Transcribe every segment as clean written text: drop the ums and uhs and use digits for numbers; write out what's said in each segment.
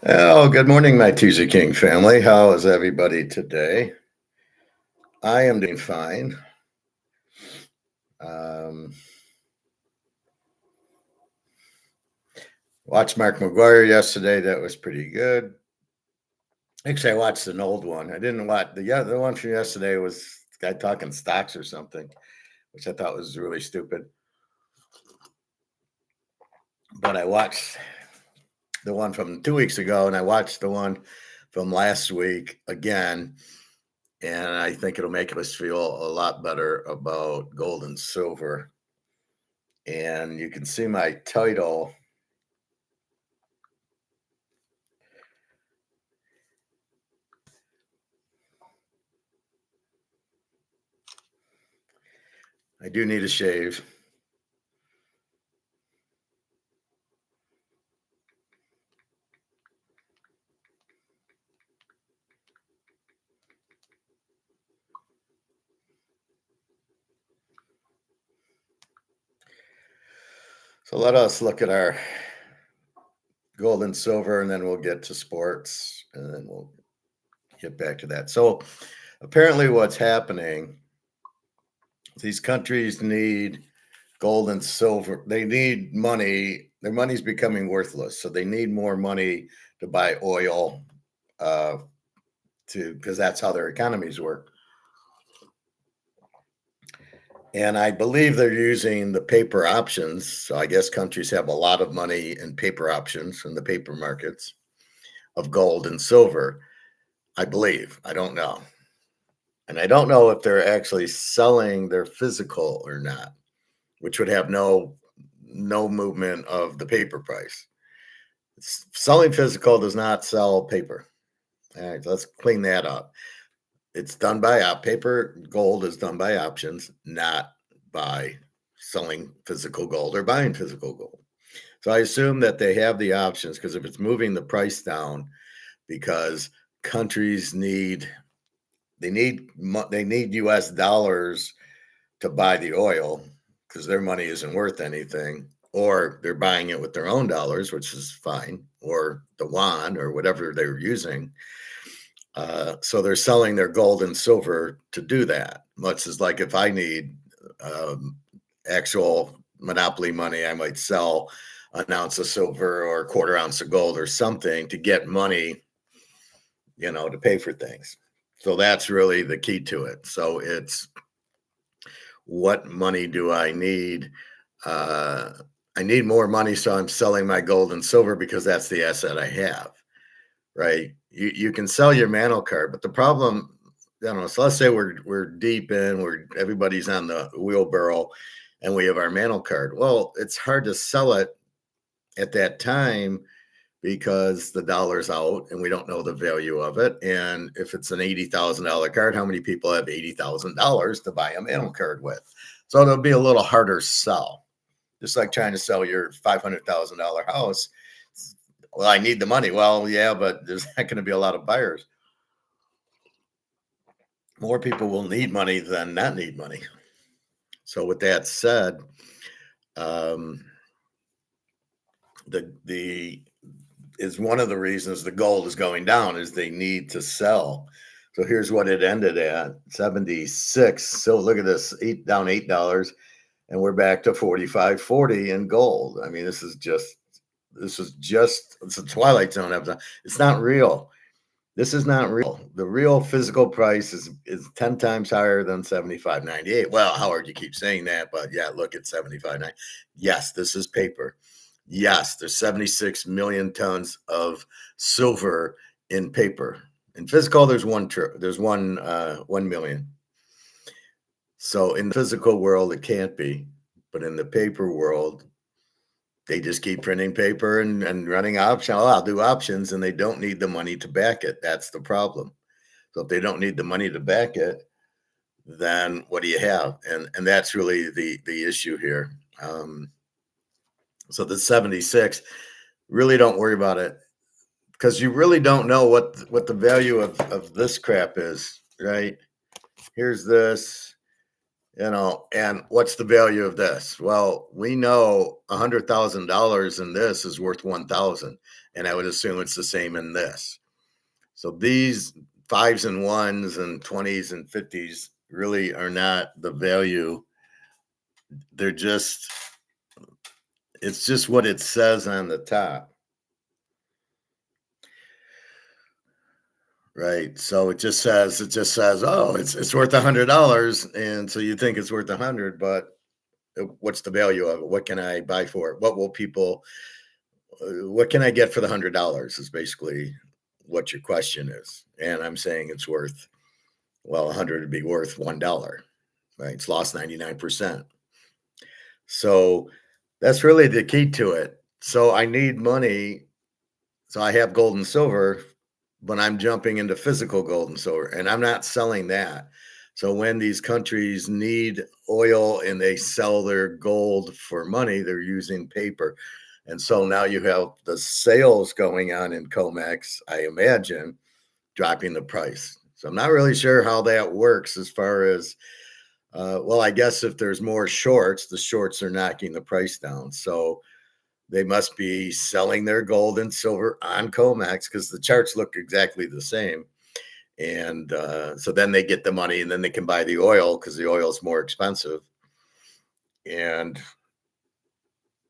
Oh, good morning, my Tuesday King family. How is everybody today? I am doing fine. Um, Watched Mark McGuire yesterday. That was pretty good. Actually, I watched an old one. I didn't watch the one from yesterday was the guy talking stocks or something, which I thought was really stupid. But I watched the one from 2 weeks ago, and I watched the one from last week again, and I think it'll make us feel a lot better about gold and silver. And you can see my title. I do need a shave. So let us look at our gold and silver, and then we'll get to sports, and then we'll get back to that. So apparently, what's happening, these countries need gold and silver. They need money. Their money's becoming worthless. So they need more money to buy oil uh, because that's how their economies work. And I believe they're using the paper options. So I guess countries have a lot of money in paper options in the paper markets of gold and silver. I believe. I don't know. And I don't know if they're actually selling their physical or not, which would have no movement of the paper price. Selling physical does not sell paper. All right, let's clean that up. It's done by paper. Gold is done by options, not by selling physical gold or buying physical gold. So I assume that they have the options because if it's moving the price down, because countries need US dollars to buy the oil because their money isn't worth anything, or they're buying it with their own dollars, which is fine, or the yuan or whatever they're using. So they're selling their gold and silver to do that. Much as like if I need actual monopoly money, I might sell an ounce of silver or a quarter ounce of gold or something to get money, to pay for things. So that's really the key to it. So it's what money do I need? Uh, I need more money, so I'm selling my gold and silver because that's the asset I have, right? You can sell your Mantle card, but the problem, I don't know. So let's say we're deep in, where everybody's on the wheelbarrow, and we have our Mantle card. Well, it's hard to sell it at that time because the dollar's out and we don't know the value of it. And if it's an $80,000 card, how many people have $80,000 to buy a Mantle card with? So it'll be a little harder sell. Just like trying to sell your $500,000 house. Well, I need the money. Well, yeah, but there's not going to be a lot of buyers. More people will need money than not need money. So with that said, um, the is one of the reasons the gold is going down is they need to sell. So here's what it ended at 76. So look at this, down $8, and we're back to 45.40 in gold. I mean, this is just it's a twilight zone episode. It's not real. This is not real. The real physical price is 10 times higher than 75.98. Well, Howard, you keep saying that, but yeah, look at 75.9. Yes, this is paper. Yes, there's 76 million tons of silver in paper. In physical, there's 1 million. So in the physical world, it can't be, but in the paper world, they just keep printing paper and running options. Oh, I'll do options, and they don't need the money to back it. That's the problem. So if they don't need the money to back it, then what do you have? And that's really the issue here. So the 76, really don't worry about it because you really don't know what the value of this crap is, right? Here's this. And what's the value of this? Well, we know $100,000 in this is worth 1,000, and I would assume it's the same in this. So these fives and ones and 20s and 50s really are not the value. They're just, it's just what it says on the top. Right. So it just says, oh, it's worth $100. And so you think it's worth 100, but what's the value of it? What can I buy for it? What can I get for the $100 is basically what your question is. And I'm saying it's worth, well, 100 would be worth $1, right? It's lost 99%. So that's really the key to it. So I need money. So I have gold and silver, but I'm jumping into physical gold and silver, and I'm not selling that. So when these countries need oil and they sell their gold for money, they're using paper. And so now you have the sales going on in COMEX, I imagine, dropping the price. So I'm not really sure how that works as far as, well, I guess if there's more shorts, the shorts are knocking the price down. So they must be selling their gold and silver on COMEX because the charts look exactly the same. And so then they get the money and then they can buy the oil because the oil is more expensive. And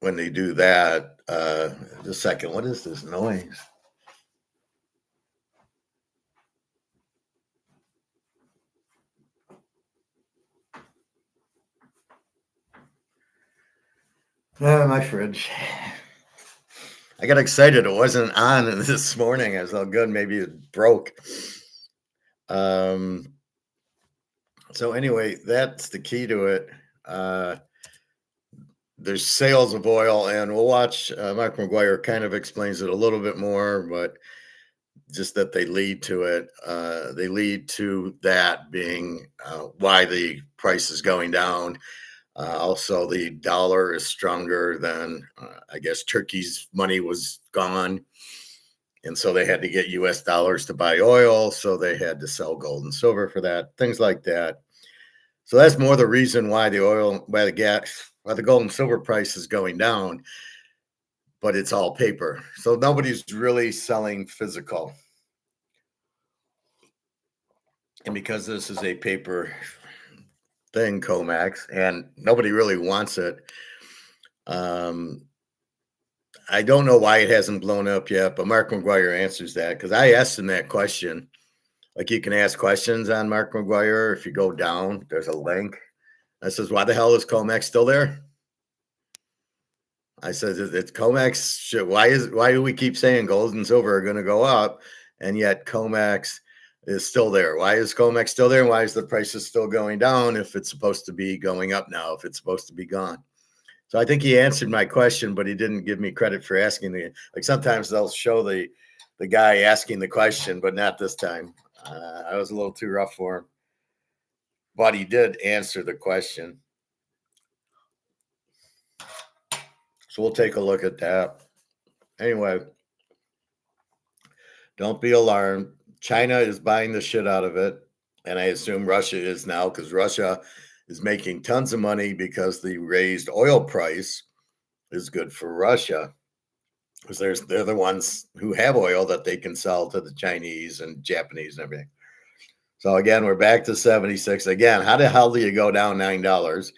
when they do that, just a second, what is this noise? My fridge. I got excited. It wasn't on this morning. I was all good. Maybe it broke. Um, so anyway, that's the key to it. There's sales of oil, and we'll watch. Mark McGuire kind of explains it a little bit more, but just that they lead to it. They lead to that being why the price is going down. Also, the dollar is stronger than, I guess, Turkey's money was gone. And so they had to get US dollars to buy oil. So they had to sell gold and silver for that, things like that. So that's more the reason why why the gold and silver price is going down, but it's all paper. So nobody's really selling physical. And because this is a paper thing, COMEX, and nobody really wants it, I don't know why it hasn't blown up yet, but Mark McGuire answers that because I asked him that question. Like you can ask questions on Mark McGuire. If you go down, there's a link. I says, why the hell is COMEX still there? I said, it's COMEX. Shit, why do we keep saying gold and silver are going to go up, and yet COMEX is still there? Why is COMEX still there, and why is the prices still going down if it's supposed to be going up now? If it's supposed to be gone? So I think he answered my question, but he didn't give me credit for asking the. Like sometimes they'll show the guy asking the question, but not this time. I was a little too rough for him, but he did answer the question. So we'll take a look at that. Anyway, don't be alarmed. China is buying the shit out of it. And I assume Russia is now because Russia is making tons of money because the raised oil price is good for Russia. Because they're the ones who have oil that they can sell to the Chinese and Japanese and everything. So again, we're back to 76. Again, how the hell do you go down $9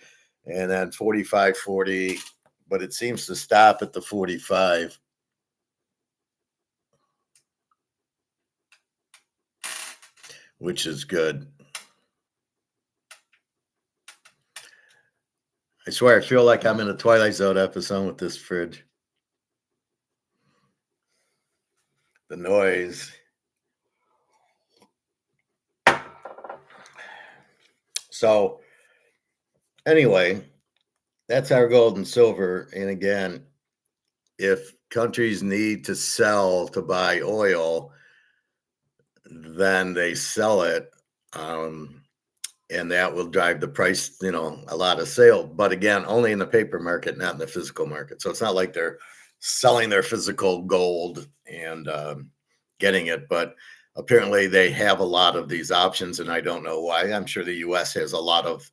and then 45.40? But it seems to stop at the 45. Which is good. I swear, I feel like I'm in a Twilight Zone episode with this fridge. The noise. So, anyway, that's our gold and silver. And again, if countries need to sell to buy oil, then they sell it. And that will drive the price, a lot of sale. But again, only in the paper market, not in the physical market. So it's not like they're selling their physical gold and getting it. But apparently they have a lot of these options, and I don't know why. I'm sure the U.S. has a lot of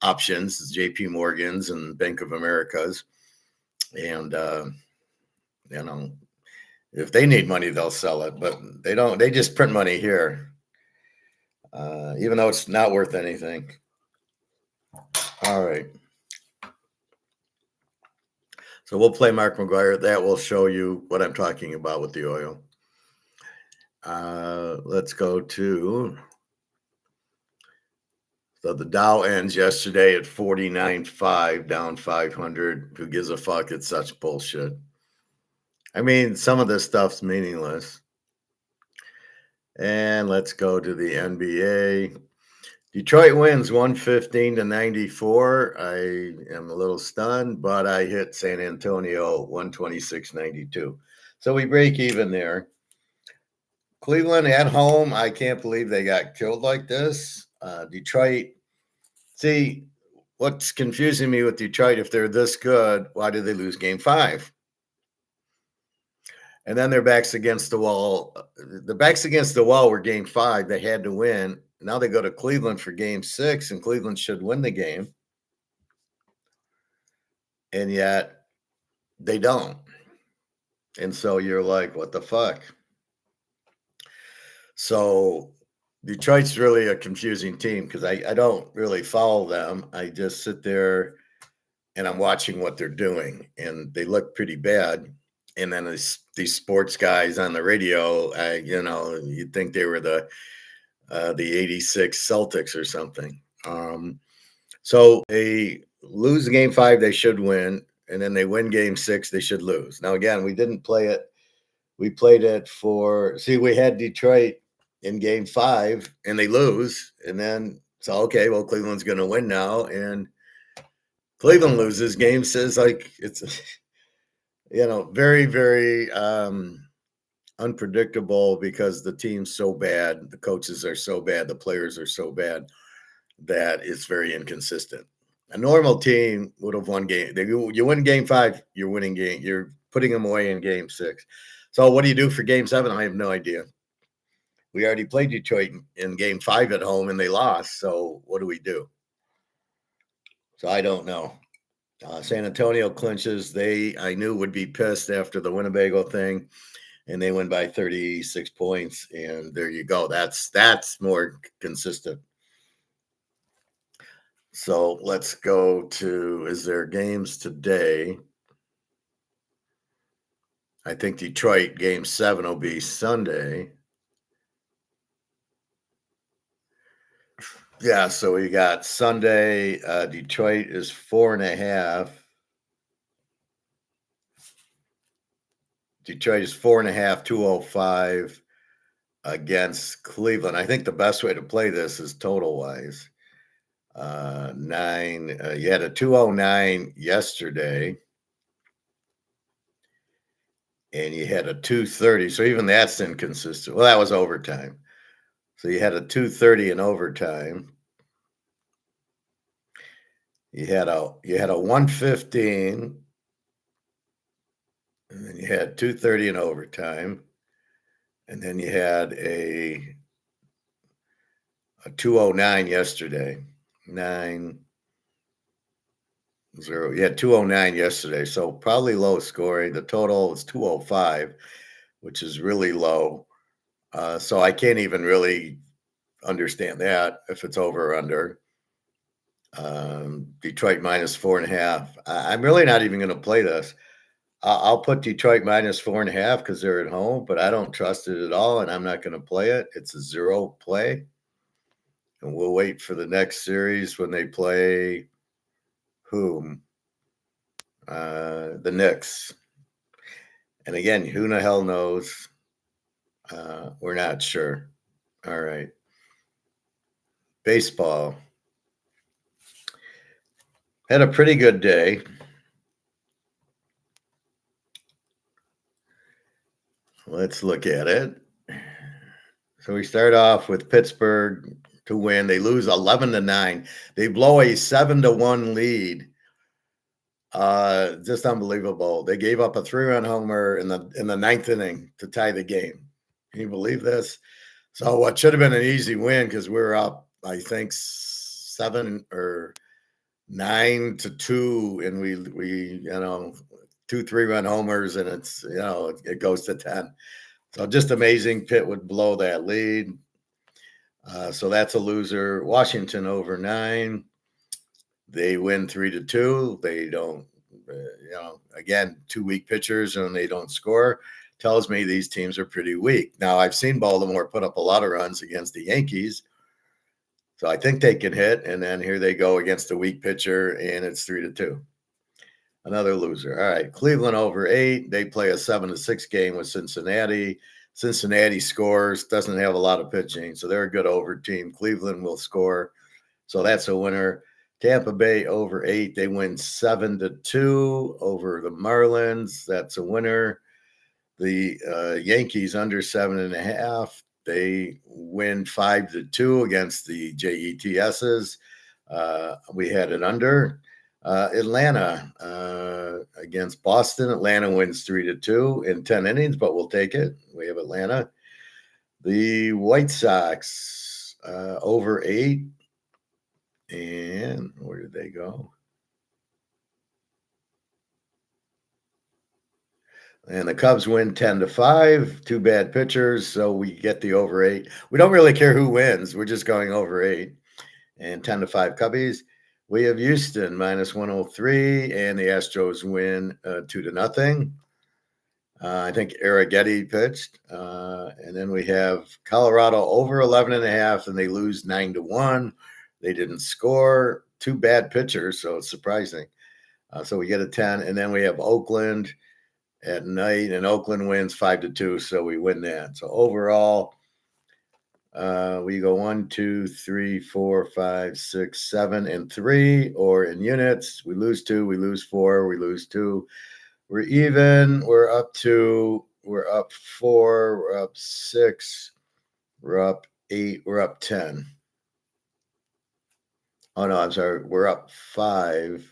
options, JP Morgan's and Bank of America's. And, you know, if they need money, they'll sell it, but they don't. They just print money here, even though it's not worth anything. All right. So we'll play Mark McGwire. That will show you what I'm talking about with the oil. Let's go to. So the Dow ends yesterday at 49.5, down 500. Who gives a fuck? It's such bullshit. I mean, some of this stuff's meaningless. And let's go to the NBA. Detroit wins 115-94. I am a little stunned, but I hit San Antonio 126-92. So we break even there. Cleveland at home, I can't believe they got killed like this. Detroit, see, what's confusing me with Detroit, if they're this good, why did they lose game 5? And then their backs against the wall. The backs against the wall were game 5. They had to win. Now they go to Cleveland for game 6, and Cleveland should win the game. And yet they don't. And so you're like, what the fuck? So Detroit's really a confusing team because I don't really follow them. I just sit there and I'm watching what they're doing, and they look pretty bad. And then these sports guys on the radio, you'd think they were the 86 Celtics or something. So they lose game 5, they should win. And then they win game 6, they should lose. Now, again, we didn't play it. We played it we had Detroit in game 5 and they lose. And then, so, okay, well, Cleveland's going to win now. And Cleveland loses game 6. Like, it's, very, very unpredictable because the team's so bad. The coaches are so bad. The players are so bad that it's very inconsistent. A normal team would have won game. You win game 5, you're winning game. You're putting them away in game 6. So what do you do for game 7? I have no idea. We already played Detroit in game 5 at home and they lost. So what do we do? So I don't know. San Antonio clinches. I knew would be pissed after the Winnebago thing, and they win by 36 points. And there you go. That's more consistent. So let's go to, is there games today? I think Detroit game 7 will be Sunday. Yeah, so we got Sunday. Detroit is 4.5. Detroit is 4.5, 205 against Cleveland. I think the best way to play this is total wise. 9. You had a 209 yesterday, and you had a 230. So even that's inconsistent. Well, that was overtime. So you had a 230 in overtime. You had a 115, and then you had 230 in overtime, and then you had a 209 yesterday. 9-0. You had 209 yesterday, so probably low scoring. The total was 205, which is really low. So I can't even really understand that if it's over or under. Detroit minus 4.5. I'm really not even going to play this. I'll put Detroit minus 4.5 because they're at home, but I don't trust it at all, and I'm not going to play it. It's a 0 play. And we'll wait for the next series when they play whom? The Knicks. And again, who the hell knows? We're not sure. All right. Baseball. Had a pretty good day. Let's look at it. So we start off with Pittsburgh to win. They lose 11-9. They blow a 7-1 lead. Just unbelievable. They gave up a 3-run homer in the ninth inning to tie the game. Can you believe this? So what should have been an easy win because we were up, I think, 7 or 9-2, and we 2 3-run homers, and it's it goes to 10. So just amazing. Pitt would blow that lead. So that's a loser. Washington over 9. They win 3-2. They don't, again, 2 weak pitchers and they don't score. Tells me these teams are pretty weak. Now, I've seen Baltimore put up a lot of runs against the Yankees. So I think they can hit. And then here they go against a weak pitcher, and it's 3-2. Another loser. All right. Cleveland over 8. They play a 7-6 game with Cincinnati. Cincinnati scores, doesn't have a lot of pitching. So they're a good over team. Cleveland will score. So that's a winner. Tampa Bay over 8. They win 7-2 over the Marlins. That's a winner. The Yankees under 7.5. They win 5-2 against the JETSs. We had it under. Atlanta against Boston. Atlanta wins 3-2 in 10 innings, but we'll take it. We have Atlanta. The White Sox over 8. And where did they go? And the Cubs win 10-5. 2 bad pitchers, so we get the over 8. We don't really care who wins. We're just going over 8. And 10-5 Cubbies. We have Houston minus 103, and the Astros win 2-0. I think Arrighetti pitched. And then we have Colorado over 11.5, and they lose 9-1. They didn't score. 2 bad pitchers, so it's surprising. So we get a 10. And then we have Oakland at night, and Oakland wins 5-2, so we win that. So overall, we go 1, 2, 3, 4, 5, 6, 7, and 3, or in units. We lose 2, we lose 4, we lose 2. We're even. We're up 2. We're up 4. We're up 6. We're up 8. We're up 10. Oh no, I'm sorry. We're up 5.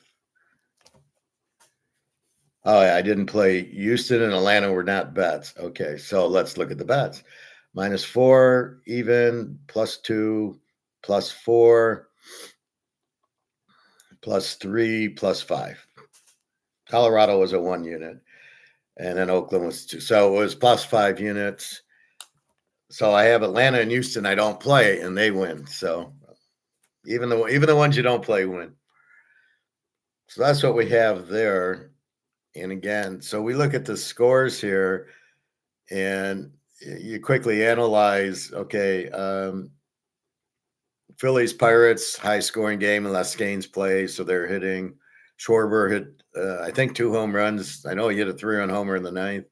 Oh, yeah, I didn't play. Houston and Atlanta were not bets. Okay, so let's look at the bets. Minus 4, even, plus 2, plus 4, plus 3, plus 5. Colorado was a 1 unit, and then Oakland was 2. So it was plus 5 units. So I have Atlanta and Houston I don't play, and they win. So even the ones you don't play win. So that's what we have there. And again, so we look at the scores here, and you quickly analyze, okay, Phillies Pirates, high scoring game unless Gaines plays, so they're hitting. Schwarber hit, I think, 2 home runs. I know he hit a 3-run homer in the 9th.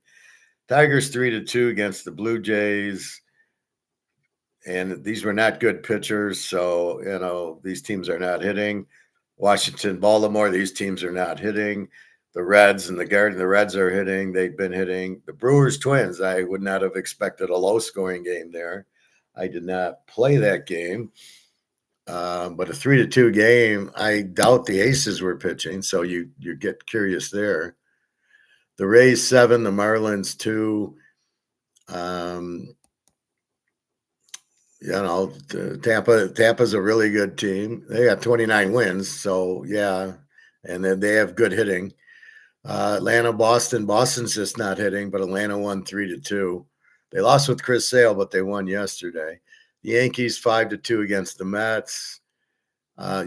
Tigers 3-2 against the Blue Jays. And these were not good pitchers, so, these teams are not hitting. Washington, Baltimore, these teams are not hitting. The Reds and the Garden, the Reds are hitting. They've been hitting. The Brewers Twins, I would not have expected a low-scoring game there. I did not play that game. But a 3-2 game, I doubt the Aces were pitching, so you get curious there. The Rays 7, the Marlins 2. Tampa's a really good team. They got 29 wins, so yeah, and then they have good hitting. Atlanta, Boston's just not hitting, but Atlanta won 3-2. They lost with Chris Sale, but they won yesterday. The Yankees 5-2 against the Mets.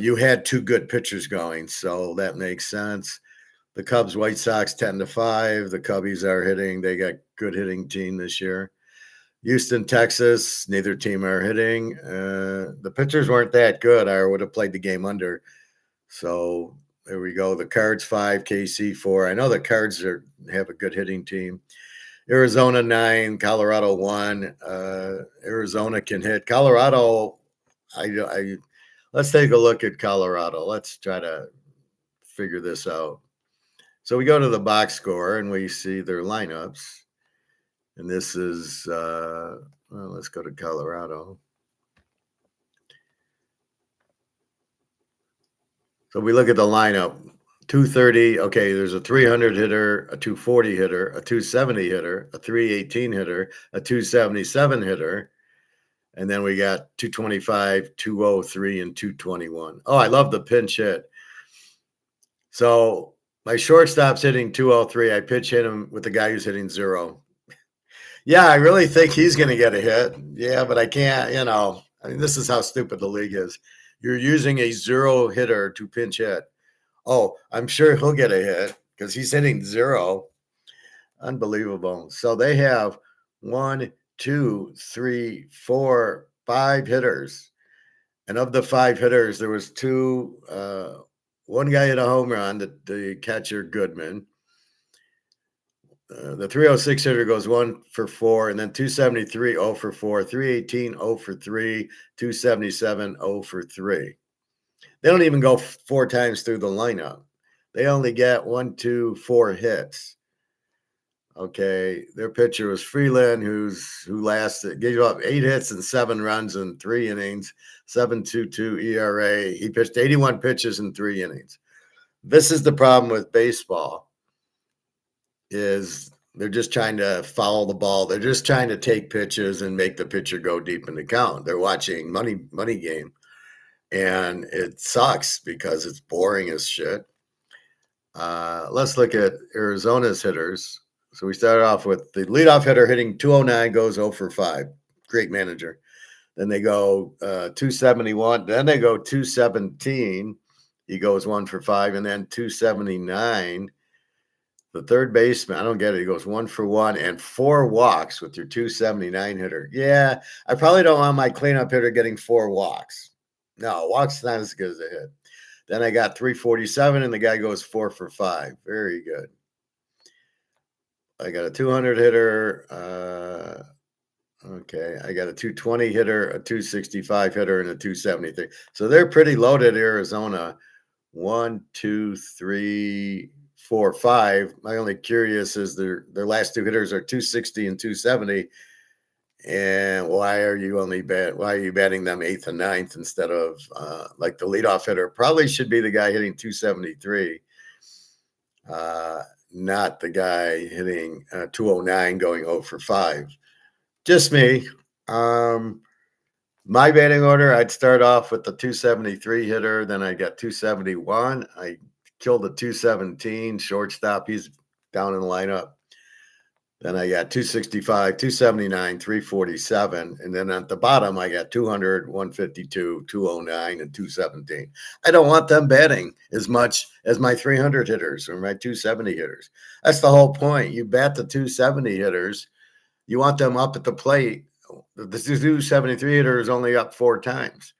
You had 2 good pitchers going, so that makes sense. The Cubs, White Sox 10-5. The Cubbies are hitting. They got good hitting team this year. Houston, Texas, neither team are hitting. The pitchers weren't that good. I would have played the game under. So there we go. The Cards 5, KC 4. I know the Cards have a good hitting team. Arizona 9, Colorado 1. Arizona can hit. Colorado, let's take a look at Colorado. Let's try to figure this out. So we go to the box score and we see their lineups. And this is, let's go to Colorado. So we look at the lineup. 230, okay, there's a 300 hitter, a 240 hitter, a 270 hitter, a 318 hitter, a 277 hitter, and then we got 225, 203, and 221. Oh, I love the pinch hit. So my shortstop's hitting 203. I pitch hit him with the guy who's hitting 0. Yeah, I really think he's going to get a hit. Yeah, but I can't, I mean, this is how stupid the league is. You're using a 0 hitter to pinch hit. Oh, I'm sure he'll get a hit because he's hitting 0. Unbelievable. So they have 1, 2, 3, 4, 5 hitters. And of the 5 hitters, there was 2, one guy hit a home run, the catcher Goodman. The 306 hitter goes 1 for 4, and then 273, 0 for 4, 318, 0 for 3, 277, 0 for 3. They don't even go 4 times through the lineup. They only get 1, 2, 4 hits. Okay, their pitcher was Freeland, who gave up 8 hits and 7 runs in 3 innings, 7.22 ERA. He pitched 81 pitches in 3 innings. This is the problem with baseball. Is they're just trying to foul the ball. They're just trying to take pitches and make the pitcher go deep in the count. They're watching money game, and it sucks because it's boring as shit. Let's look at Arizona's hitters. So we started off with the leadoff hitter hitting 209, goes 0 for 5. Great manager. Then they go 271. Then they go 217. He goes 1 for 5, and then 279. The third baseman, I don't get it. He goes 1 for 1 and 4 walks with your 279 hitter. Yeah, I probably don't want my cleanup hitter getting 4 walks. No, walks not as good as a hit. Then I got 347, and the guy goes 4 for 5. Very good. I got a 200 hitter. Okay, I got a 220 hitter, a 265 hitter, and a 273. So they're pretty loaded, Arizona. 1, 2, 3, 4, 5. My only curious is their last 2 hitters are 260 and 270. And why are you batting them 8th and 9th instead of like the leadoff hitter? Probably should be the guy hitting 273, not the guy hitting 209 going 0 for 5. Just me. My batting order, I'd start off with the 273 hitter, then I got 271. I killed the 217 shortstop. He's down in the lineup. Then I got 265, 279, 347. And then at the bottom, I got 200, 152, 209, and 217. I don't want them batting as much as my 300 hitters or my 270 hitters. That's the whole point. You bat the 270 hitters. You want them up at the plate. The 273 hitter is only up 4 times.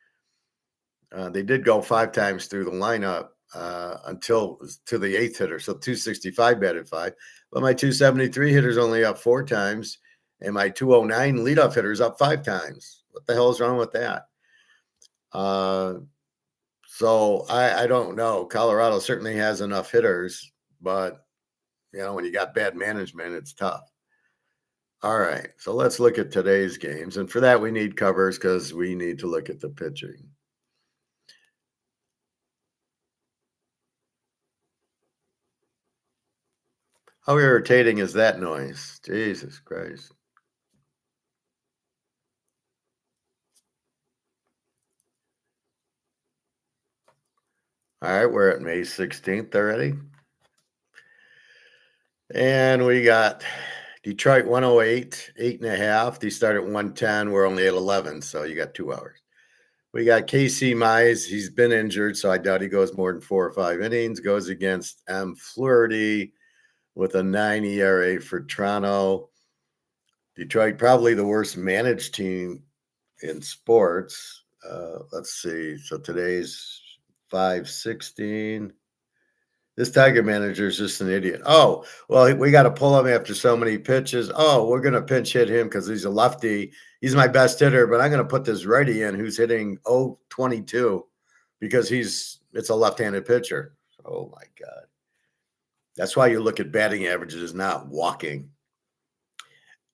They did go 5 times through the lineup until to the 8th hitter. So 265 batted 5. But my 273 hitter's only up 4 times, and my 209 leadoff hitter's up 5 times. What the hell is wrong with that? So I don't know. Colorado certainly has enough hitters, but when you got bad management, it's tough. All right, so let's look at today's games. And for that, we need covers because we need to look at the pitching. How irritating is that noise? Jesus Christ. All right, we're at May 16th already. And we got Detroit 108, 8.5. They start at 110. We're only at 11, so you got 2 hours. We got Casey Mize. He's been injured, so I doubt he goes more than 4 or 5 innings. Goes against M. Flaherty with a 9 ERA for Toronto. Detroit, probably the worst managed team in sports. Let's see. So today's 5/16. This Tiger manager is just an idiot. Oh, well, we got to pull him after so many pitches. Oh, we're going to pinch hit him because he's a lefty. He's my best hitter, but I'm going to put this righty in who's hitting 0-22 because it's a left-handed pitcher. Oh, my God. That's why you look at batting averages, not walking.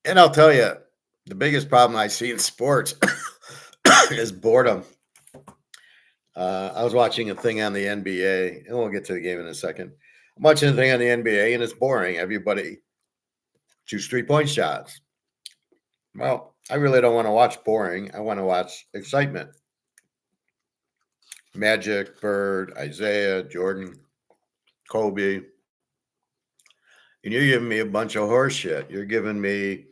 And I'll tell you, the biggest problem I see in sports is boredom. I was watching a thing on the NBA, and we'll get to the game in a second. I'm watching a thing on the NBA, and it's boring. Everybody shoots 3-point shots. Well, I really don't want to watch boring. I want to watch excitement. Magic, Bird, Isaiah, Jordan. Kobe, and you're giving me a bunch of horse shit. You're giving me,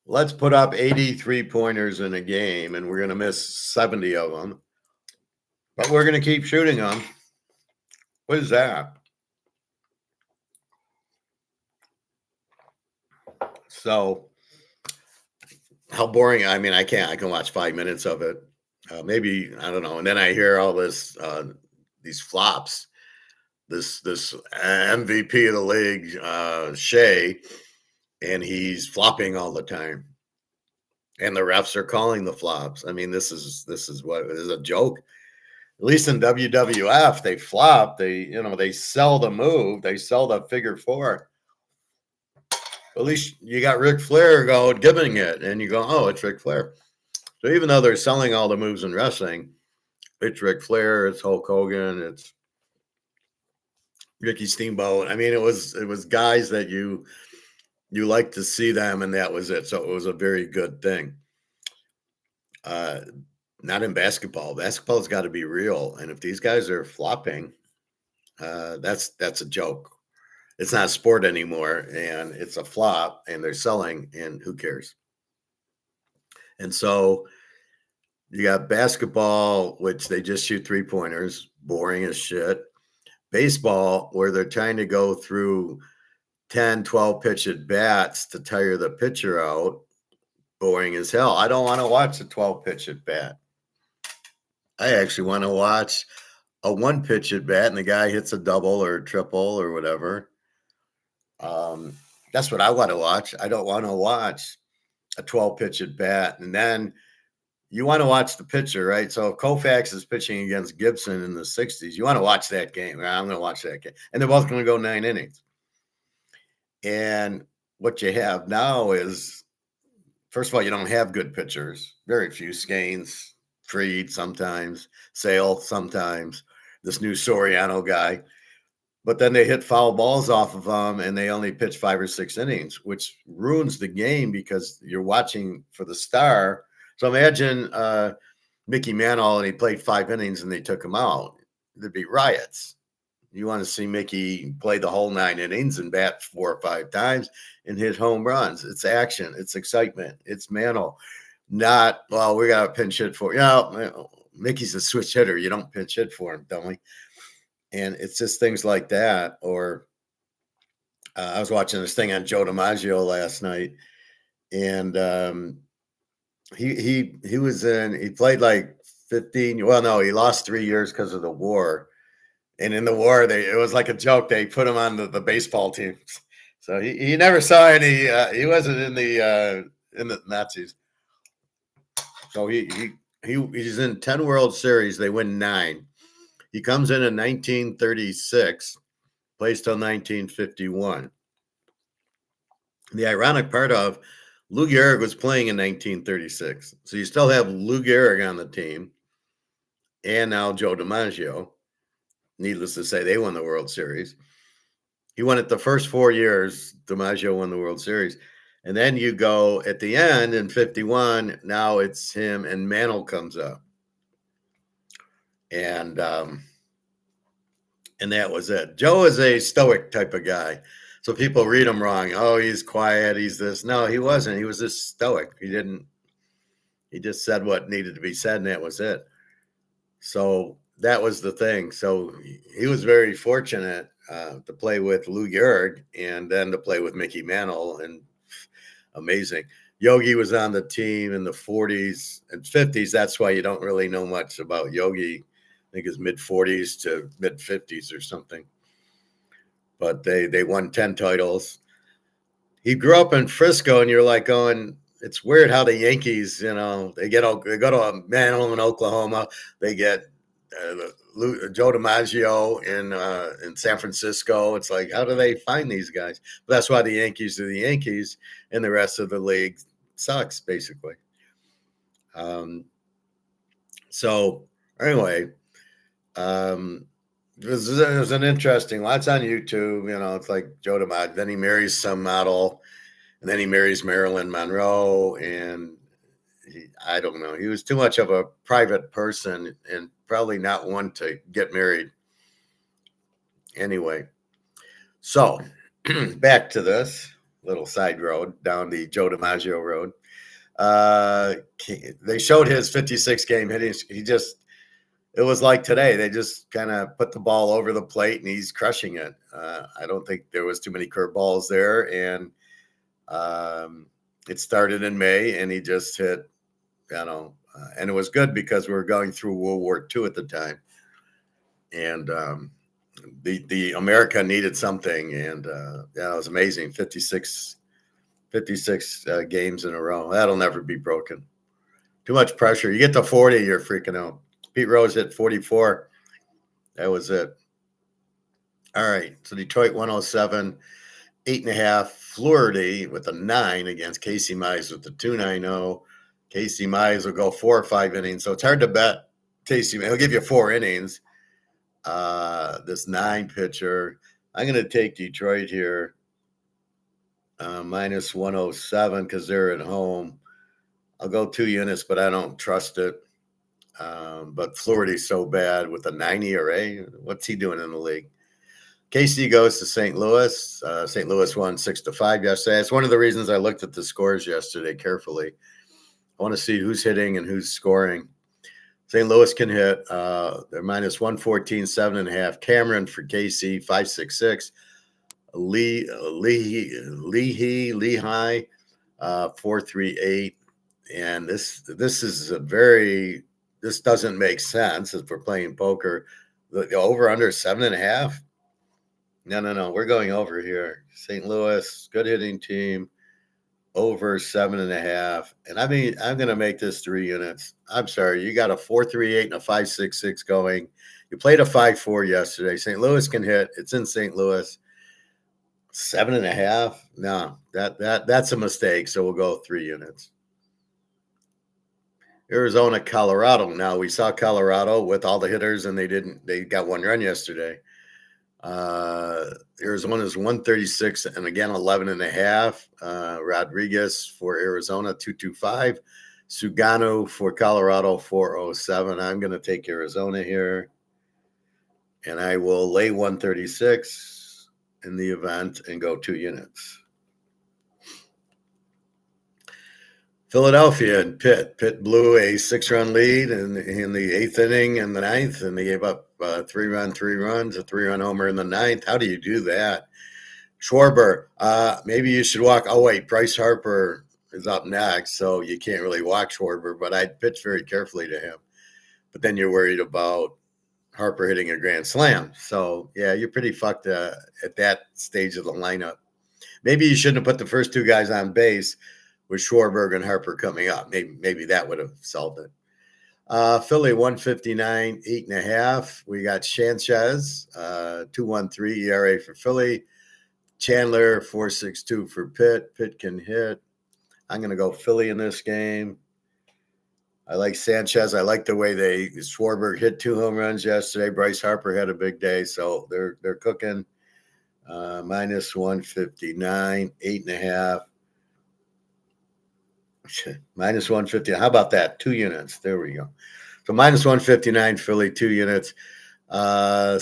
let's put up 83 pointers in a game, and we're going to miss 70 of them, but we're going to keep shooting them. What is that? So, how boring. I mean, I can watch 5 minutes of it. Maybe, I don't know. And then I hear all this, these flops. This MVP of the league, Shea, and he's flopping all the time. And the refs are calling the flops. I mean, this is what is a joke. At least in WWF, they flop. They sell the move. They sell the figure four. At least you got Ric Flair giving it, and you go, oh, it's Ric Flair. So even though they're selling all the moves in wrestling, it's Ric Flair, it's Hulk Hogan, it's Ricky Steamboat. I mean, it was guys that you like to see them, and that was it. So it was a very good thing. Not in basketball. Basketball's got to be real, and if these guys are flopping, that's a joke. It's not a sport anymore, and it's a flop, and they're selling, and who cares? And so you got basketball, which they just shoot 3-pointers, boring as shit. Baseball, where they're trying to go through 10, 12 pitch at bats to tire the pitcher out, boring as hell. I don't want to watch a 12 pitch at bat. I actually want to watch a 1 pitch at bat and the guy hits a double or a triple or whatever. That's what I want to watch. I don't want to watch a 12 pitch at bat. And then you want to watch the pitcher, right? So if Koufax is pitching against Gibson in the 60s, you want to watch that game. I'm going to watch that game. And they're both going to go 9 innings. And what you have now is, first of all, you don't have good pitchers. Very few. Scanes, Fried sometimes, Sale sometimes, this new Soriano guy. But then they hit foul balls off of them, and they only pitch 5 or 6 innings, which ruins the game because you're watching for the star. So imagine Mickey Mantle, and he played 5 innings, and they took him out. There'd be riots. You want to see Mickey play the whole 9 innings and bat 4 or 5 times and hit home runs. It's action. It's excitement. It's Mantle. Not, well, we got to pinch hit for you. Mickey's a switch hitter. You don't pinch hit for him, don't we? And it's just things like that. Or I was watching this thing on Joe DiMaggio last night, and he was he played like 15. Well, no, he lost 3 years because of the war. And in the war, it was like a joke. They put him on the baseball team. So he never saw any. He wasn't in the Nazis. So he's in 10 World Series. They win 9. He comes in 1936, plays till 1951. The ironic part of Lou Gehrig was playing in 1936. So you still have Lou Gehrig on the team, and now Joe DiMaggio. Needless to say, they won the World Series. He won it the first 4 years. DiMaggio won the World Series. And then you go at the end in 51, now it's him and Mantle comes up. And that was it. Joe is a stoic type of guy. So people read him wrong. Oh, he's quiet. He's this. No, he wasn't. He was just stoic. He just said what needed to be said, and that was it. So that was the thing. So he was very fortunate to play with Lou Gehrig and then to play with Mickey Mantle, and amazing. Yogi was on the team in the 40s and 50s. That's why you don't really know much about Yogi. I think his mid 40s to mid 50s or something. But they won 10 titles. He grew up in Frisco, and you're like going, it's weird how the Yankees, they go to Mantle in Oklahoma. They get Joe DiMaggio in San Francisco. It's like, how do they find these guys? But that's why the Yankees are the Yankees, and the rest of the league sucks, basically. So anyway, it was an interesting. Lots on YouTube. It's like Joe DiMaggio. Then he marries some model, and then he marries Marilyn Monroe, and I don't know. He was too much of a private person and probably not one to get married. Anyway, so back to this little side road down the Joe DiMaggio road. They showed his 56 game hitting. It was like today. They just kind of put the ball over the plate and he's crushing it. I don't think there was too many curveballs there. And it started in May and he just hit, and it was good because we were going through World War II at the time. And the America needed something. And it was amazing. 56 games in a row. That'll never be broken. Too much pressure. You get to 40, you're freaking out. Pete Rose hit 44. That was it. All right. So Detroit 107, 8.5. Flaherty with a 9 against Casey Mize with the 2.90. Casey Mize will go 4 or 5 innings. So it's hard to bet Casey. He'll give you 4 innings. This 9 pitcher. I'm going to take Detroit here. Minus 107 because they're at home. I'll go 2 units, but I don't trust it. But Flaherty's so bad with a 9 ERA. What's he doing in the league? KC goes to St. Louis. St. Louis won 6-5 yesterday. It's one of the reasons I looked at the scores yesterday carefully. I want to see who's hitting and who's scoring. St. Louis can hit. They're minus 114, 7.5. Cameron for KC, 5.66. Lehigh, 4.38. And this doesn't make sense if we're playing poker. The over under 7.5. No. We're going over here. St. Louis, good hitting team, over 7.5. And I mean, I'm going to make this 3 units. I'm sorry. You got a 4.38 and a 5.66 going. You played a 5.4 yesterday. St. Louis can hit. It's in St. Louis. 7.5. No, that's a mistake. So we'll go 3 units. Arizona, Colorado. Now we saw Colorado with all the hitters and they got 1 run yesterday. Arizona's 136 and again 11.5. Rodriguez for Arizona 225. Sugano for Colorado 407. I'm going to take Arizona here, and I will lay 136 in the event and go 2 units. Philadelphia and Pitt. Pitt blew a 6-run lead in the 8th inning and the 9th, and they gave up 3 runs, a 3-run homer in the 9th. How do you do that? Schwarber, maybe you should walk. Oh, wait, Bryce Harper is up next, so you can't really walk Schwarber, but I'd pitch very carefully to him. But then you're worried about Harper hitting a grand slam. So, yeah, you're pretty fucked at that stage of the lineup. Maybe you shouldn't have put the first 2 guys on base with Schwarber and Harper coming up. Maybe that would have solved it. Philly 159, 8.5. We got Sanchez, 2.13 ERA for Philly. Chandler 4.62 for Pitt. Pitt can hit. I'm going to go Philly in this game. I like Sanchez. I like the way Schwarber hit 2 home runs yesterday. Bryce Harper had a big day, so they're cooking. Minus 159, 8.5. Minus 150. How about that? 2 units. There we go. So minus 159, Philly, 2 units.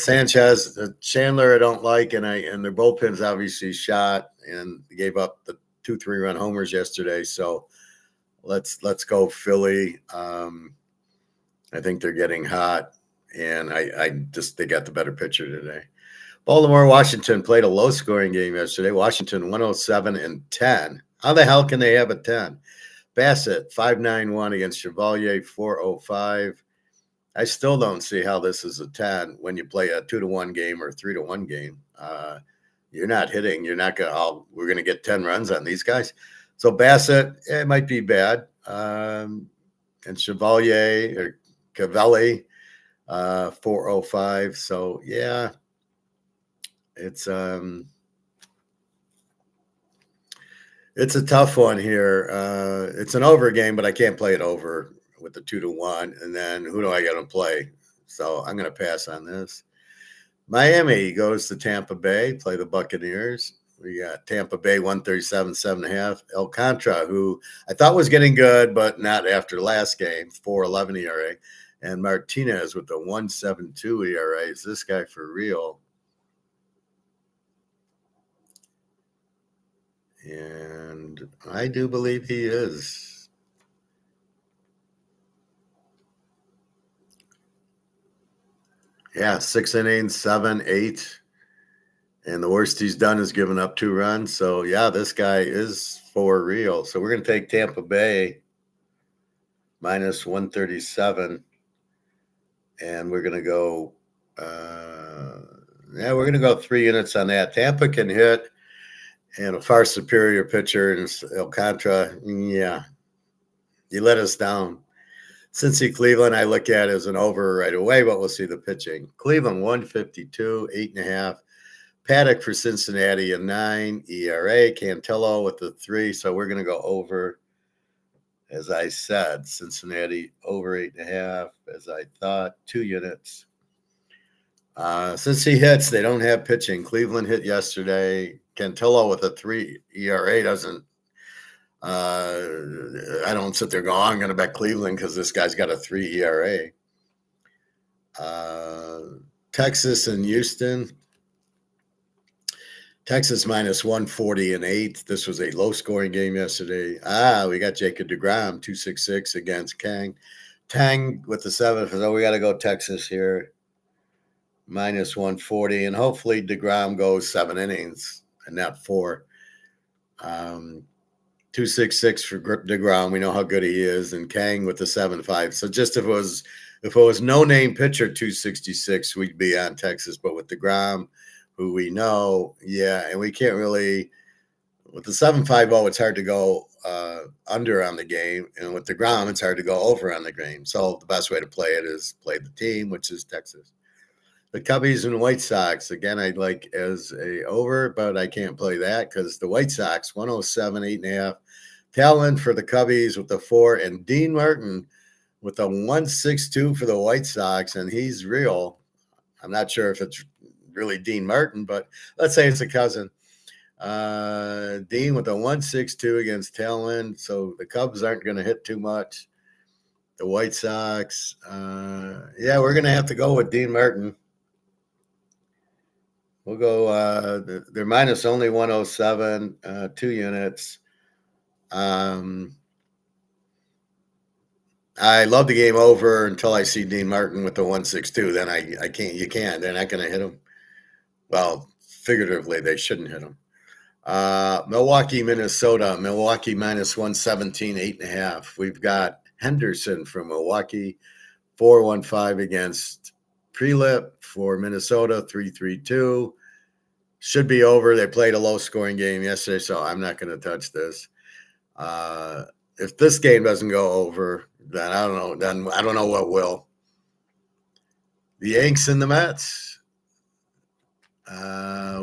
Sanchez, Chandler, I don't like, and their bullpen's obviously shot and gave up the 2 3-run homers yesterday. So let's go Philly. I think they're getting hot, and they got the better pitcher today. Baltimore, Washington played a low-scoring game yesterday. Washington 107 and 10. How the hell can they have a 10? Bassett, 5.91 against Chevalier, 4.05. I still don't see how this is a 10 when you play a 2-1 game or 3-1 game. You're not hitting. You're not going to, we're going to get 10 runs on these guys. So Bassett, it might be bad. And Chevalier or Cavelli, 4.05. So, yeah, it's a tough one here. It's an over game, but I can't play it over with the 2-1. And then who do I got to play? So I'm going to pass on this. Miami goes to Tampa Bay, play the Buccaneers. We got Tampa Bay 137, 7.5. Alcantara, who I thought was getting good, but not after last game, 4.11 ERA. And Martinez with the 1.72 ERA. Is this guy for real? And I do believe he is. Yeah, 6 innings, 7, 8. And the worst he's done is given up 2 runs. So, yeah, this guy is for real. So, we're going to take Tampa Bay minus 137. And we're going to go, we're going to go 3 units on that. Tampa can hit, and a far superior pitcher in Alcantara. Yeah, you let us down. Cincy Cleveland, I look at as an over right away, but we'll see the pitching. Cleveland 152, 8.5. Paddock for Cincinnati, a 9 ERA. Cantillo with the 3. So we're going to go over, as I said. Cincinnati over 8.5, as I thought. 2 units. Since he hits, they don't have pitching. Cleveland hit yesterday. Cantillo with a 3 ERA doesn't. I don't sit there going, I'm going to bet Cleveland because this guy's got a 3 ERA. Texas and Houston. Texas minus 140 and 8. This was a low-scoring game yesterday. We got Jacob deGrom, 266 against Kang. Tang with the 7th. So we got to go Texas here. Minus 140. And hopefully deGrom goes 7 innings and not 4. 266 for deGrom. We know how good he is. And Kang with the 7.5. So just if it was no-name pitcher 266, we'd be on Texas. But with deGrom, who we know, and we can't really – with the 7.50, it's hard to go under on the game. And with deGrom, it's hard to go over on the game. So the best way to play it is play the team, which is Texas. The Cubbies and White Sox, again, I'd like as a over, but I can't play that because the White Sox, 107, 8.5. Talent for the Cubbies with the 4, and Dean Martin with the 162 for the White Sox, and he's real. I'm not sure if it's really Dean Martin, but let's say it's a cousin. Dean with the 162 against Talent, so the Cubs aren't going to hit too much. The White Sox, we're going to have to go with Dean Martin. We'll go, they're minus only 107, 2 units. I love the game over until I see Dean Martin with the 162. Then you can't. They're not going to hit him. Well, figuratively, they shouldn't hit him. Milwaukee, Minnesota. Milwaukee minus 117, 8.5. We've got Henderson from Milwaukee, 4.15 against Prelip for Minnesota, 3.32. Should be over. They played a low-scoring game yesterday, so I'm not going to touch this. If this game doesn't go over, then I don't know. Then I don't know what will. The Yanks and the Mets.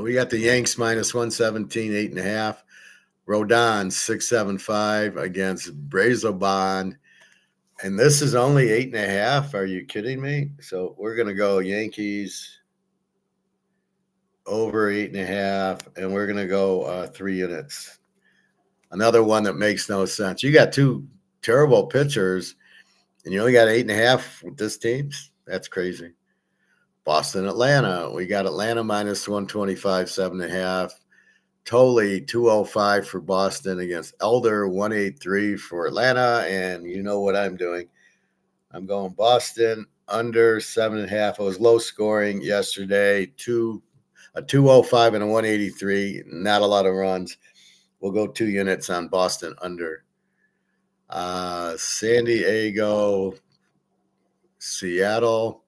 We got the Yanks minus 117, 8.5. Rodon, 6.75 against Brazoban. And this is only 8.5. Are you kidding me? So we're going to go Yankees over 8.5, and we're going to go 3 units. Another one that makes no sense. You got 2 terrible pitchers, and you only got 8.5 with this team. That's crazy. Boston, Atlanta. We got Atlanta minus 125, 7.5. Tolley, 205 for Boston against Elder, 183 for Atlanta. And you know what I'm doing. I'm going Boston under 7.5. It was low scoring yesterday. A 205 and a 183. Not a lot of runs. We'll go 2 units on Boston under. San Diego, Seattle.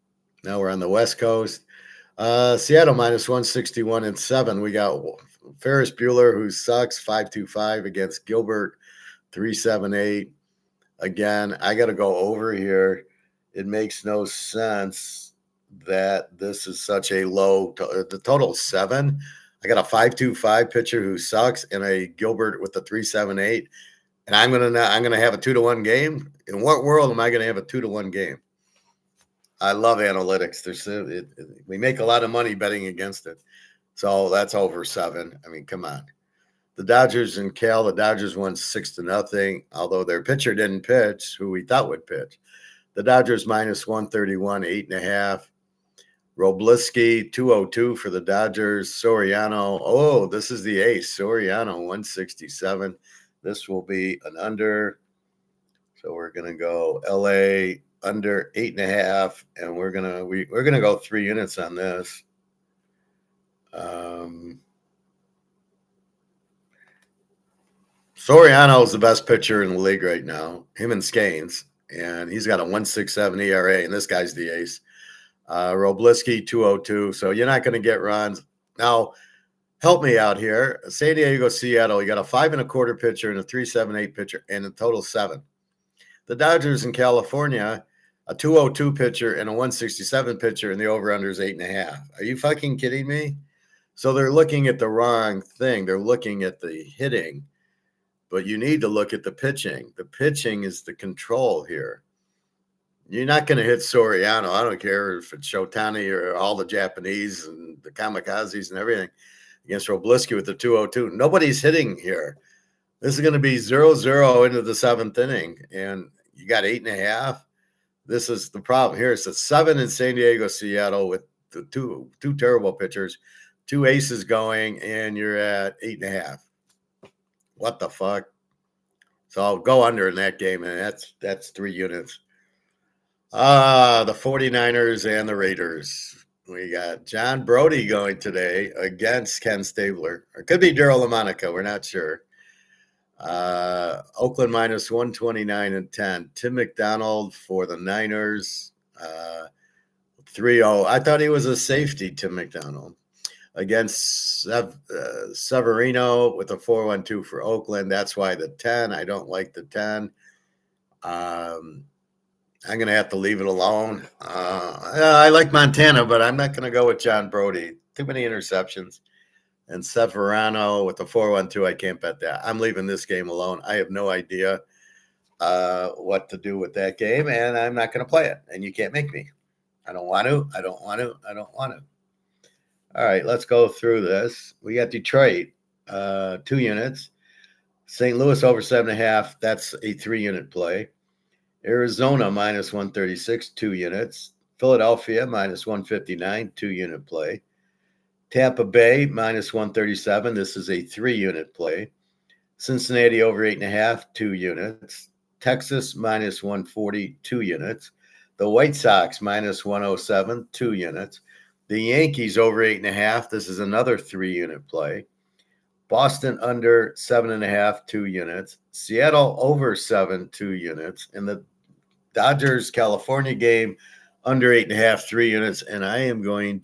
Now we're on the West Coast. Seattle minus 161 and 7. We got Ferris Bueller, who sucks, 5.25 against Gilbert, 3.78. Again, I got to go over here. It makes no sense that this is such a low. The total 7. I got a 5.25 pitcher who sucks and a Gilbert with a 3.78, and I'm gonna have a 2-1 game. In what world am I gonna have a 2-1 game? I love analytics. We make a lot of money betting against it. So that's over 7. I mean, come on. The Dodgers and Cal, the Dodgers won 6-0, although their pitcher didn't pitch, who we thought would pitch. The Dodgers minus 131, 8.5. Roblisky, 202 for the Dodgers. Soriano. Oh, this is the ace. Soriano, 167. This will be an under. So we're gonna go LA under 8.5, and we're gonna go 3 units on this. Soriano is the best pitcher in the league right now. Him and Scanes, and he's got a 1.67 ERA, and this guy's the ace. Roblisky, 202. So you're not going to get runs. Now, help me out here. San Diego, Seattle, you got a 5.25 pitcher and a 3.78 pitcher, and a total 7. The Dodgers in California, a 202 pitcher and a 167 pitcher, and the over-under is 8.5. Are you fucking kidding me? So they're looking at the wrong thing. They're looking at the hitting, but you need to look at the pitching. The pitching is the control here. You're not going to hit Soriano. I don't care if it's Shotani or all the Japanese and the kamikazes and everything against Roblisky with the 202. Nobody's hitting here. This is going to be 0-0 into the 7th inning, and you got 8.5. This is the problem here. It's a 7 in San Diego, Seattle with the two terrible pitchers, 2 aces going, and you're at 8.5. What the fuck? So I'll go under in that game, and that's 3 units. The 49ers and the Raiders. We got John Brody going today against Ken Stabler. Or it could be Daryl LaMonica. We're not sure. Oakland minus 129 and 10. Tim McDonald for the Niners. 3-0. I thought he was a safety, Tim McDonald. Against Severino with a 4-1-2 for Oakland. That's why the 10. I don't like the 10. I'm going to have to leave it alone. I like Montana, but I'm not going to go with John Brody. Too many interceptions. And Severano with the 4-1-2, I can't bet that. I'm leaving this game alone. I have no idea what to do with that game, and I'm not going to play it. And you can't make me. I don't want to. I don't want to. I don't want to. All right, let's go through this. We got Detroit, 2 units. St. Louis over 7.5. That's a 3-unit play. Arizona minus 136, 2 units. Philadelphia minus 159, 2-unit play. Tampa Bay minus 137. This is a 3-unit play. Cincinnati over 8.5, 2 units. Texas minus 140, 2 units. The White Sox minus 107, 2 units. The Yankees over 8.5. This is another 3-unit play. Boston under 7.5, 2 units. Seattle over 7, 2 units. And the Dodgers California game under 8.5, 3 units. And I'm going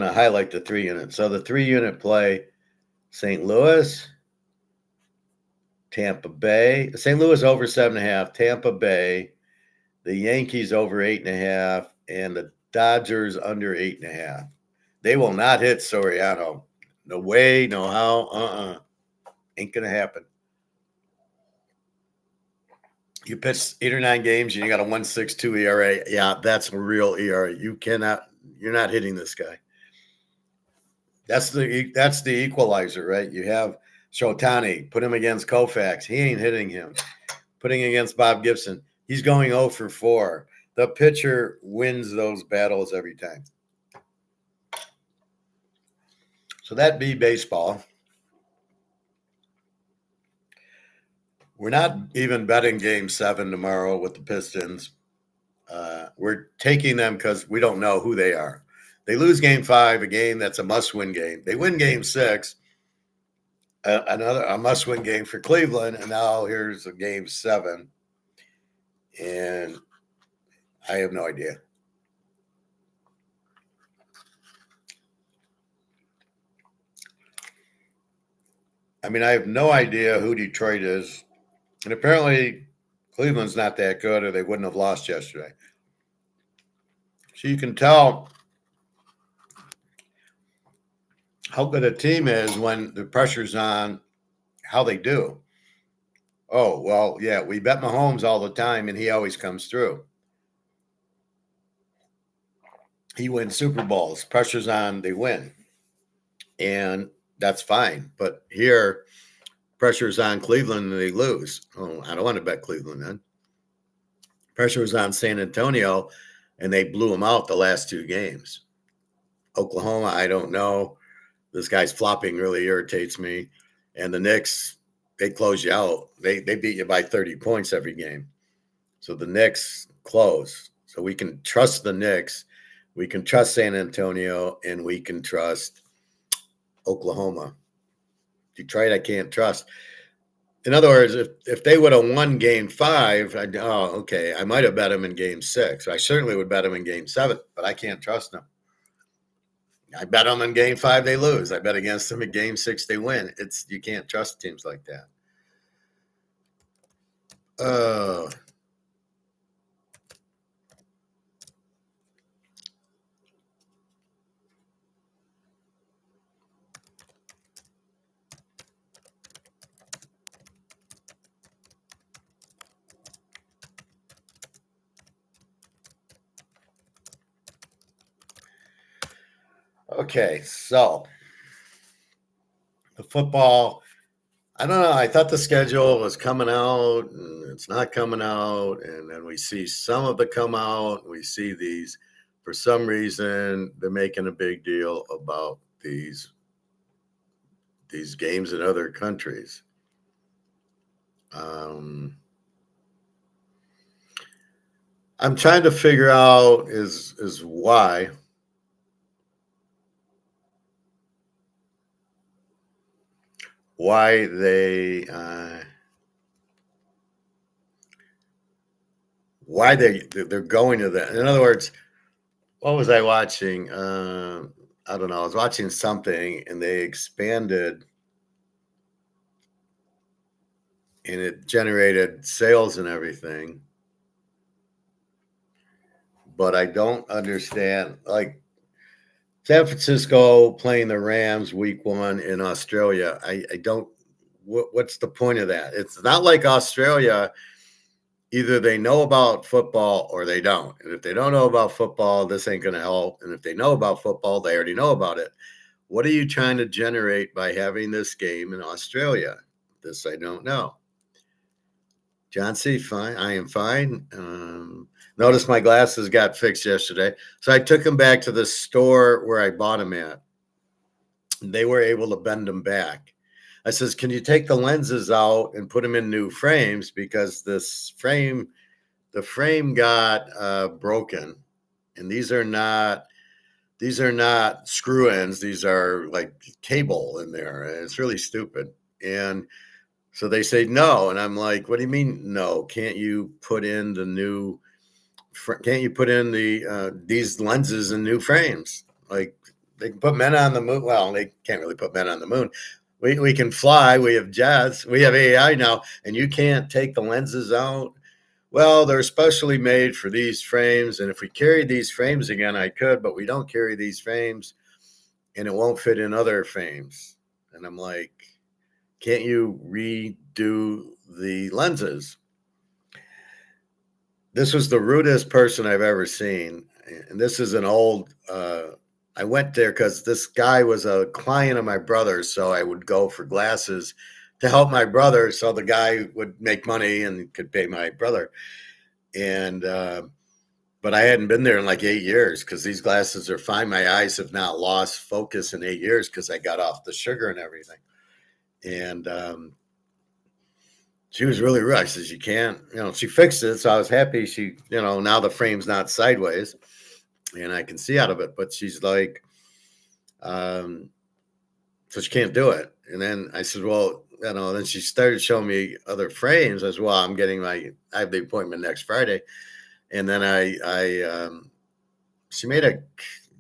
to highlight the 3 units. So the 3-unit play, St. Louis, Tampa Bay. St. Louis over 7.5, Tampa Bay. The Yankees over 8.5, and the Dodgers under 8.5. They will not hit Soriano. No way, no how. Ain't going to happen. You pitch 8 or 9 games, and you got a 1.62 ERA. Yeah, that's a real ERA. You're not hitting this guy. That's the equalizer, right? You have Shotani, put him against Koufax. He ain't hitting him. Putting against Bob Gibson. He's going 0 for 4. The pitcher wins those battles every time. So that'd be baseball. We're not even betting Game 7 tomorrow with the Pistons. We're taking them because we don't know who they are. They lose Game 5, a game that's a must-win game. They win Game 6, a must-win game for Cleveland, and now here's a Game 7. And I have no idea. I mean, I have no idea who Detroit is. And apparently Cleveland's not that good, or they wouldn't have lost yesterday. So you can tell how good a team is when the pressure's on, how they do. Oh, well, yeah, we bet Mahomes all the time, and he always comes through. He wins Super Bowls. Pressure's on, they win. And that's fine. But here, pressure's on Cleveland, and they lose. Oh, I don't want to bet Cleveland then. Pressure was on San Antonio, and they blew them out the last 2 games. Oklahoma, I don't know. This guy's flopping really irritates me. And the Knicks, they close you out. They beat you by 30 points every game. So the Knicks close. So we can trust the Knicks. We can trust San Antonio, and we can trust Oklahoma. Detroit, I can't trust. In other words, if they would have won Game 5, okay, I might have bet them in Game 6. I certainly would bet them in Game 7, but I can't trust them. I bet them in Game 5, they lose. I bet against them in Game 6, they win. You can't trust teams like that. Okay, so the football, I don't know. I thought the schedule was coming out, and it's not coming out. And then we see some of it come out. We see these, for some reason, they're making a big deal about these games in other countries. I'm trying to figure out is why. Why they're going to that. In other words, what was I watching? I don't know. I was watching something, and they expanded, and it generated sales and everything. But I don't understand, like San Francisco playing the Rams week 1 in Australia. I don't. What's the point of that? It's not like Australia. Either they know about football or they don't. And if they don't know about football, this ain't going to help. And if they know about football, they already know about it. What are you trying to generate by having this game in Australia? This I don't know. John C., fine. I am fine. Notice my glasses got fixed yesterday. So I took them back to the store where I bought them at. They were able to bend them back. I says, can you take the lenses out and put them in new frames? Because the frame got broken. And these are not screw ends. These are like cable in there. It's really stupid. And so they say no. And I'm like, what do you mean no? Can't you put in these lenses in new frames? Like, they can put men on the moon. Well, they can't really put men on the moon. We can fly. We have jets. We have AI now, and you can't take the lenses out. Well, they're specially made for these frames, and if we carried these frames again, I could, but we don't carry these frames, and it won't fit in other frames. And I'm like, can't you redo the lenses? This was the rudest person I've ever seen, and this is an old I went there because this guy was a client of my brother's, so I would go for glasses to help my brother, so the guy would make money and could pay my brother. And but I hadn't been there in like 8 years because these glasses are fine. My eyes have not lost focus in 8 years because I got off the sugar and everything. And she was really rude. I says, you can't, she fixed it. So I was happy now the frame's not sideways and I can see out of it. But she's like, so she can't do it. And then I said, well, then she started showing me other frames as well. I have the appointment next Friday. And then she made a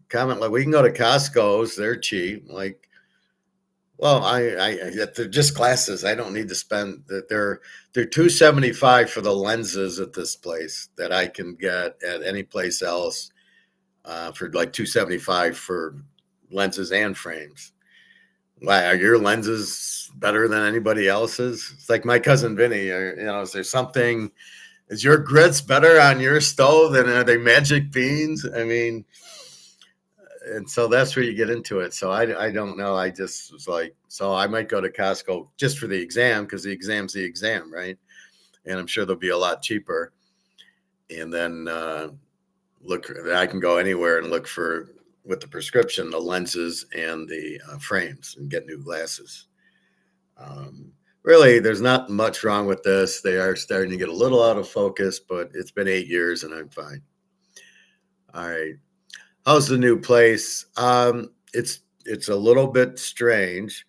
comment like, we can go to Costco's. They're cheap. Like, well, they're just glasses. I don't need to spend that. They're $275 for the lenses at this place that I can get at any place else for like $275 for lenses and frames. Why are your lenses better than anybody else's? It's like my cousin Vinny. Is there something? Is your grits better on your stove than are they magic beans? I mean, and so that's where you get into it. So I don't know. I just was like, so I might go to Costco just for the exam because the exam's the exam, right? And I'm sure they'll be a lot cheaper. and then look. I can go anywhere and look for, with the prescription, the lenses and the frames, and get new glasses. Really, there's not much wrong with this. They are starting to get a little out of focus, but it's been 8 years and I'm fine. All right. How's the new place? It's a little bit strange.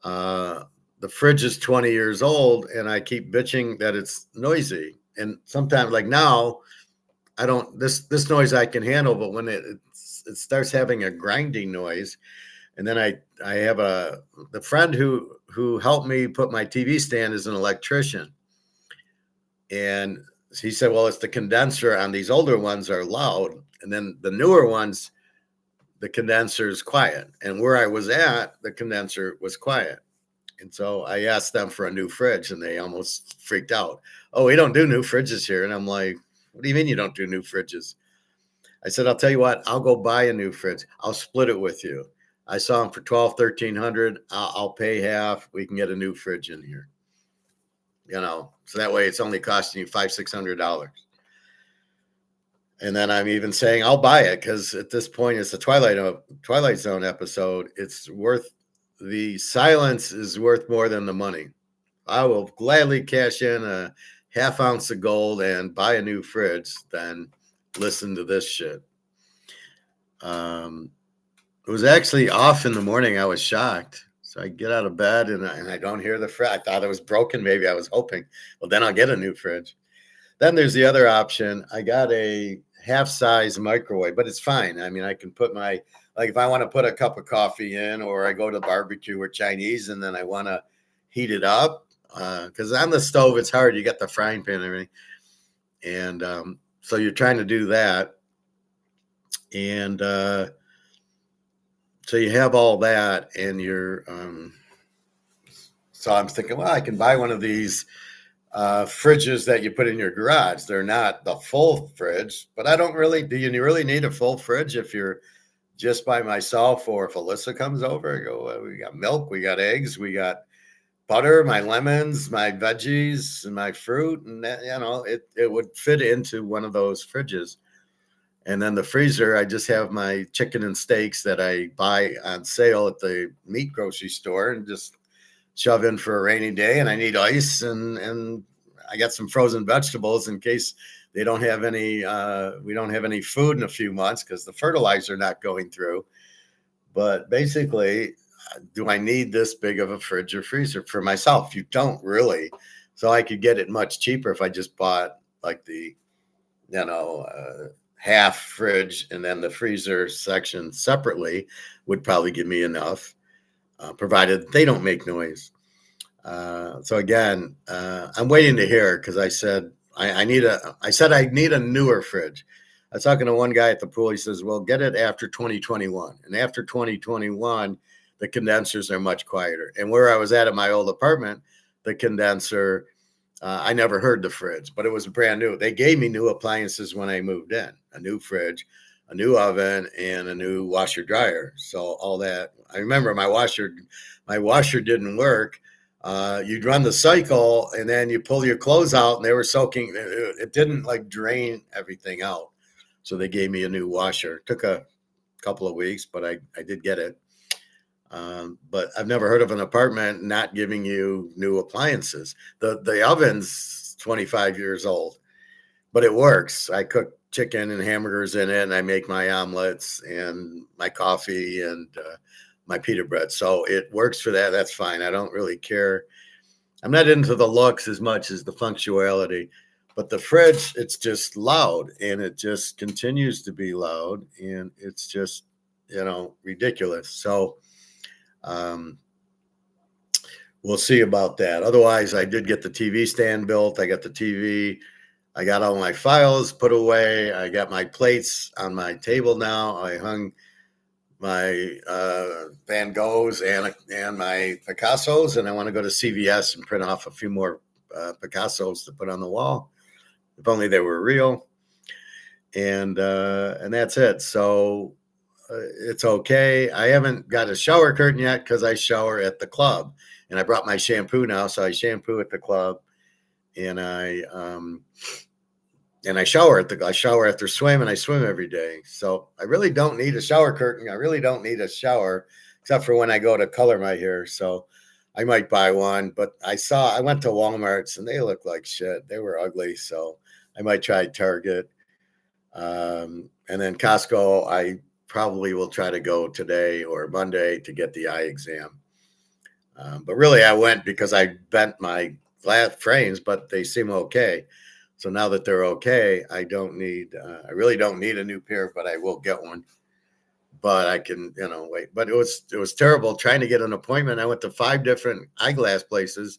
The fridge is 20 years old, and I keep bitching that it's noisy. And sometimes, like now, I don't this noise I can handle, but when it starts having a grinding noise, and then I have the friend who helped me put my TV stand is an electrician, and he said, well, it's the condenser on these older ones are loud, and then the newer ones, the condenser is quiet. And where I was at, the condenser was quiet. And so I asked them for a new fridge, and they almost freaked out. Oh, we don't do new fridges here. And I'm like, what do you mean you don't do new fridges? I said, I'll tell you what, I'll go buy a new fridge. I'll split it with you. I saw them for $1,200, $1,300. I'll pay half. We can get a new fridge in here. So that way it's only costing you $500-$600. And then I'm even saying I'll buy it, because at this point it's a Twilight Zone episode. The silence is worth more than the money. I will gladly cash in a half ounce of gold and buy a new fridge than listen to this shit. It was actually off in the morning. I was shocked. So I get out of bed and I don't hear the fridge. I thought it was broken. Maybe I was hoping. Well, then I'll get a new fridge. Then there's the other option. I got a half-size microwave, but it's fine. I mean, I can put like if I want to put a cup of coffee in, or I go to barbecue or Chinese and then I want to heat it up, because on the stove, it's hard. You got the frying pan and everything. And so you're trying to do that. And so you have all that, and so I'm thinking, well, I can buy one of these fridges that you put in your garage. They're not the full fridge, but do you really need a full fridge if you're just by myself, or if Alyssa comes over? I go, well, we got milk, we got eggs, we got butter, my lemons, my veggies, and my fruit. And that, it would fit into one of those fridges. And then the freezer, I just have my chicken and steaks that I buy on sale at the meat grocery store and just shove in for a rainy day. And I need ice, and I got some frozen vegetables in case they don't have any, we don't have any food in a few months because the fertilizer not going through. But basically, do I need this big of a fridge or freezer for myself? You don't really. So I could get it much cheaper if I just bought like the, half fridge, and then the freezer section separately would probably give me enough, provided they don't make noise. So again, I'm waiting to hear, because I said I need a newer fridge. I was talking to one guy at the pool. He says, well, get it after 2021. And after 2021, the condensers are much quieter. And where I was at my old apartment, the condenser, I never heard the fridge, but it was brand new. They gave me new appliances when I moved in, a new fridge, a new oven, and a new washer dryer. So all that, I remember my washer didn't work. You'd run the cycle and then you pull your clothes out and they were soaking. It didn't like drain everything out. So they gave me a new washer. It took a couple of weeks, but I did get it. But I've never heard of an apartment not giving you new appliances. The oven's 25 years old, but it works. I cook chicken and hamburgers in it, and I make my omelets and my coffee and my pita bread. So it works for that. That's fine. I don't really care. I'm not into the looks as much as the functionality. But the fridge, it's just loud, and it just continues to be loud, and it's just, ridiculous. So we'll see about that. Otherwise, I did get the TV stand built. I got the TV. I got all my files put away. I got my plates on my table now. I hung my Van Goghs and my Picassos, and I want to go to CVS and print off a few more Picassos to put on the wall. If only they were real. And that's it. So it's okay. I haven't got a shower curtain yet because I shower at the club, and I brought my shampoo now. So I shampoo at the club, and and I shower after swim, and I swim every day. So I really don't need a shower curtain. I really don't need a shower except for when I go to color my hair. So I might buy one, but I went to Walmart's and they look like shit. They were ugly. So I might try Target. And then Costco, I probably will try to go today or Monday to get the eye exam. But really, I went because I bent my flat frames, but they seem okay. So now that they're okay, I really don't need a new pair, but I will get one. But I can, wait. But it was terrible trying to get an appointment. I went to 5 different eyeglass places.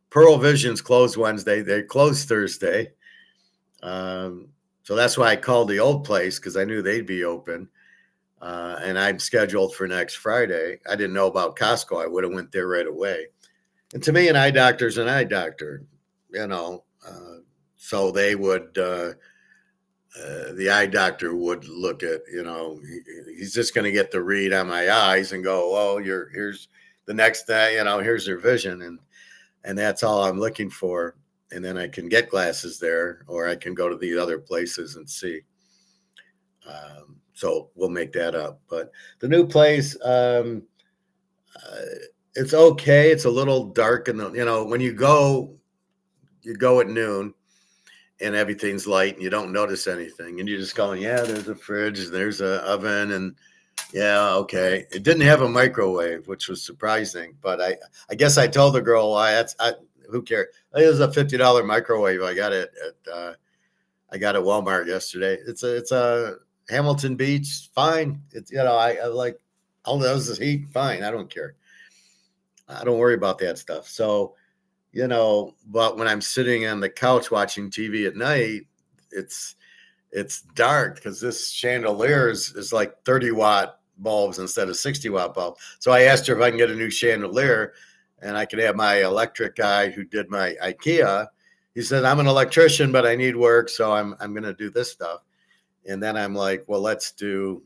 Pearl Vision's closed Wednesday. They closed Thursday. So that's why I called the old place because I knew they'd be open. And I'm scheduled for next Friday. I didn't know about Costco. I would have went there right away. And to me, an eye doctor's an eye doctor, you know. So they would, the eye doctor would look at, he's just going to get the read on my eyes and go, oh, here's the next day, here's your vision. And that's all I'm looking for. And then I can get glasses there, or I can go to the other places and see. So we'll make that up. But the new place, it's okay. It's a little dark, and when you go at noon, and everything's light, and you don't notice anything, and you're just going, yeah, there's a fridge, there's a oven, and yeah, okay. It didn't have a microwave, which was surprising, but I guess I told the girl, who cares? It was a $50 microwave. I got it at Walmart yesterday. It's a Hamilton Beach, fine. It's I like all those heat, fine. I don't care. I don't worry about that stuff. So, but when I'm sitting on the couch watching TV at night, it's dark because this chandelier is like 30-watt bulbs instead of 60-watt bulb. So I asked her if I can get a new chandelier and I could have my electric guy who did my IKEA. He said, I'm an electrician, but I need work, so I'm going to do this stuff. And then I'm like, well, let's do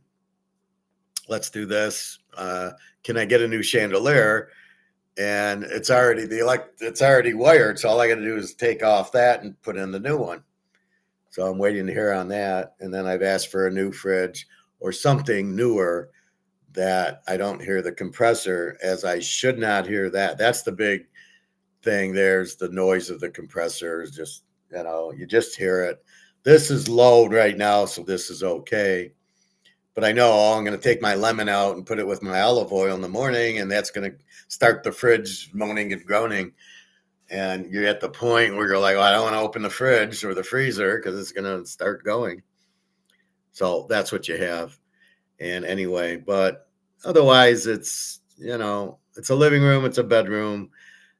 this. Can I get a new chandelier? And it's already wired. So all I got to do is take off that and put in the new one. So I'm waiting to hear on that. And then I've asked for a new fridge or something newer that I don't hear the compressor, as I should not hear that. That's the big thing. There's the noise of the compressor is just, you just hear it. This is low right now, so this is okay. But I know I'm going to take my lemon out and put it with my olive oil in the morning, and that's going to start the fridge moaning and groaning. And you're at the point where you're like, well, I don't want to open the fridge or the freezer because it's going to start going. So that's what you have. And anyway, but otherwise it's, it's a living room. It's a bedroom.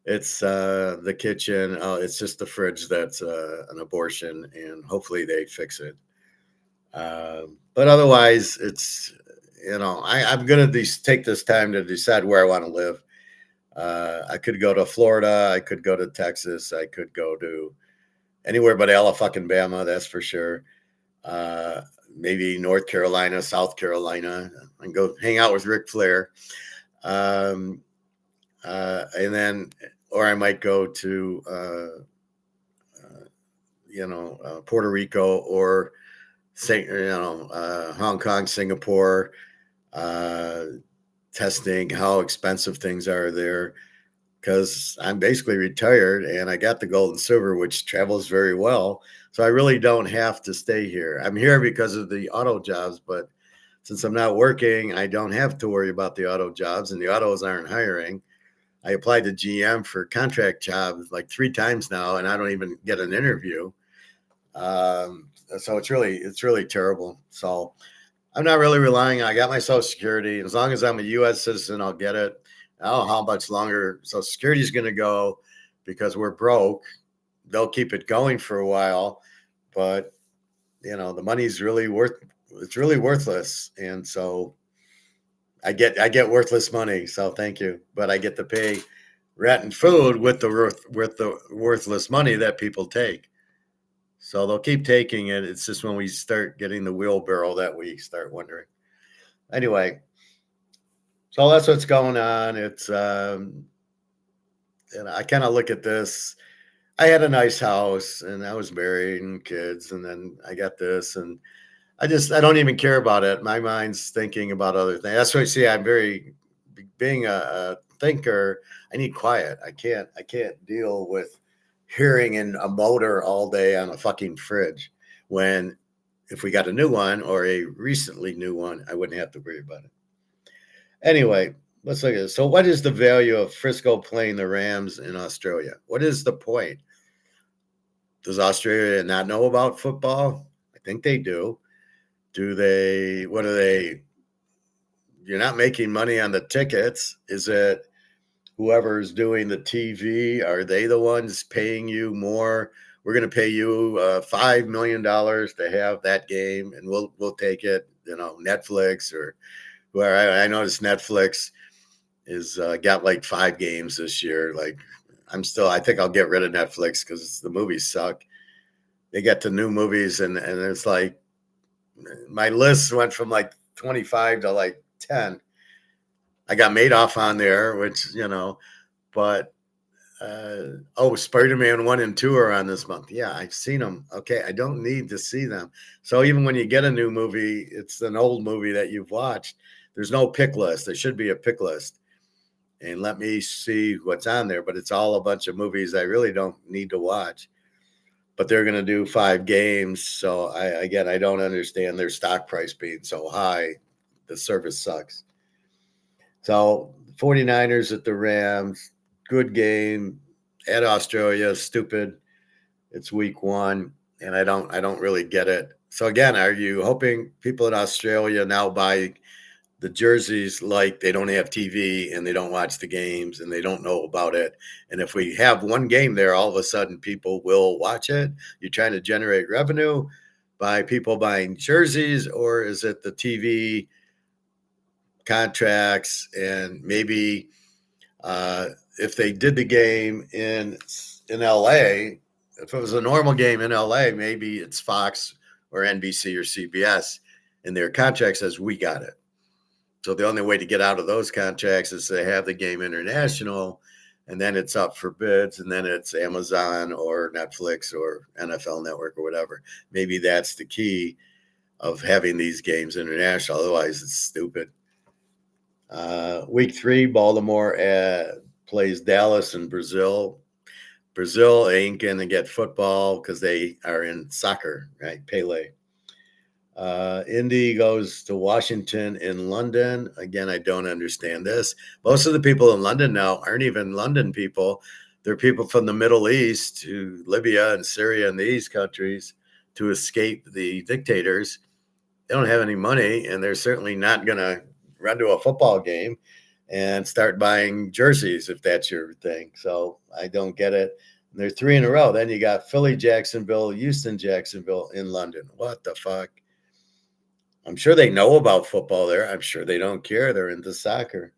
It's the kitchen. It's just the fridge that's an abortion, and hopefully they fix it. But otherwise, it's, I'm going to take this time to decide where I want to live. I could go to Florida. I could go to Texas. I could go to anywhere but Alabama, that's for sure. Maybe North Carolina, South Carolina, and go hang out with Ric Flair. And then, or I might go to, Puerto Rico or Hong Kong, Singapore, testing how expensive things are there, because I'm basically retired and I got the gold and silver, which travels very well. So I really don't have to stay here. I'm here because of the auto jobs, but since I'm not working, I don't have to worry about the auto jobs, and the autos aren't hiring. I applied to GM for contract jobs like 3 times now, and I don't even get an interview. So it's really terrible. So I'm not really relying on, I got my Social Security. As long as I'm a U.S. citizen, I'll get it. I don't know how much longer Social Security is going to go because we're broke. They'll keep it going for a while, but the money's it's really worthless. And so I get worthless money. So thank you. But I get to pay rent and food with the worthless money that people take. So they'll keep taking it. It's just when we start getting the wheelbarrow that we start wondering. Anyway, so that's what's going on. It's, I kind of look at this. I had a nice house and I was married and kids, and then I got this, and I don't even care about it. My mind's thinking about other things. That's why I see I'm very being a thinker. I need quiet. I can't deal with hearing in a motor all day on a fucking fridge. When if we got a new one or a recently new one, I wouldn't have to worry about it. Anyway, let's look at this. So, what is the value of Frisco playing the Rams in Australia? What is the point? Does Australia not know about football? I think they do. Do they? What are they? You're not making money on the tickets. Is it whoever's doing the TV? Are they the ones paying you more? We're going to pay you $5 million to have that game, and we'll take it. Netflix or where I noticed Netflix is got like 5 games this year. Like I think I'll get rid of Netflix because the movies suck. They get to new movies and it's like my list went from like 25 to like 10. I got Madoff on there, which, but Spider-Man 1 and 2 are on this month. Yeah, I've seen them. Okay, I don't need to see them. So even when you get a new movie, it's an old movie that you've watched. There's no pick list. There should be a pick list. And let me see what's on there, but it's all a bunch of movies I really don't need to watch. But they're going to do 5 games. So I don't understand their stock price being so high. The service sucks. So 49ers at the Rams, good game at Australia, stupid. It's week 1 and I don't really get it. So again, are you hoping people in Australia now buy the jerseys like they don't have TV and they don't watch the games and they don't know about it? And if we have one game there, all of a sudden people will watch it. You're trying to generate revenue by people buying jerseys, or is it the TV contracts? And maybe if they did the game in LA, if it was a normal game in LA, maybe it's Fox or NBC or CBS, and their contract says we got it. So the only way to get out of those contracts is to have the game international, and then it's up for bids, and then it's Amazon or Netflix or NFL Network or whatever. Maybe that's the key of having these games international. Otherwise, it's stupid. Week 3, Baltimore plays Dallas in Brazil. Brazil ain't going to get football because they are in soccer, right? Pele. Indy goes to Washington in London. Again, I don't understand this. Most of the people in London now aren't even London people. They're people from the Middle East to Libya and Syria and these countries to escape the dictators. They don't have any money, and they're certainly not going to run to a football game and start buying jerseys if that's your thing. So I don't get it. And they're 3 in a row. Then you got Philly, Jacksonville, Houston, Jacksonville in London. What the fuck? I'm sure they know about football there. I'm sure they don't care. They're into soccer.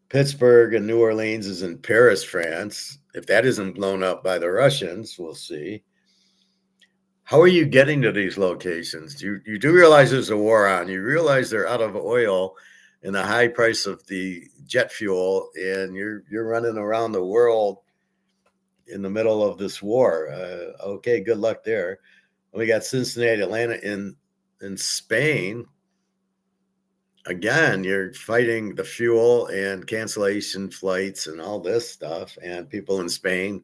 Pittsburgh and New Orleans is in Paris, France. If that isn't blown up by the Russians, we'll see. How are you getting to these locations? You do realize there's a war on. You realize they're out of oil and the high price of the jet fuel, and you're running around the world in the middle of this war. Okay, good luck there. We got Cincinnati, Atlanta in Spain. Again, you're fighting the fuel and cancellation flights and all this stuff. And people in Spain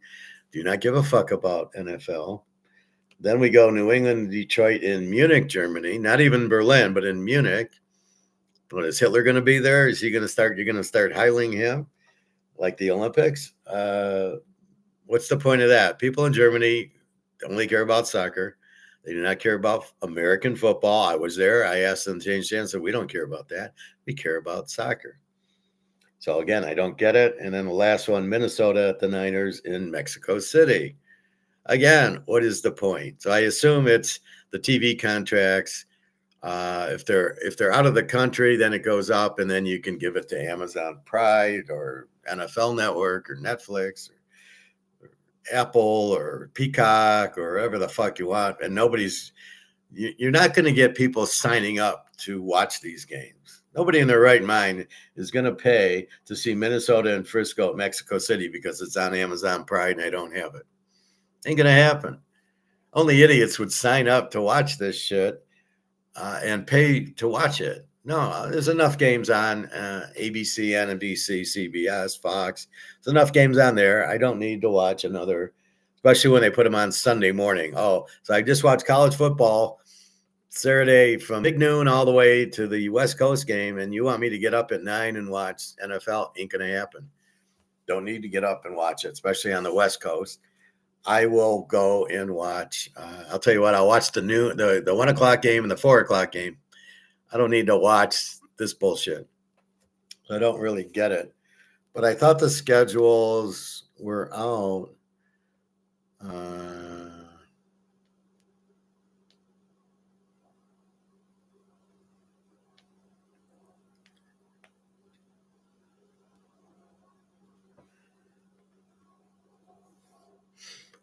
do not give a fuck about NFL. Then we go New England, Detroit, in Munich, Germany. Not even Berlin, but in Munich. What, is Hitler going to be there? Is he going to start? You're going to start hiling him like the Olympics? What's the point of that? People in Germany only care about soccer. They do not care about American football. I was there. I asked them to change hands. Said, we don't care about that. We care about soccer. So again, I don't get it. And then the last one, Minnesota at the Niners in Mexico City. Again, what is the point? So I assume it's the TV contracts. If they're out of the country, then it goes up, and then you can give it to Amazon Prime or NFL Network or Netflix or Apple or Peacock or whatever the fuck you want. And you're not going to get people signing up to watch these games. Nobody in their right mind is going to pay to see Minnesota and Frisco at Mexico City because it's on Amazon Prime and I don't have it. Ain't going to happen. Only idiots would sign up to watch this shit and pay to watch it. No, there's enough games on ABC, NBC, CBS, Fox. There's enough games on there. I don't need to watch another, especially when they put them on Sunday morning. Oh, so I just watched college football Saturday from big noon all the way to the West Coast game, and you want me to get up at 9 and watch NFL? Ain't gonna happen. Don't need to get up and watch it, especially on the West Coast. I will go and watch. I'll tell you what. I'll watch the 1 o'clock game and the 4 o'clock game. I don't need to watch this bullshit. I don't really get it. But I thought the schedules were out.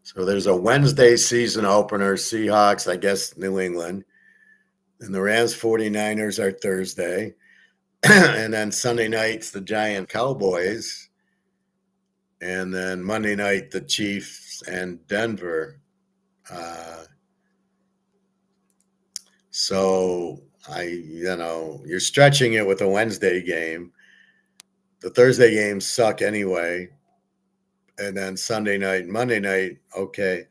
So there's a Wednesday season opener, Seahawks, I guess New England. And the Rams 49ers are Thursday. And then Sunday night's the Giant Cowboys. And then Monday night, the Chiefs and Denver. So you're stretching it with a Wednesday game. The Thursday games suck anyway. And then Sunday night, Monday night, okay.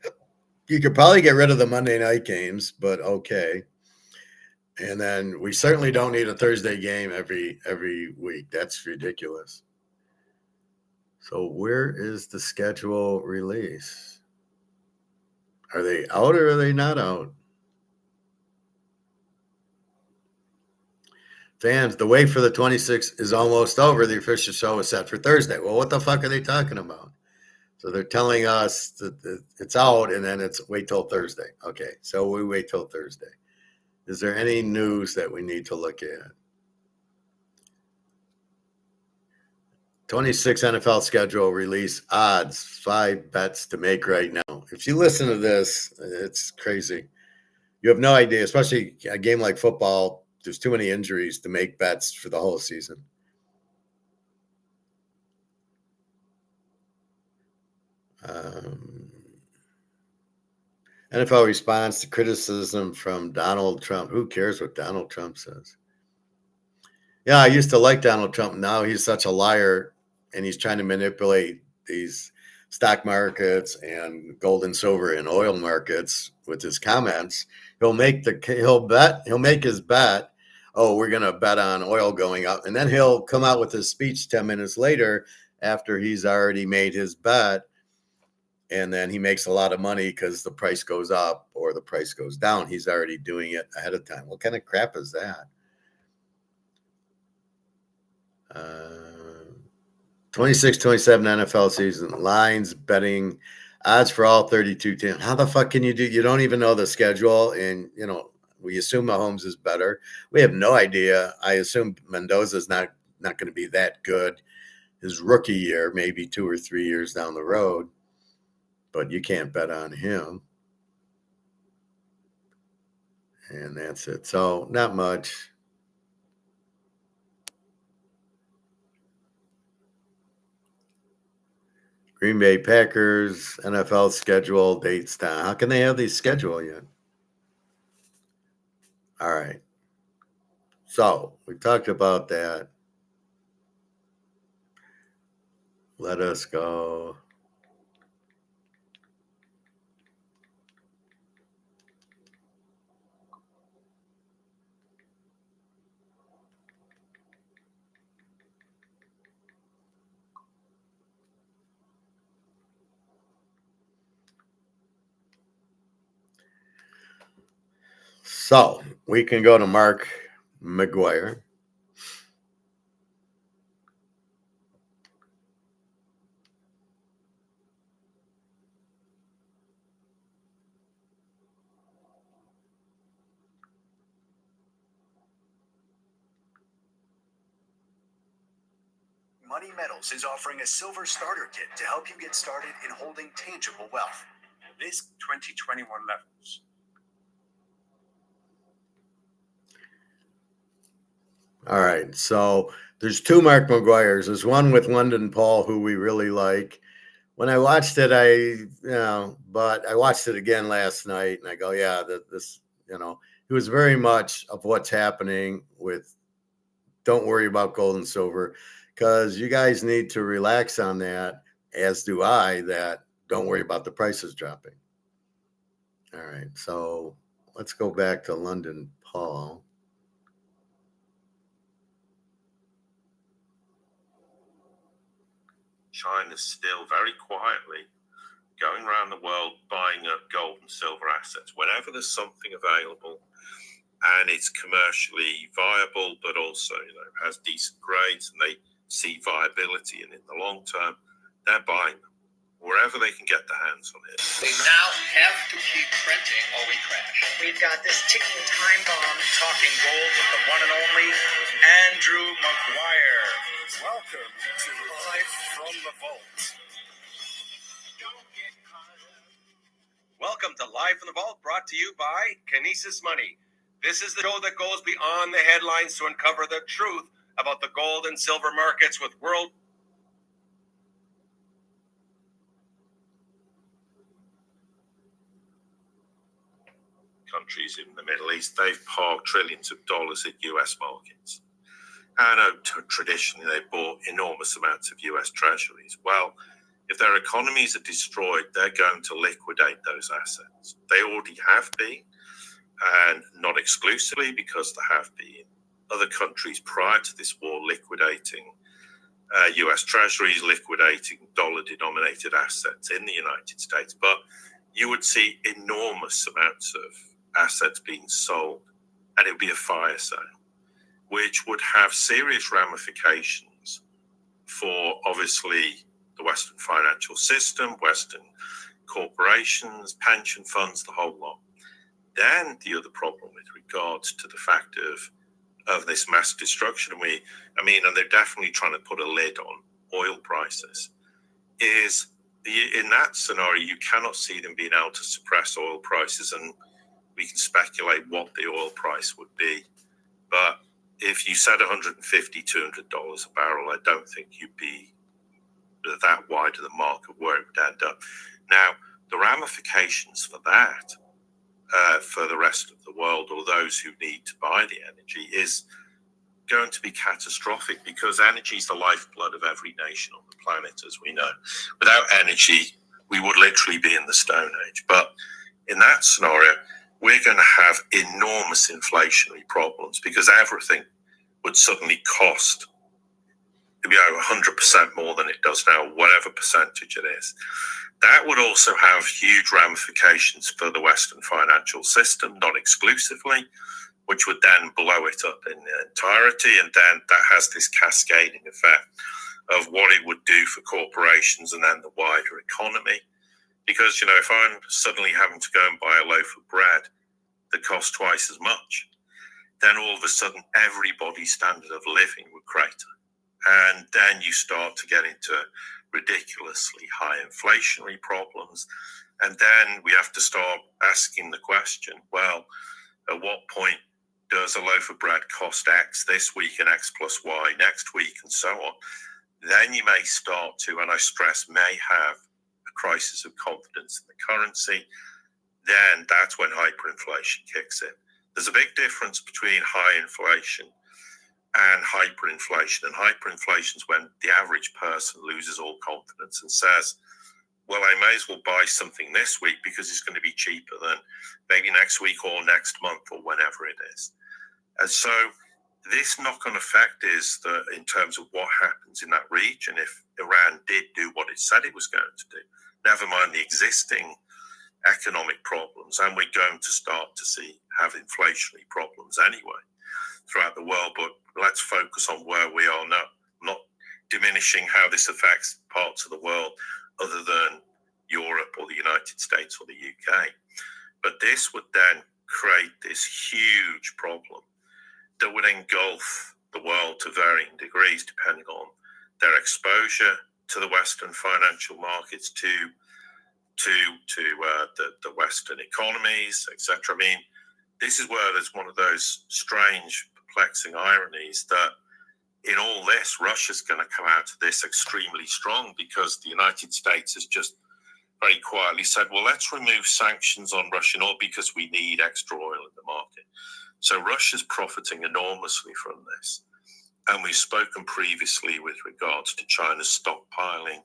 You could probably get rid of the Monday night games, but okay. And then we certainly don't need a Thursday game every week. That's ridiculous. So where is the schedule release? Are they out or are they not out? Fans, the wait for the 26th is almost over. The official show is set for Thursday. Well, what the fuck are they talking about? So they're telling us that it's out and then it's wait till Thursday. Okay, so we wait till Thursday. Is there any news that we need to look at? 26 NFL schedule release odds, 5 bets to make right now. If you listen to this, it's crazy. You have no idea, especially a game like football. There's too many injuries to make bets for the whole season. NFL response to criticism from Donald Trump. Who cares what Donald Trump says? Yeah, I used to like Donald Trump. Now he's such a liar, and he's trying to manipulate these stock markets and gold and silver and oil markets with his comments. He'll make his bet. Oh, we're going to bet on oil going up. And then he'll come out with his speech 10 minutes later after he's already made his bet. And then he makes a lot of money because the price goes up or the price goes down. He's already doing it ahead of time. What kind of crap is that? 26, 27 NFL season, lines, betting, odds for all 32 teams. How the fuck can you do? You don't even know the schedule. And, we assume Mahomes is better. We have no idea. I assume Mendoza's not going to be that good his rookie year, maybe 2 or 3 years down the road. But you can't bet on him. And that's it. So not much. Green Bay Packers, NFL schedule, dates down. How can they have these schedule yet? All right. So we talked about that. Let us go. So we can go to Mark McGwire. Money Metals is offering a silver starter kit to help you get started in holding tangible wealth. This 2021 levels. All right. So there's two Mark McGuires. There's one with London Paul, who we really like. When I watched it, but I watched it again last night and I go, yeah, it was very much of what's happening with don't worry about gold and silver, because you guys need to relax on that, as do I, that don't worry about the prices dropping. All right. So let's go back to London Paul. China's still very quietly going around the world buying up gold and silver assets whenever there's something available and it's commercially viable, but also has decent grades and they see viability, and in the long term they're buying them wherever they can get their hands on it. We now have to keep printing or we crash. We've got this ticking time bomb. Talking gold with the one and only Andrew McGuire. Welcome to Live from the Vault. Welcome to Live from the Vault, brought to you by Kinesis Money. This is the show that goes beyond the headlines to uncover the truth about the gold and silver markets with world. Countries in the Middle East, they've parked trillions of dollars in US markets. I know traditionally they bought enormous amounts of US treasuries. Well, if their economies are destroyed, they're going to liquidate those assets. They already have been, and not exclusively, because there have been other countries prior to this war liquidating US treasuries, liquidating dollar-denominated assets in the United States. But you would see enormous amounts of assets being sold, and it would be a fire sale, which would have serious ramifications for, obviously, the Western financial system, Western corporations, pension funds, the whole lot. Then the other problem with regards to the fact of this mass destruction, and they're definitely trying to put a lid on oil prices, is in that scenario, you cannot see them being able to suppress oil prices, and we can speculate what the oil price would be. But if you said $150, $200 a barrel, I don't think you'd be that wide of the mark of where it would end up. Now, the ramifications for that, for the rest of the world or those who need to buy the energy, is going to be catastrophic, because energy is the lifeblood of every nation on the planet, as we know. Without energy, we would literally be in the Stone Age. But in that scenario, we're going to have enormous inflationary problems, because everything would suddenly cost 100% more than it does now, whatever percentage it is. That would also have huge ramifications for the Western financial system, not exclusively, which would then blow it up in entirety. And then that has this cascading effect of what it would do for corporations and then the wider economy. Because, if I'm suddenly having to go and buy a loaf of bread that costs twice as much, then all of a sudden everybody's standard of living would crater. And then you start to get into ridiculously high inflationary problems. And then we have to start asking the question, well, at what point does a loaf of bread cost X this week and X plus Y next week and so on? Then you may start to, and I stress may have, a crisis of confidence in the currency. Then that's when hyperinflation kicks in. There's a big difference between high inflation and hyperinflation. And hyperinflation is when the average person loses all confidence and says, well, I may as well buy something this week because it's going to be cheaper than maybe next week or next month or whenever it is. And so this knock-on effect is that in terms of what happens in that region, if Iran did do what it said it was going to do, never mind the existing economic problems, and we're going to start to have inflationary problems anyway throughout the world. But let's focus on where we are now, not diminishing how this affects parts of the world other than Europe or the United States or the UK. But this would then create this huge problem that would engulf the world to varying degrees depending on their exposure to the Western financial markets, to the Western economies, etc. This is where there's one of those strange, perplexing irony is that in all this, Russia's going to come out of this extremely strong because the United States has just very quietly said, well, let's remove sanctions on Russian oil because we need extra oil in the market. So Russia's profiting enormously from this. And we've spoken previously with regards to China's stockpiling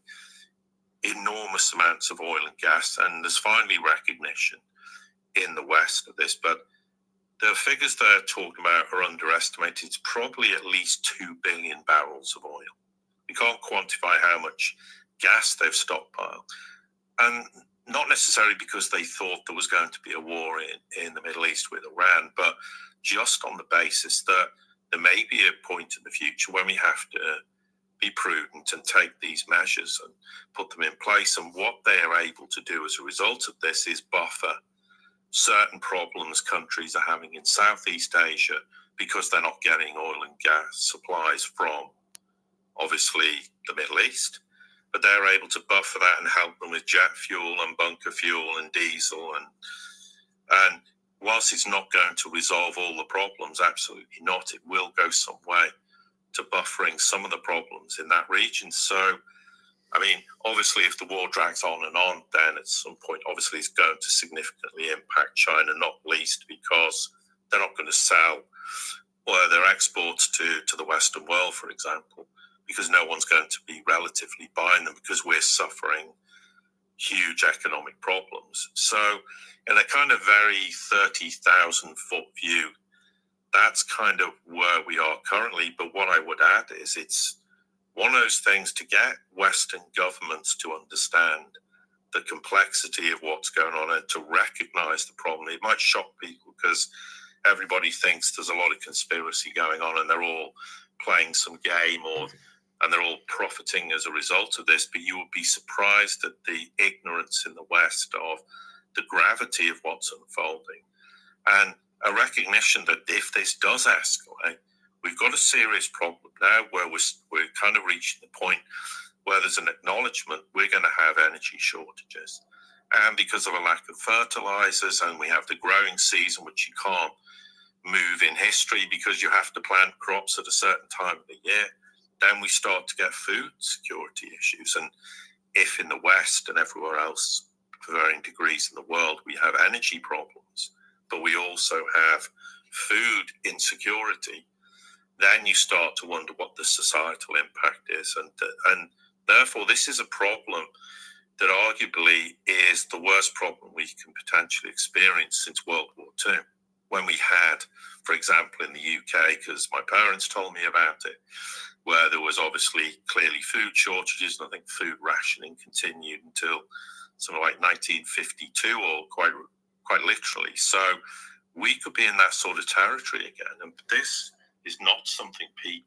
enormous amounts of oil and gas. And there's finally recognition in the West of this. But the figures they're talking about are underestimated. It's probably at least 2 billion barrels of oil. We can't quantify how much gas they've stockpiled. And not necessarily because they thought there was going to be a war in the Middle East with Iran, but just on the basis that there may be a point in the future when we have to be prudent and take these measures and put them in place. And what they are able to do as a result of this is buffer certain problems countries are having in Southeast Asia because they're not getting oil and gas supplies from, obviously, the Middle East. But they're able to buffer that and help them with jet fuel and bunker fuel and diesel. And whilst it's not going to resolve all the problems, absolutely not, it will go some way to buffering some of the problems in that region. So, I mean, obviously, if the war drags on, then at some point, obviously, it's going to significantly impact China, not least because they're not going to sell their exports to the Western world, for example, because no one's going to be relatively buying them because we're suffering huge economic problems. So in a kind of very 30,000 foot view, that's kind of where we are currently. But what I would add is it's one of those things to get Western governments to understand the complexity of what's going on and to recognize the problem. It might shock people because everybody thinks there's a lot of conspiracy going on and they're all playing some game and they're all profiting as a result of this, but you would be surprised at the ignorance in the West of the gravity of what's unfolding. And a recognition that if this does escalate, we've got a serious problem now where we're kind of reaching the point where there's an acknowledgement we're going to have energy shortages. And because of a lack of fertilizers, and we have the growing season, which you can't move in history because you have to plant crops at a certain time of the year, then we start to get food security issues. And if in the West and everywhere else, for varying degrees in the world, we have energy problems, but we also have food insecurity, then you start to wonder what the societal impact is. And therefore, this is a problem that arguably is the worst problem we can potentially experience since World War II. When we had, for example, in the UK, because my parents told me about it, where there was obviously clearly food shortages, and I think food rationing continued until something like 1952, or quite literally. So we could be in that sort of territory again, and this is not something, Pete.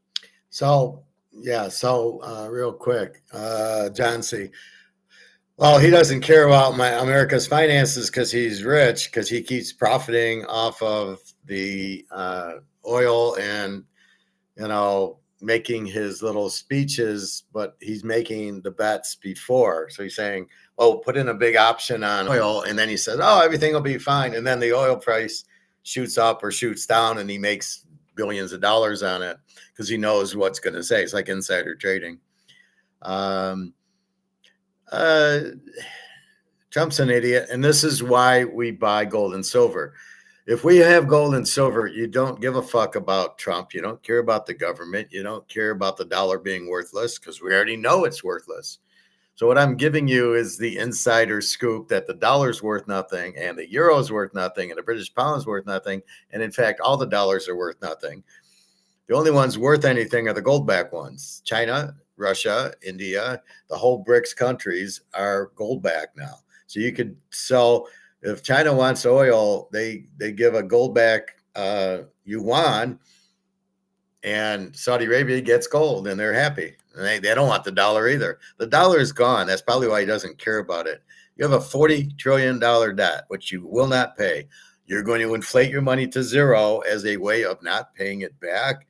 So real quick, John C. Well, he doesn't care about America's finances because he's rich, because he keeps profiting off of the oil and, making his little speeches, but he's making the bets before. So he's saying, oh, put in a big option on oil. And then he says, oh, everything will be fine. And then the oil price shoots up or shoots down and he makes billions of dollars on it because he knows what's going to say. It's like insider trading. Trump's an idiot, and this is why we buy gold and silver. If we have gold and silver, you don't give a fuck about Trump. You don't care about the government. You don't care about the dollar being worthless because we already know it's worthless. So what I'm giving you is the insider scoop that the dollar's worth nothing and the euro's worth nothing and the British pound's worth nothing. And in fact, all the dollars are worth nothing. The only ones worth anything are the gold-backed ones. China, Russia, India, the whole BRICS countries are gold-backed now. So you could sell, if China wants oil, they give a gold-backed yuan, and Saudi Arabia gets gold, and they're happy. And they don't want the dollar either. The dollar is gone. That's probably why he doesn't care about it. You have a $40 trillion debt, which you will not pay. You're going to inflate your money to zero as a way of not paying it back.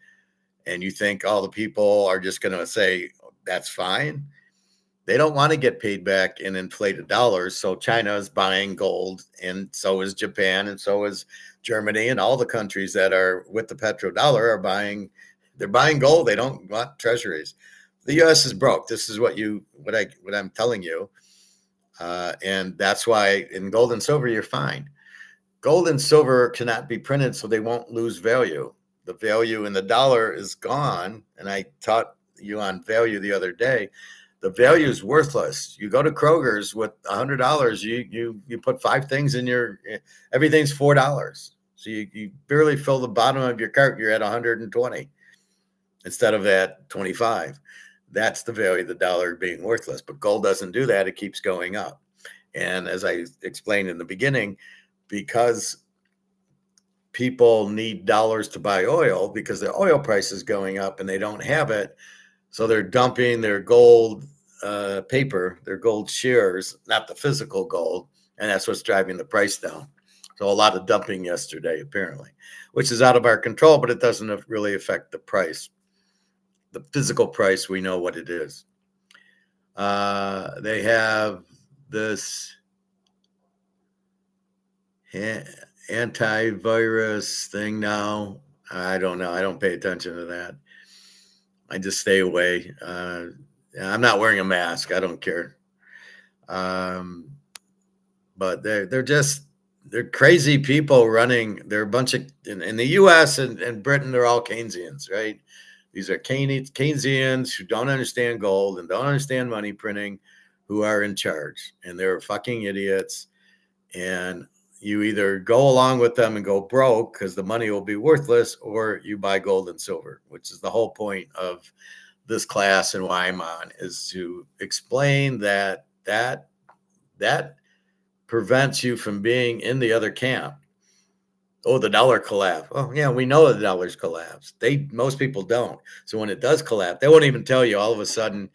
And you think all the people are just going to say, that's fine. They don't want to get paid back in inflated dollars. So China is buying gold, and so is Japan, and so is Germany, and all the countries that are with the petrodollar are buying. They're buying gold. They don't want treasuries. The U.S. is broke. This is what I'm telling you, and that's why in gold and silver you're fine. Gold and silver cannot be printed, so they won't lose value. The value in the dollar is gone, and I taught you on value the other day. The value is worthless. You go to Kroger's with $100. You put 5 things in everything's $4. So you barely fill the bottom of your cart. You're at 120 instead of at 25. That's the value of the dollar being worthless. But gold doesn't do that. It keeps going up. And as I explained in the beginning, because people need dollars to buy oil because the oil price is going up and they don't have it. So they're dumping their gold paper, their gold shares, not the physical gold. And that's what's driving the price down. So a lot of dumping yesterday, apparently, which is out of our control, but it doesn't really affect the price. The physical price, we know what it is. They have this antivirus thing now. I don't know. I don't pay attention to that. I just stay away. I'm not wearing a mask. I don't care. But they're crazy people running. They're a bunch of in the U.S. and Britain. They're all Keynesians, right? These are Keynesians who don't understand gold and don't understand money printing, who are in charge, and they're fucking idiots. And you either go along with them and go broke because the money will be worthless, or you buy gold and silver, which is the whole point of this class and why I'm on, is to explain that prevents you from being in the other camp. Oh, the dollar collapsed. Oh, yeah, we know the dollar's collapsed. Most people don't. So when it does collapse, they won't even tell you. All of a sudden,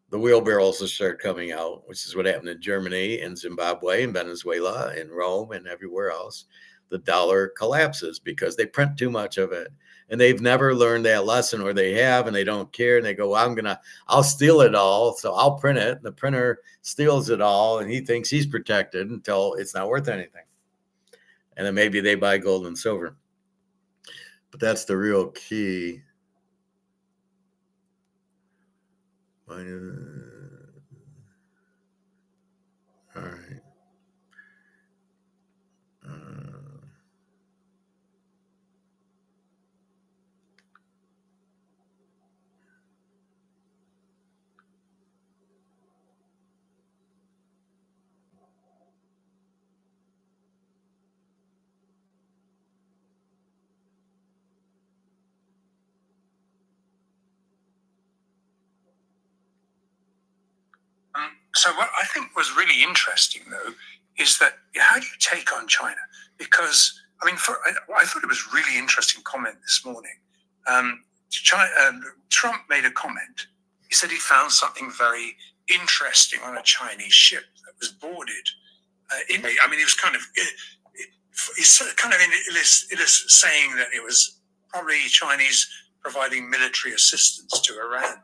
the wheelbarrows will start coming out, which is what happened in Germany and Zimbabwe and Venezuela and Rome and everywhere else. The dollar collapses because they print too much of it. And they've never learned that lesson, or they have, and they don't care. And they go, well, I'll steal it all. So I'll print it. And the printer steals it all. And he thinks he's protected until it's not worth anything. And then maybe they buy gold and silver. But that's the real key. All right. So what I think was really interesting, though, is that how do you take on China? Because, I mean, I thought it was a really interesting comment this morning. Trump made a comment. He said he found something very interesting on a Chinese ship that was boarded. He was kind of saying that it was probably Chinese providing military assistance to Iran.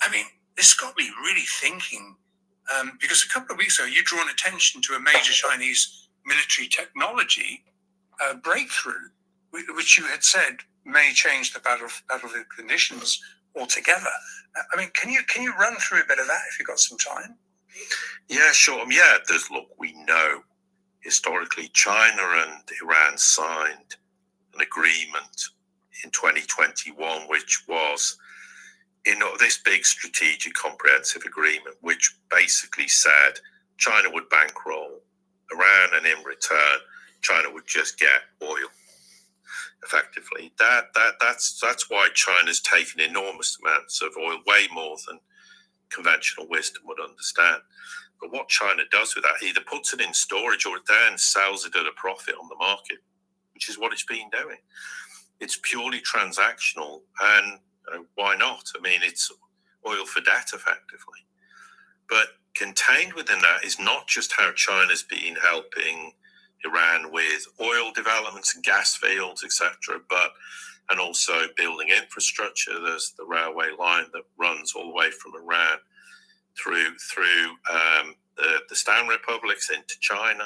I mean, this got me really thinking. Because a couple of weeks ago, you'd drawn attention to a major Chinese military technology breakthrough, which you had said may change the battlefield conditions altogether. I mean, can you run through a bit of that if you've got some time? Yeah, sure. We know historically China and Iran signed an agreement in 2021, which was this big strategic comprehensive agreement, which basically said China would bankroll Iran, and in return, China would just get oil. Effectively, that's why China's taken enormous amounts of oil, way more than conventional wisdom would understand. But what China does with that, either puts it in storage or it then sells it at a profit on the market, which is what it's been doing. It's purely transactional, and why not? I mean, it's oil for debt, effectively. But contained within that is not just how China's been helping Iran with oil developments and gas fields, etc., and also building infrastructure. There's the railway line that runs all the way from Iran through the Stan republics into China,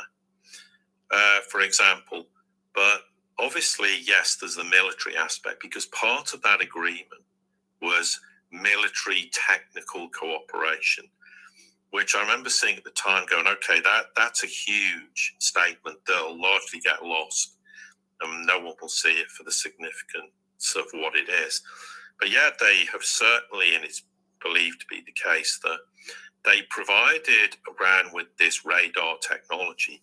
for example. But obviously, yes, there's the military aspect, because part of that agreement was military technical cooperation, which I remember seeing at the time going, okay, that's a huge statement that'll largely get lost and no one will see it for the significance of what it is. But yeah, they have certainly, and it's believed to be the case, that they provided Iran with this radar technology,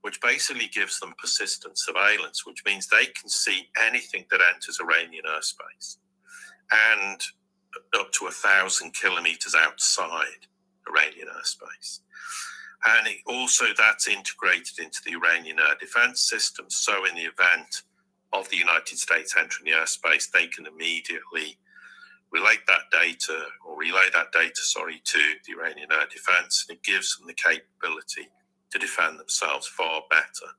which basically gives them persistent surveillance, which means they can see anything that enters Iranian airspace and up to 1,000 kilometers outside Iranian airspace. And it also, that's integrated into the Iranian air defense system. So in the event of the United States entering the airspace, they can immediately relay that data to the Iranian air defense. And it gives them the capability to defend themselves far better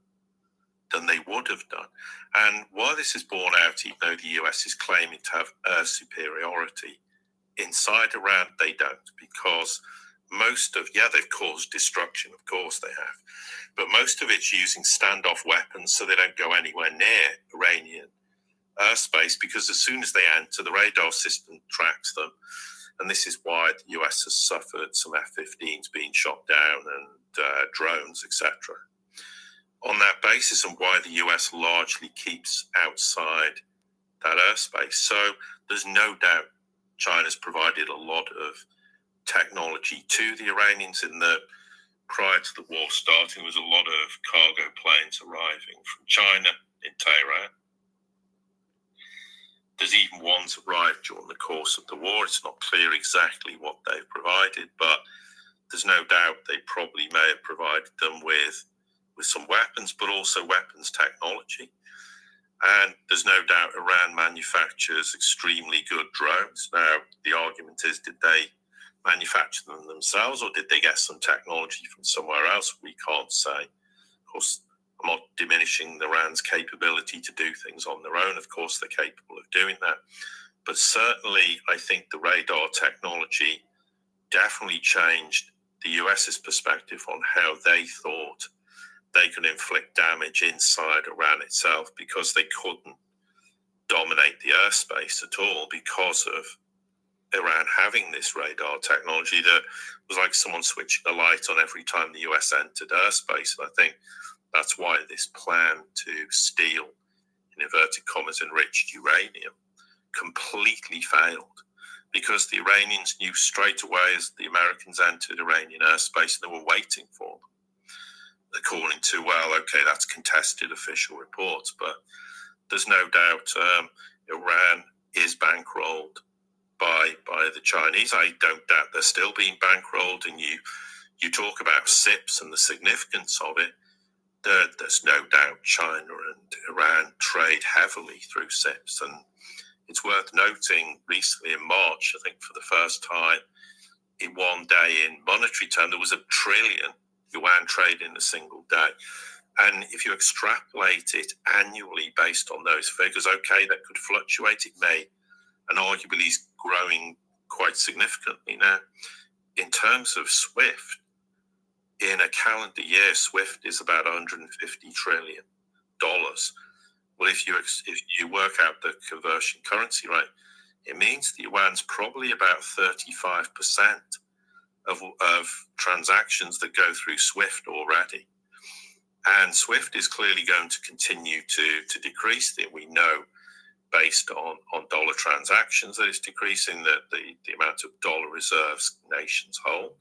than they would have done. And while this is borne out, even though the US is claiming to have air superiority, inside Iran, they don't, because they've caused destruction, of course they have, but most of it's using standoff weapons so they don't go anywhere near Iranian airspace, because as soon as they enter, the radar system tracks them. And this is why the US has suffered some F-15s being shot down and drones, etc. on that basis, and why the US largely keeps outside that airspace. So there's no doubt China's provided a lot of technology to the Iranians. Prior to the war starting, there was a lot of cargo planes arriving from China in Tehran. There's even ones arrived during the course of the war. It's not clear exactly what they've provided, but there's no doubt they probably may have provided them with some weapons, but also weapons technology. And there's no doubt Iran manufactures extremely good drones. Now, the argument is, did they manufacture them themselves, or did they get some technology from somewhere else? We can't say. Of course, I'm not diminishing Iran's capability to do things on their own. Of course, they're capable of doing that. But certainly, I think the radar technology definitely changed the US's perspective on how they thought they could inflict damage inside Iran itself, because they couldn't dominate the airspace at all because of Iran having this radar technology that was like someone switching a light on every time the US entered airspace. And I think that's why this plan to steal, in inverted commas, enriched uranium completely failed, because the Iranians knew straight away as the Americans entered Iranian airspace, they were waiting for them. According to, well, okay, that's contested official reports, but there's no doubt Iran is bankrolled by the Chinese. I don't doubt they're still being bankrolled, and you talk about SIPs and the significance of it. There's no doubt China and Iran trade heavily through SIPs, and it's worth noting recently in March, I think for the first time in one day in monetary terms, there was $1 trillion yuan trade in a single day. And if you extrapolate it annually based on those figures, okay, that could fluctuate, it may, and arguably is growing quite significantly now. In terms of SWIFT, in a calendar year, SWIFT is about $150 trillion. Well, if you work out the conversion currency rate, it means the yuan's probably about 35% of transactions that go through SWIFT already. And SWIFT is clearly going to continue to decrease. We know based on dollar transactions that it's decreasing the amount of dollar reserves nations hold,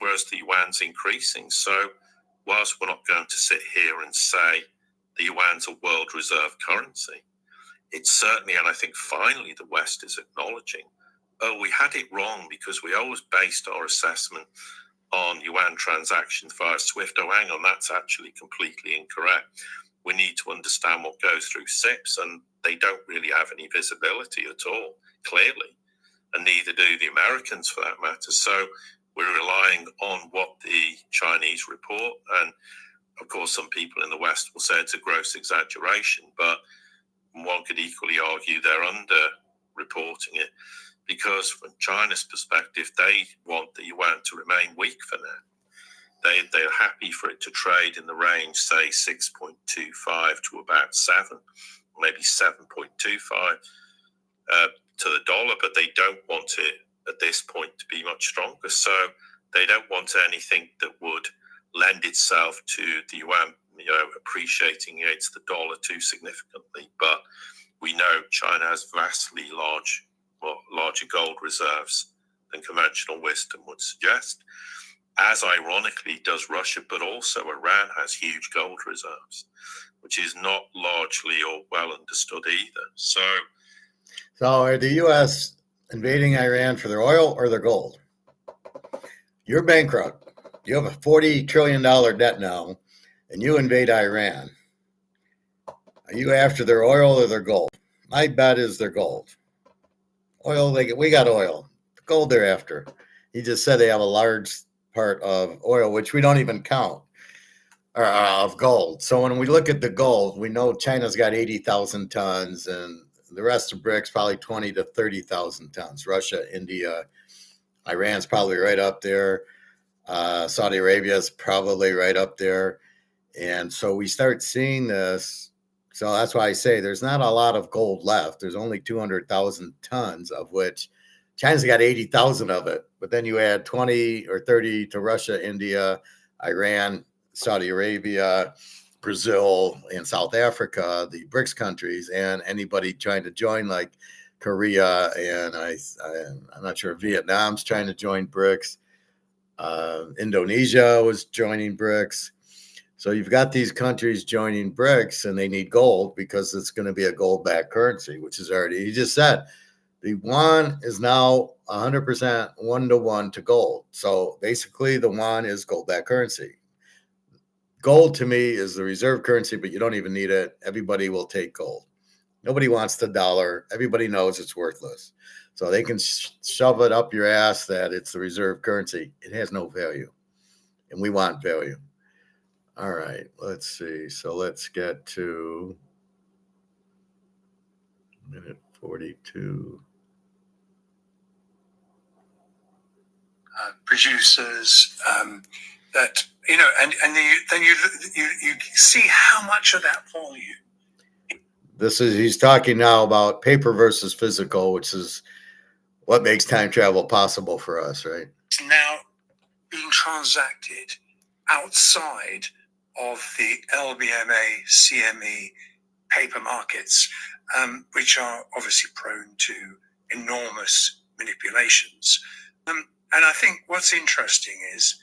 whereas the yuan's increasing. So whilst we're not going to sit here and say the yuan's a world reserve currency, it's certainly, and I think finally the West is acknowledging, oh, we had it wrong because we always based our assessment on yuan transactions via SWIFT. Oh, hang on, that's actually completely incorrect. We need to understand what goes through SIPs, and they don't really have any visibility at all, clearly, and neither do the Americans for that matter. So we're relying on what the Chinese report, and of course some people in the West will say it's a gross exaggeration, but one could equally argue they're under-reporting it. because from China's perspective, they want the yuan to remain weak for now. They're happy for it to trade in the range, say 6.25 to about 7, maybe 7.25 to the dollar, but they don't want it at this point to be much stronger. So they don't want anything that would lend itself to the yuan, appreciating against the dollar too significantly. But we know China has vastly larger gold reserves than conventional wisdom would suggest. As ironically does Russia, but also Iran has huge gold reserves, which is not largely or well understood either. So are the U.S. invading Iran for their oil or their gold? You're bankrupt. You have a $40 trillion debt now, and you invade Iran. Are you after their oil or their gold? My bet is their gold. Oil, we got oil. Gold they're after. He just said they have a large part of oil, which we don't even count, or of gold. So when we look at the gold, we know China's got 80,000 tons, and the rest of BRICS probably 20 to 30,000 tons. Russia, India, Iran's probably right up there. Saudi Arabia is probably right up there. And so we start seeing this. So that's why I say there's not a lot of gold left. There's only 200,000 tons, of which China's got 80,000 of it. But then you add 20 or 30 to Russia, India, Iran, Saudi Arabia, Brazil, and South Africa, the BRICS countries, and anybody trying to join like Korea, and I'm not sure Vietnam's trying to join BRICS. Indonesia was joining BRICS. So you've got these countries joining BRICS, and they need gold because it's going to be a gold-backed currency, which is already, he just said, the yuan is now 100% 1-to-1 to gold. So basically the yuan is gold-backed currency. Gold to me is the reserve currency, but you don't even need it. Everybody will take gold. Nobody wants the dollar. Everybody knows it's worthless. So they can shove it up your ass that it's the reserve currency. It has no value. And we want value. All right, let's see. So let's get to minute 42. Producers that, and then you see how much of that volume. He's talking now about paper versus physical, which is what makes time travel possible for us, right? It's now being transacted outside of the LBMA, CME paper markets, which are obviously prone to enormous manipulations. And I think what's interesting is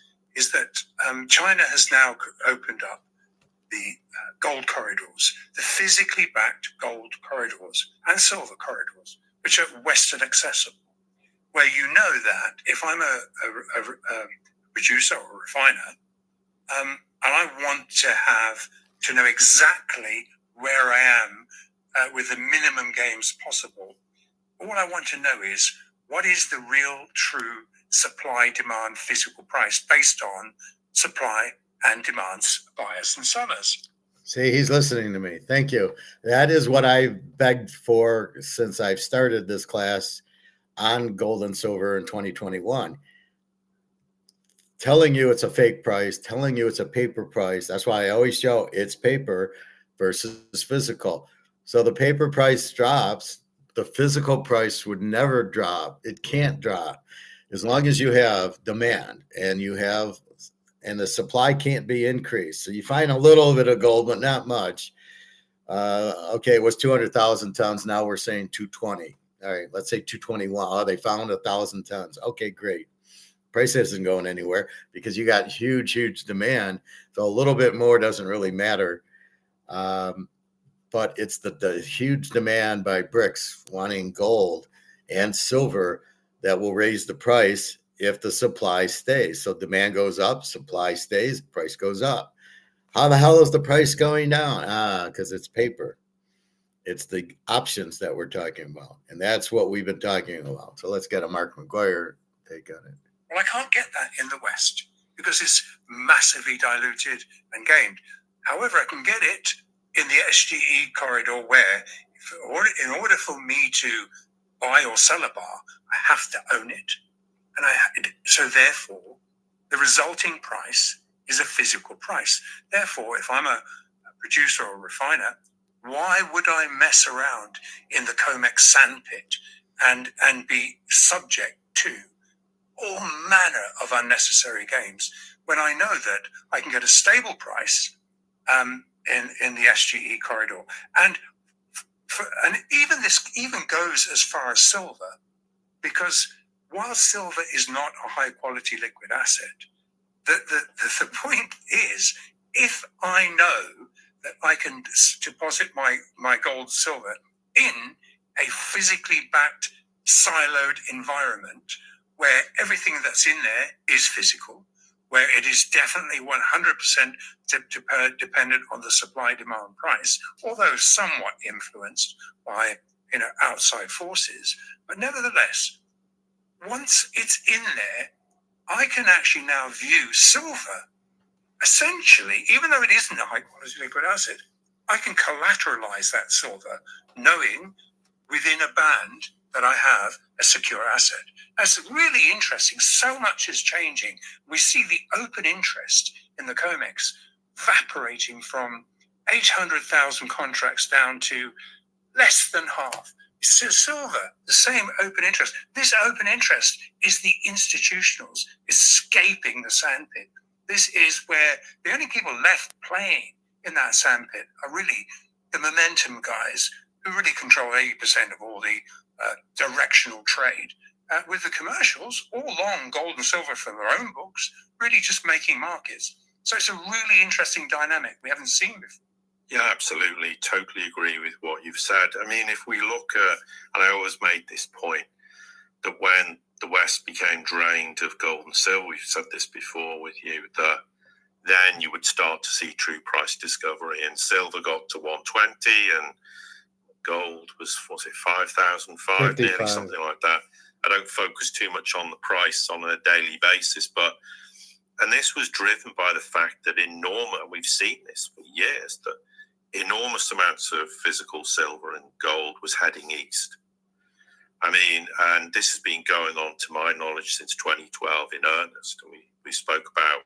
that China has now opened up the gold corridors, the physically backed gold corridors and silver corridors, which are Western accessible, where you know that if I'm a producer or a refiner, and I want to know exactly where I am with the minimum gains possible, all I want to know is what is the real, true supply, demand, physical price based on supply and demand's buyers and sellers. See, he's listening to me. Thank you. That is what I've begged for since I've started this class on gold and silver in 2021. Telling you it's a fake price, telling you it's a paper price. That's why I always show it's paper versus physical. So the paper price drops, the physical price would never drop. It can't drop as long as you have demand and the supply can't be increased. So you find a little bit of gold, but not much. Okay, it was 200,000 tons. Now we're saying 220. All right, let's say 221. Oh, they found 1,000 tons. Okay, great. Price isn't going anywhere because you got huge demand. So a little bit more doesn't really matter. But it's the huge demand by BRICS wanting gold and silver that will raise the price if the supply stays. So demand goes up, supply stays, price goes up. How the hell is the price going down? Because it's paper. It's the options that we're talking about. And that's what we've been talking about. So let's get a Mark McGwire take on it. Well, I can't get that in the West because it's massively diluted and gamed. However, I can get it in the SGE corridor where in order for me to buy or sell a bar, I have to own it. So therefore, the resulting price is a physical price. Therefore, if I'm a producer or a refiner, why would I mess around in the COMEX sandpit and be subject to all manner of unnecessary games when I know that I can get a stable price in the SGE corridor? And even this even goes as far as silver, because while silver is not a high quality liquid asset, the point is, if I know that I can deposit my gold silver in a physically backed siloed environment where everything that's in there is physical, where it is definitely 100% dependent on the supply demand price, although somewhat influenced by outside forces, but nevertheless, once it's in there, I can actually now view silver essentially, even though it isn't a high quality liquid asset, I can collateralize that silver knowing within a band that I have a secure asset. That's really interesting. So much is changing. We see the open interest in the COMEX evaporating from 800,000 contracts down to less than half. Silver, the same open interest. This open interest is the institutionals escaping the sandpit. This is where the only people left playing in that sandpit are really the momentum guys who really control 80% of all the directional trade. With the commercials, all long gold and silver for their own books, really just making markets. So it's a really interesting dynamic we haven't seen before. Yeah, absolutely. Totally agree with what you've said. I mean, if we look at, and I always made this point, that when the West became drained of gold and silver, we've said this before with you, that then you would start to see true price discovery. And silver got to 120 and gold was it 5,005, nearly something like that. I don't focus too much on the price on a daily basis, and this was driven by the fact that we've seen this for years, that enormous amounts of physical silver and gold was heading east. I mean, and this has been going on, to my knowledge, since 2012 in earnest. And we spoke about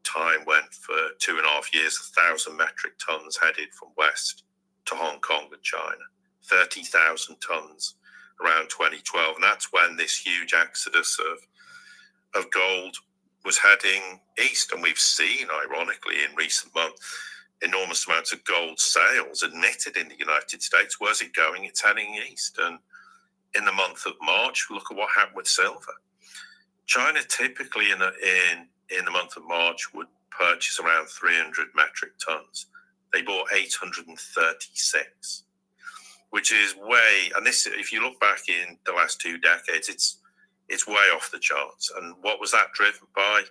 time when for 2.5 years, 1,000 metric tons headed from west to Hong Kong and China, 30,000 tons around 2012. And that's when this huge exodus of gold was heading east. And we've seen, ironically, in recent months, enormous amounts of gold sales admitted in the United States. Where's it going? It's heading east. And in the month of March, look at what happened with silver. China typically in the month of March would purchase around 300 metric tons. They bought 836, which is way, and this, if you look back in the last 2 decades, it's way off the charts. And what was that driven by?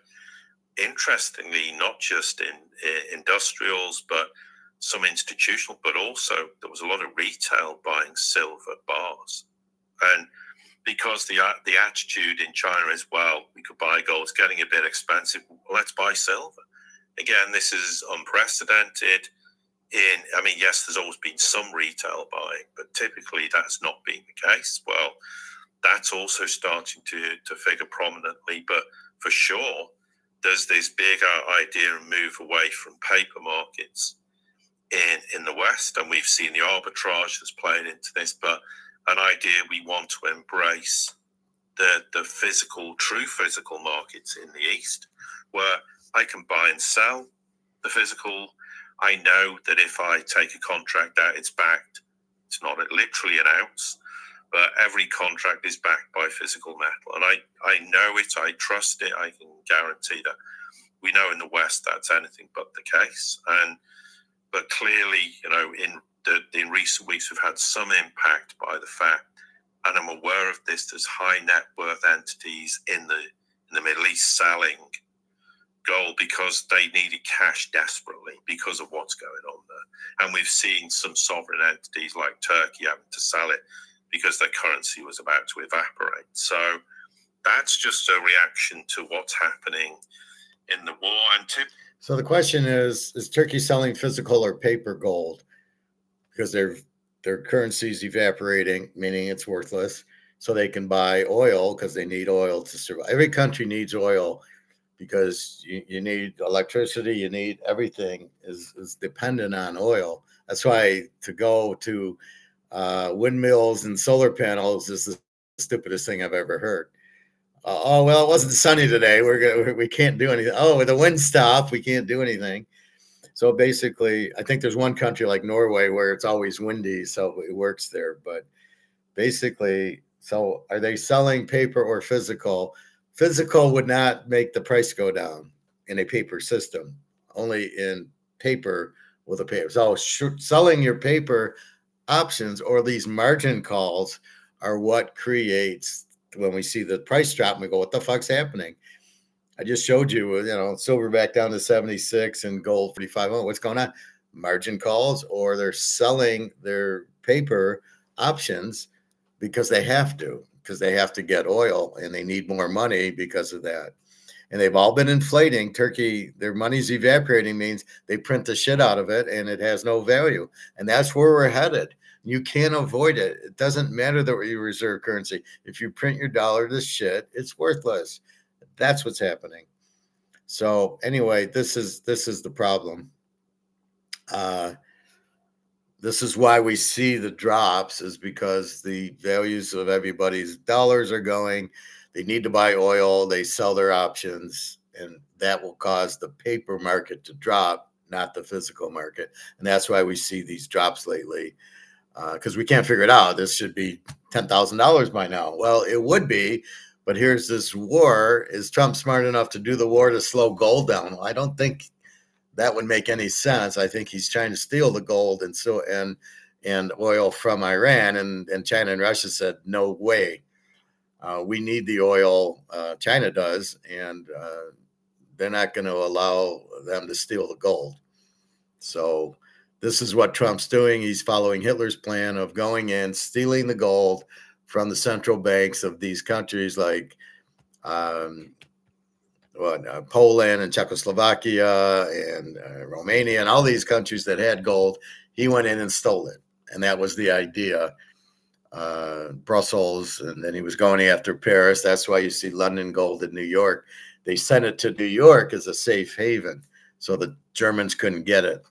Interestingly, not just in industrials, but some institutional, but also there was a lot of retail buying silver bars. And because the attitude in China is, well, we could buy gold, it's getting a bit expensive, let's buy silver. Again, this is unprecedented. Yes, there's always been some retail buying, but typically that's not been the case. Well, that's also starting to figure prominently, but for sure, there's this big idea and move away from paper markets in the West, and we've seen the arbitrage that's played into this, but an idea we want to embrace the true physical markets in the East, where I can buy and sell the physical. I know that if I take a contract out, it's backed. It's not literally an ounce, but every contract is backed by physical metal. And I know it, I trust it, I can guarantee that. We know in the West that's anything but the case. But clearly, in recent weeks, we've had some impact by the fact, and I'm aware of this, there's high net worth entities in the Middle East selling gold because they needed cash desperately because of what's going on there. And we've seen some sovereign entities like Turkey having to sell it because their currency was about to evaporate. So that's just a reaction to what's happening in the war. So the question is Turkey selling physical or paper gold? Because they're their currency's evaporating, meaning it's worthless, so they can buy oil because they need oil to survive. Every country needs oil because you need electricity, you need everything is dependent on oil. That's why to go to windmills and solar panels is the stupidest thing I've ever heard. Oh well, it wasn't sunny today. We can't do anything. Oh, the wind stopped. We can't do anything. So basically, I think there's one country like Norway where it's always windy, so it works there. But basically, so are they selling paper or physical? Physical would not make the price go down in a paper system. Only in paper with a paper. So selling your paper options or these margin calls are what creates when we see the price drop and we go, what the fuck's happening? I just showed you, silver back down to 76 and gold 45. Oh, what's going on? Margin calls, or they're selling their paper options because they have to get oil and they need more money because of that. And they've all been inflating. Turkey, their money's evaporating means they print the shit out of it and it has no value. And that's where we're headed. You can't avoid it. It doesn't matter that you reserve currency. If you print your dollar to shit, it's worthless. That's what's happening. So anyway, this is the problem. This is why we see the drops, is because the values of everybody's dollars are going. They need to buy oil. They sell their options, and that will cause the paper market to drop, not the physical market. And that's why we see these drops lately, because we can't figure it out. This should be $10,000 by now. Well, it would be, but here's this war. Is Trump smart enough to do the war to slow gold down? Well, I don't think that would make any sense. I think he's trying to steal the gold and oil from Iran, and China and Russia said, no way. We need the oil, China does, and they're not going to allow them to steal the gold. So this is what Trump's doing. He's following Hitler's plan of going in, stealing the gold from the central banks of these countries like Poland and Czechoslovakia and Romania and all these countries that had gold. He went in and stole it. And that was the idea. Brussels, and then he was going after Paris. That's why you see London gold in New York. They sent it to New York as a safe haven so the Germans couldn't get it.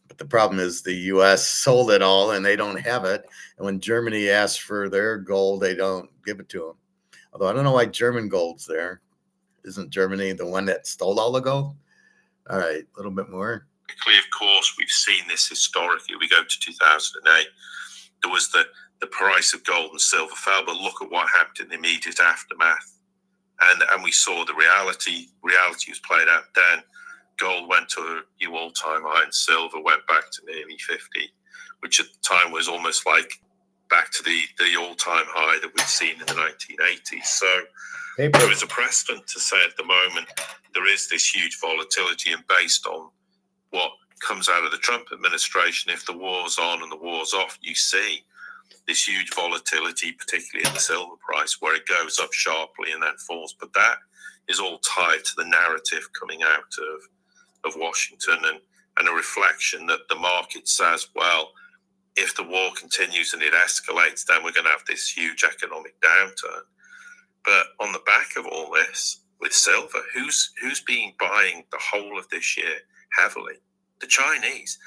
But the problem is the U.S. sold it all and they don't have it. And when Germany asks for their gold, they don't give it to them. Although I don't know why German gold's there. Isn't Germany the one that stole all the gold? All right, a little bit more. Of course, we've seen this historically. We go to 2008. There was the price of gold and silver fell, but look at what happened in the immediate aftermath. And we saw the reality was played out then. Gold went to a new all-time high and silver went back to nearly 50, which at the time was almost like back to the all-time high that we'd seen in the 1980s. So there is a precedent to say at the moment there is this huge volatility, and based on what comes out of the Trump administration, if the war's on and the war's off, you see this huge volatility, particularly in the silver price, where it goes up sharply and then falls. But that is all tied to the narrative coming out of Washington and a reflection that the market says, well, if the war continues and it escalates, then we're going to have this huge economic downturn. But on the back of all this, with silver, who's been buying the whole of this year heavily? The Chinese.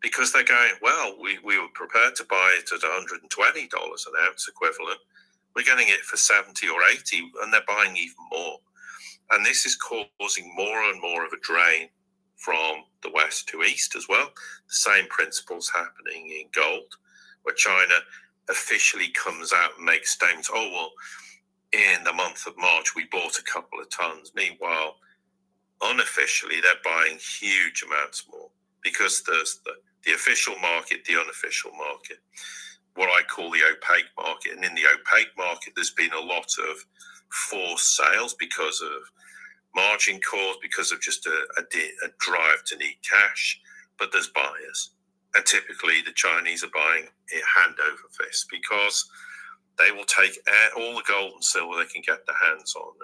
Because they're going, well, we were prepared to buy it at $120 an ounce equivalent. We're getting it for 70 or 80, and they're buying even more. And this is causing more and more of a drain from the west to east as well. The same principles happening in gold, where China officially comes out and makes statements, oh, well, in the month of March, we bought a couple of tons. Meanwhile, unofficially, they're buying huge amounts more, because there's the official market, the unofficial market, what I call the opaque market. And in the opaque market, there's been a lot of forced sales because of margin calls, because of just a drive to need cash. But there's buyers. And typically the Chinese are buying it hand over fist, because they will take all the gold and silver they can get their hands on.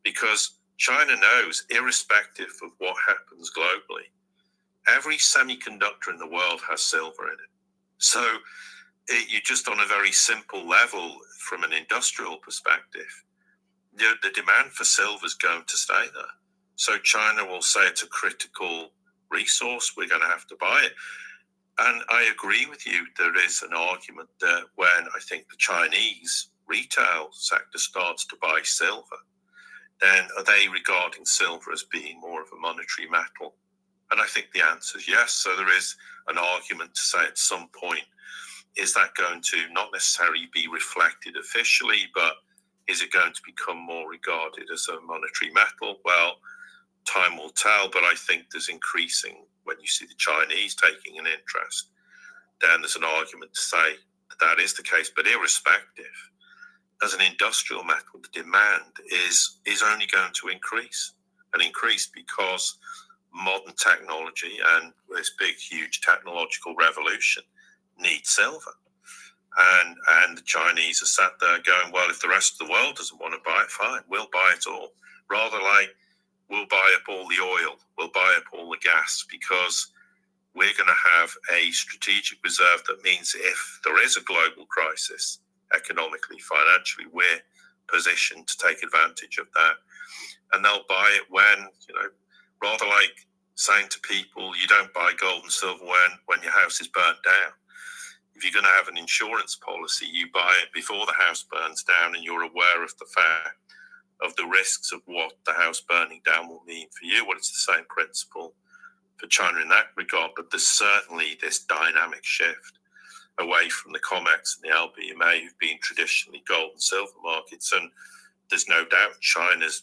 Because China knows, irrespective of what happens globally, every semiconductor in the world has silver in it. So you just on a very simple level, from an industrial perspective, the demand for silver is going to stay there. So China will say it's a critical resource, we're going to have to buy it. And I agree with you, there is an argument that when I think the Chinese retail sector starts to buy silver, then are they regarding silver as being more of a monetary metal? And I think the answer is yes. So there is an argument to say at some point, is that going to not necessarily be reflected officially, but is it going to become more regarded as a monetary metal? Well, time will tell, but I think there's increasing, when you see the Chinese taking an interest, then there's an argument to say that is the case. But irrespective, as an industrial metal, the demand is only going to increase because modern technology and this big, huge technological revolution needs silver. And the Chinese are sat there going, well, if the rest of the world doesn't want to buy it, fine, we'll buy it all. Rather like, we'll buy up all the oil, we'll buy up all the gas, because we're going to have a strategic reserve. That means if there is a global crisis, economically, financially, we're positioned to take advantage of that. And they'll buy it when, rather like saying to people, you don't buy gold and silver when your house is burnt down. If you're going to have an insurance policy, you buy it before the house burns down and you're aware of the fact of the risks of what the house burning down will mean for you. Well, it's the same principle for China in that regard, but there's certainly this dynamic shift away from the COMEX and the LBMA, who've been traditionally gold and silver markets. And there's no doubt China's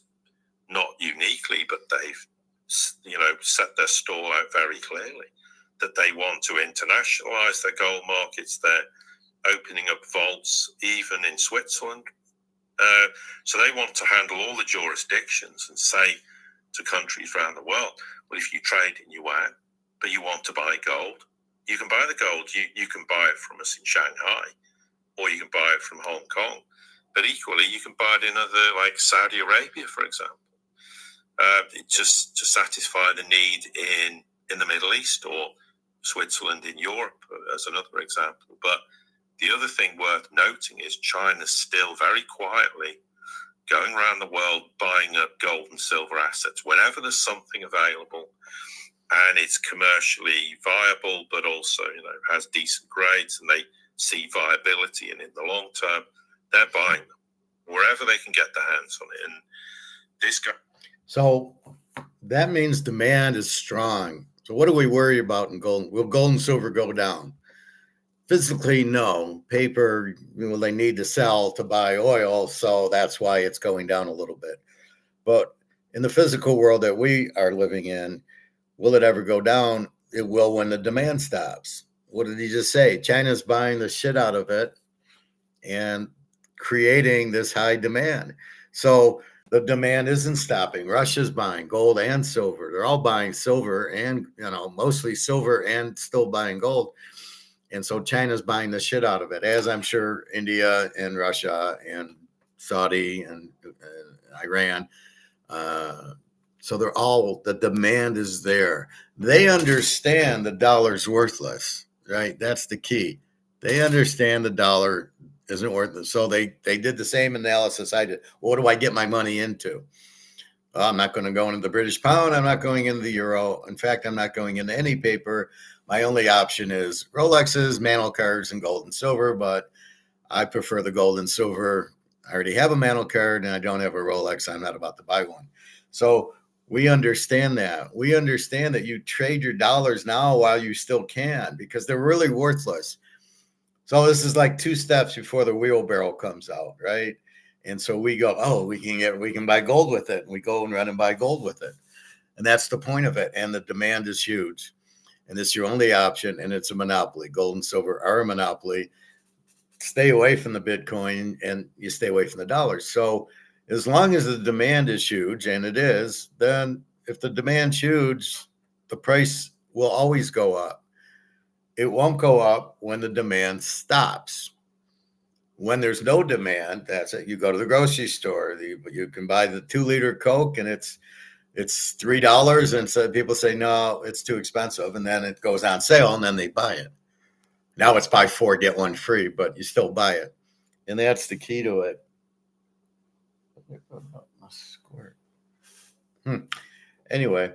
not uniquely, but they've set their stall out very clearly that they want to internationalize their gold markets. They're opening up vaults even in Switzerland. So they want to handle all the jurisdictions and say to countries around the world, well, if you trade in yuan, but you want to buy gold, you can buy the gold. You can buy it from us in Shanghai, or you can buy it from Hong Kong. But equally, you can buy it in other, like Saudi Arabia, for example. Just to satisfy the need in the Middle East, or Switzerland in Europe, as another example. But the other thing worth noting is China's still very quietly going around the world buying up gold and silver assets whenever there's something available and it's commercially viable, but also has decent grades and they see viability, and in the long term they're buying them wherever they can get their hands on it. And this guy. So that means demand is strong. So what do we worry about in gold? Will gold and silver go down? Physically, no. Paper, they need to sell to buy oil, so that's why it's going down a little bit. But in the physical world that we are living in, will it ever go down? It will when the demand stops. What did he just say? China's buying the shit out of it and creating this high demand. So the demand isn't stopping. Russia's buying gold and silver. They're all buying silver and, mostly silver and still buying gold. And so China's buying the shit out of it, as I'm sure India and Russia and Saudi and Iran. So the demand is there. They understand the dollar's worthless, right? That's the key. They understand the dollar isn't worthless. So they did the same analysis I did. What do I get my money into? Well, I'm not going to go into the British pound. I'm not going into the euro. In fact, I'm not going into any paper. My only option is Rolexes, mantle cards, and gold and silver, but I prefer the gold and silver. I already have a mantle card and I don't have a Rolex. I'm not about to buy one. So we understand that. We understand that you trade your dollars now while you still can, because they're really worthless. So this is like 2 steps before the wheelbarrow comes out, right? And so we go, we can buy gold with it. And we go and run and buy gold with it. And that's the point of it. And the demand is huge. And it's your only option, and it's a monopoly. Gold and silver are a monopoly. Stay away from the Bitcoin, and you stay away from the dollar. So as long as the demand is huge, and it is, then if the demand's huge, the price will always go up. It won't go up when the demand stops. When there's no demand, that's it. You go to the grocery store, you can buy the 2-liter Coke, and it's $3, and so people say no, it's too expensive, and then it goes on sale, and then they buy it. Now it's buy 4, get 1 free, but you still buy it. And that's the key to it. Anyway,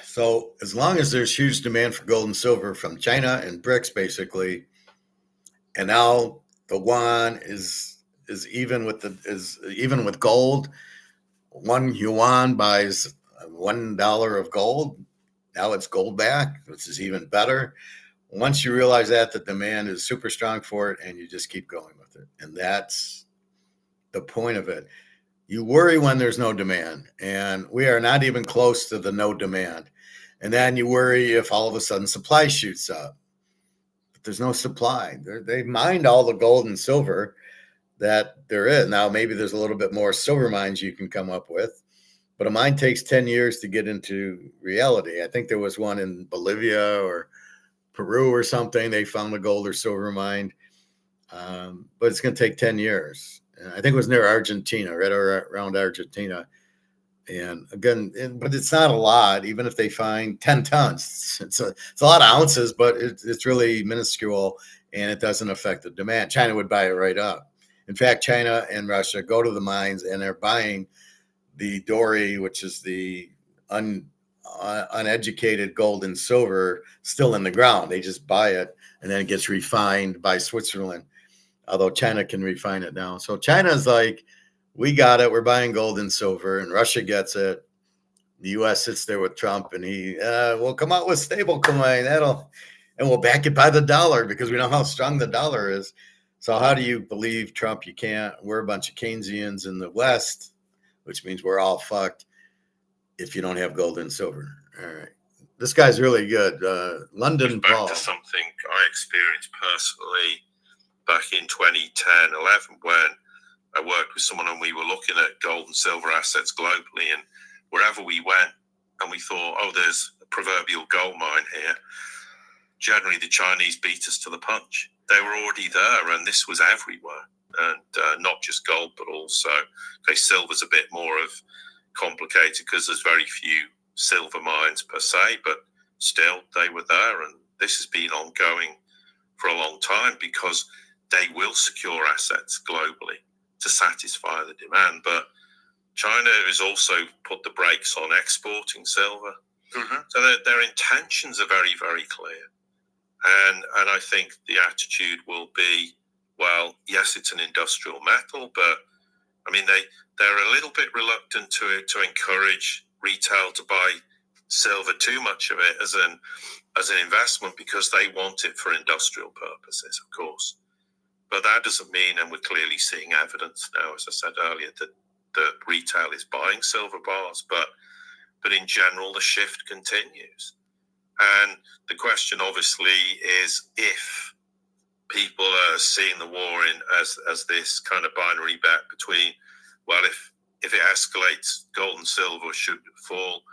so as long as there's huge demand for gold and silver from China and BRICS, basically, and now the yuan is even with gold. 1 yuan buys $1 of gold. Now it's gold back, which is even better. Once you realize that, the demand is super strong for it, and you just keep going with it. And that's the point of it. You worry when there's no demand, and we are not even close to the no demand. And then you worry if all of a sudden supply shoots up. But there's no supply. They mined all the gold and silver that there is. Now, maybe there's a little bit more silver mines you can come up with, but a mine takes 10 years to get into reality. I think there was one in Bolivia or Peru or something. They found a gold or silver mine, but it's going to take 10 years. I think it was near Argentina, right around Argentina. And again, but it's not a lot, even if they find 10 tons. It's a lot of ounces, but it's really minuscule, and it doesn't affect the demand. China would buy it right up. In fact, China and Russia go to the mines, and they're buying the doré, which is the uneducated gold and silver still in the ground. They just buy it, and then it gets refined by Switzerland, although China can refine it now. So China's like, we got it. We're buying gold and silver, and Russia gets it. The U.S. sits there with Trump, and he will come out with stable coin. And we'll back it by the dollar because we know how strong the dollar is. So how do you believe Trump? You can't. We're a bunch of Keynesians in the West, which means we're all fucked if you don't have gold and silver. All right. This guy's really good. London back Paul. to something I experienced personally back in 2010, 11, when I worked with someone and we were looking at gold and silver assets globally, and wherever we went and we thought, oh, there's a proverbial gold mine here, generally the Chinese beat us to the punch. They were already there, and this was everywhere, and not just gold, but also, okay, silver's a bit more of complicated because there's very few silver mines per se, but still they were there, and this has been ongoing for a long time because they will secure assets globally to satisfy the demand. But China has also put the brakes on exporting silver. Mm-hmm. So their intentions are very, very clear. And I think the attitude will be, well, yes, it's an industrial metal, but I mean, they're a little bit reluctant to encourage retail to buy silver, too much of it as an investment, because they want it for industrial purposes, of course. But that doesn't mean, and we're clearly seeing evidence now, as I said earlier, that retail is buying silver bars, but in general, the shift continues. And the question obviously is, if people are seeing the war as this kind of binary bet between, well, if it escalates, gold and silver should fall,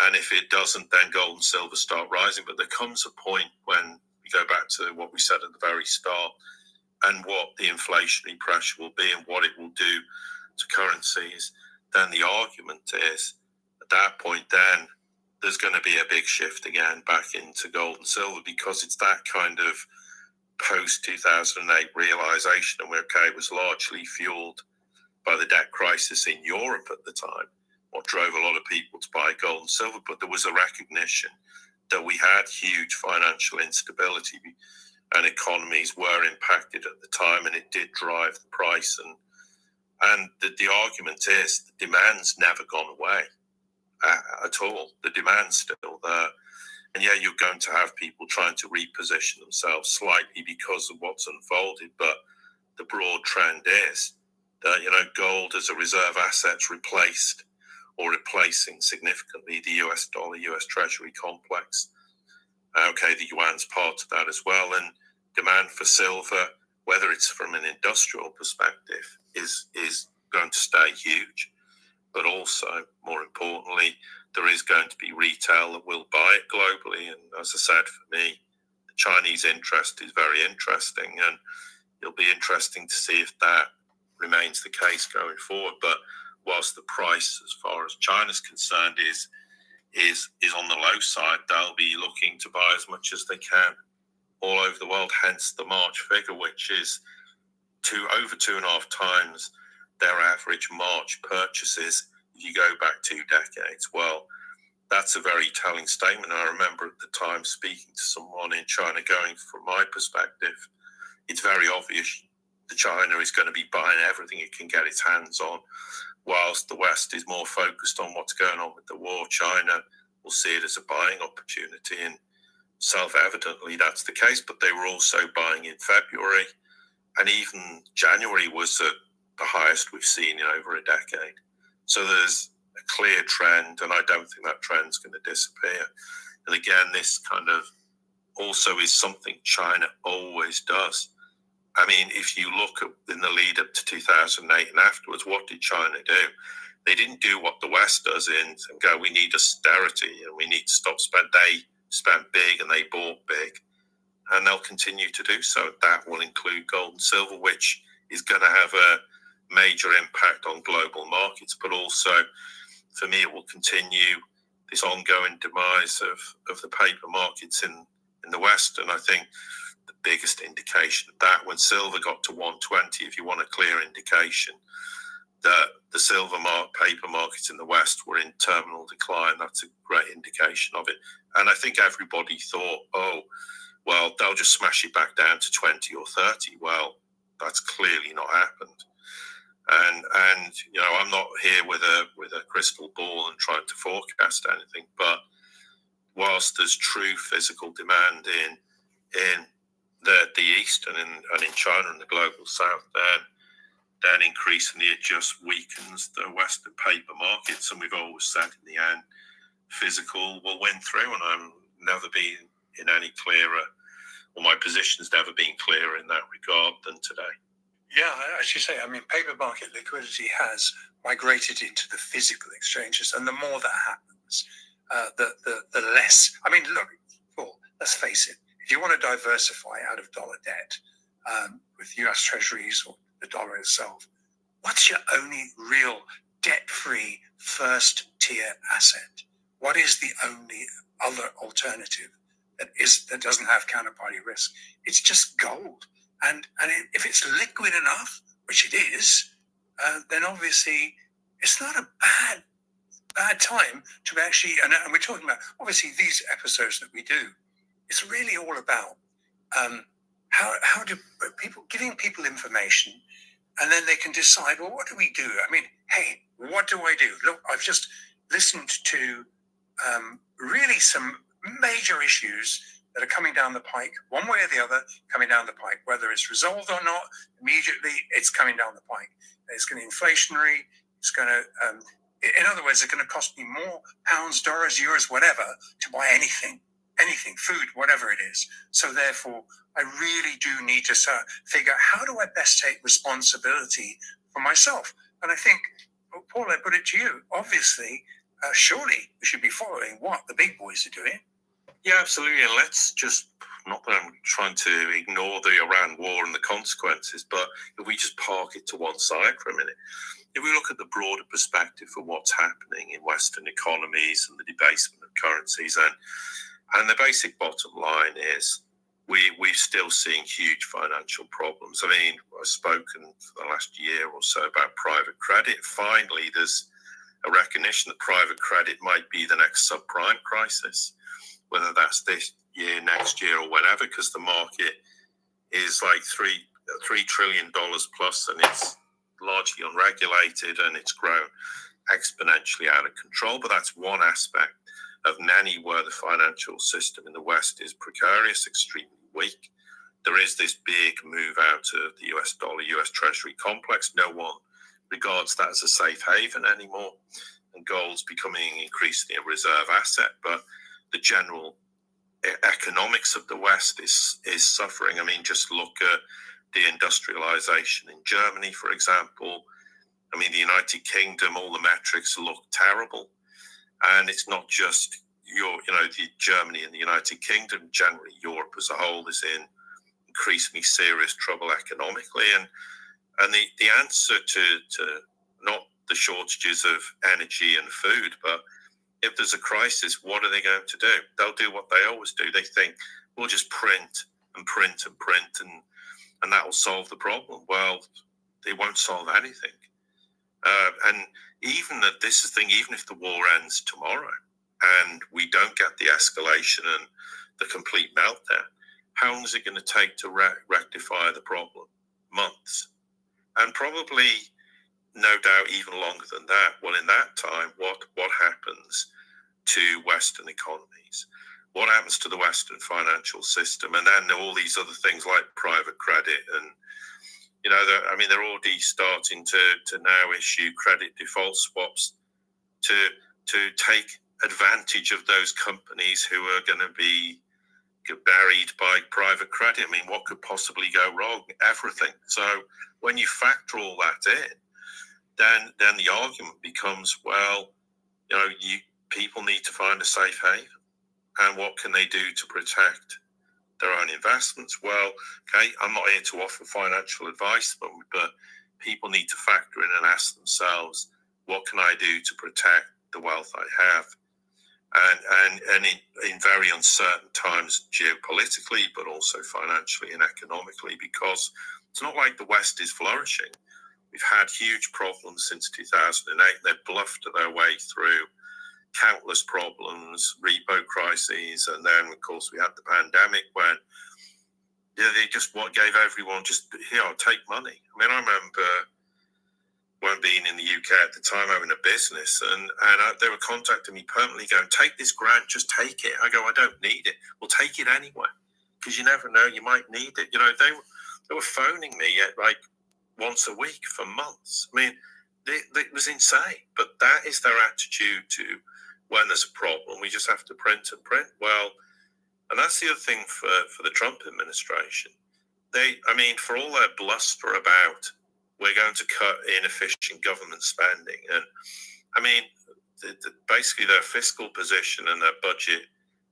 and if it doesn't, then gold and silver start rising. But there comes a point when we go back to what we said at the very start, and what the inflationary pressure will be and what it will do to currencies, then the argument is, at that point, then there's going to be a big shift again back into gold and silver, because it's that kind of post-2008 realization, and it was largely fueled by the debt crisis in Europe at the time, what drove a lot of people to buy gold and silver. But there was a recognition that we had huge financial instability, and economies were impacted at the time, and it did drive the price. And the argument is the demand's never gone away at all. The demand's still there. And yeah, you're going to have people trying to reposition themselves slightly because of what's unfolded. But the broad trend is that, gold as a reserve asset's replacing significantly the US dollar, US Treasury complex. Okay, the yuan's part of that as well. And demand for silver, whether it's from an industrial perspective, is going to stay huge. But also, more importantly, there is going to be retail that will buy it globally. And as I said, for me, the Chinese interest is very interesting, and it'll be interesting to see if that remains the case going forward. But whilst the price, as far as China's concerned, is is on the low side, they'll be looking to buy as much as they can all over the world. Hence the March figure, which is over 2.5 times their average March purchases if you go back 2 decades. Well, that's a very telling statement. I remember at the time speaking to someone in China going, from my perspective, it's very obvious that China is going to be buying everything it can get its hands on, whilst the West is more focused on what's going on with the war. China will see it as a buying opportunity, and self-evidently that's the case, but they were also buying in February, and even January was the highest we've seen in over a decade. So there's a clear trend, and I don't think that trend's going to disappear. And again, this kind of also is something China always does. I mean, if you look at in the lead up to 2008 and afterwards, what did China do? They didn't do what the West does and go, we need austerity and we need to stop spend. They spent big and they bought big, and they'll continue to do so. That will include gold and silver, which is going to have a major impact on global markets, but also for me, it will continue this ongoing demise of the paper markets in the West. And I think the biggest indication of that, when silver got to 120, if you want a clear indication that the silver paper markets in the West were in terminal decline, that's a great indication of it. And I think everybody thought, oh, well, they'll just smash it back down to 20 or 30. Well, that's clearly not happened. And you know, I'm not here with a crystal ball and trying to forecast anything, but whilst there's true physical demand in the East and in China and the global South, then increasingly it just weakens the Western paper markets. And we've always said in the end, physical will win through, and I've never been in any clearer, or my position's never been clearer in that regard than today. Yeah, as you say, I mean, paper market liquidity has migrated into the physical exchanges, and the more that happens, the less. I mean, look, Paul, let's face it. If you want to diversify out of dollar debt with U.S. Treasuries or the dollar itself, what's your only real debt-free first-tier asset? What is the only other alternative that doesn't have counterparty risk? It's just gold. And if it's liquid enough, which it is, then obviously it's not a bad time to actually, and we're talking about, obviously these episodes that we do, it's really all about how do people, giving people information, and then they can decide, well, what do we do? I mean, hey, what do I do? Look, I've just listened to really some major issues that are coming down the pike, one way or the other, coming down the pike, whether it's resolved or not, immediately it's coming down the pike. It's going to be inflationary. It's going to, in other words, it's going to cost me more pounds, dollars, euros, whatever, to buy anything, food, whatever it is. So therefore, I really do need to figure out, how do I best take responsibility for myself? And I think, Paul, I put it to you, obviously, surely we should be following what the big boys are doing. Yeah, absolutely. And let's just, not that I'm trying to ignore the Iran war and the consequences, but if we just park it to one side for a minute, if we look at the broader perspective of what's happening in Western economies and the debasement of currencies, and the basic bottom line is we're still seeing huge financial problems. I mean, I've spoken for the last year or so about private credit. Finally, there's a recognition that private credit might be the next subprime crisis, whether that's this year, next year, or whatever, because the market is like $3 trillion plus, and it's largely unregulated, and it's grown exponentially out of control. But that's one aspect of nanny where the financial system in the West is precarious, extremely weak. There is this big move out of the US dollar, US Treasury complex. No one regards that as a safe haven anymore, and gold's becoming increasingly a reserve asset. But the general economics of the West is suffering. I mean, just look at the industrialization in Germany, for example. I mean, the United Kingdom, all the metrics look terrible. And it's not just the Germany and the United Kingdom. Generally, Europe as a whole is in increasingly serious trouble economically. And the answer to not the shortages of energy and food, but if there's a crisis, what are they going to do? They'll do what they always do. They think, we'll just print and print and print, and that will solve the problem. Well, they won't solve anything. And even this is the thing, even if the war ends tomorrow and we don't get the escalation and the complete meltdown, how long is it going to take to rectify the problem? Months. And probably, no doubt, even longer than that. Well, in that time, what happens to Western economies? What happens to the Western financial system? And then all these other things like private credit and, they're already starting to now issue credit default swaps to take advantage of those companies who are going to be buried by private credit. I mean, what could possibly go wrong? Everything. So when you factor all that in, then the argument becomes, well, people need to find a safe haven, and what can they do to protect their own investments? Well, okay, I'm not here to offer financial advice, but people need to factor in and ask themselves, what can I do to protect the wealth I have? And in very uncertain times geopolitically, but also financially and economically, because it's not like the West is flourishing. We've had huge problems since 2008. They've bluffed their way through countless problems, repo crises, and then, of course, we had the pandemic when they just gave everyone just, here, I'll take money. I mean, I remember when being in the UK at the time, having a business, and they were contacting me permanently going, take this grant, just take it. I go, I don't need it. Well, take it anyway, because you never know, you might need it. They were phoning me at like once a week for months. I mean, it was insane, but that is their attitude to when there's a problem. We just have to print and print. Well, and that's the other thing for the Trump administration. For all their bluster about we're going to cut inefficient government spending, and basically their fiscal position and their budget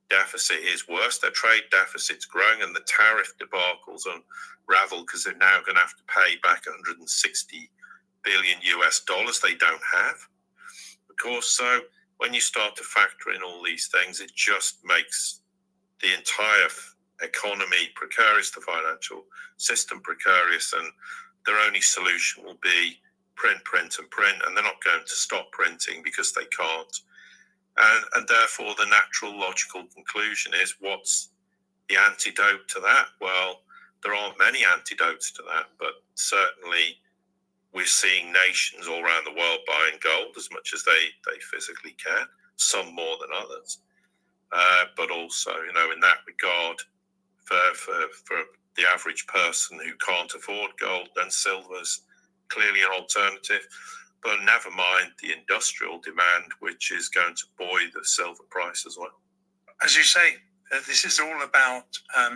deficit is worse. Their trade deficit's growing, and the tariff debacles unravel because they're now going to have to pay back 160 billion US dollars they don't have. Of course, so when you start to factor in all these things, it just makes the entire economy precarious, the financial system precarious, and their only solution will be print, print, and print, and they're not going to stop printing because they can't. And therefore, the natural logical conclusion is, what's the antidote to that? Well, there aren't many antidotes to that, but certainly we're seeing nations all around the world buying gold as much as they physically can, some more than others. But also, in that regard, for the average person who can't afford gold, then silver's clearly an alternative. But never mind the industrial demand, which is going to buoy the silver price as well. As you say, this is all about.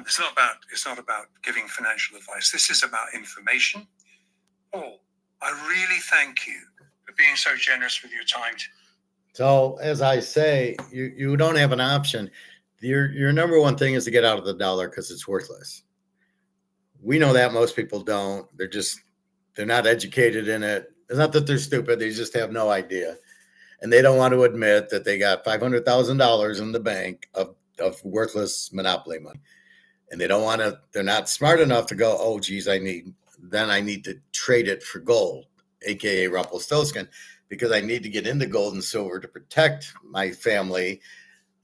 It's not about giving financial advice. This is about information. Paul, I really thank you for being so generous with your time. So, as I say, you don't have an option. Your number one thing is to get out of the dollar because it's worthless. We know that, most people don't. They're not educated in it. It's not that they're stupid. They just have no idea. And they don't want to admit that they got $500,000 in the bank of worthless monopoly money. And they're not smart enough to go, oh, geez, I need to trade it for gold, AKA Rumpelstiltskin, because I need to get into gold and silver to protect my family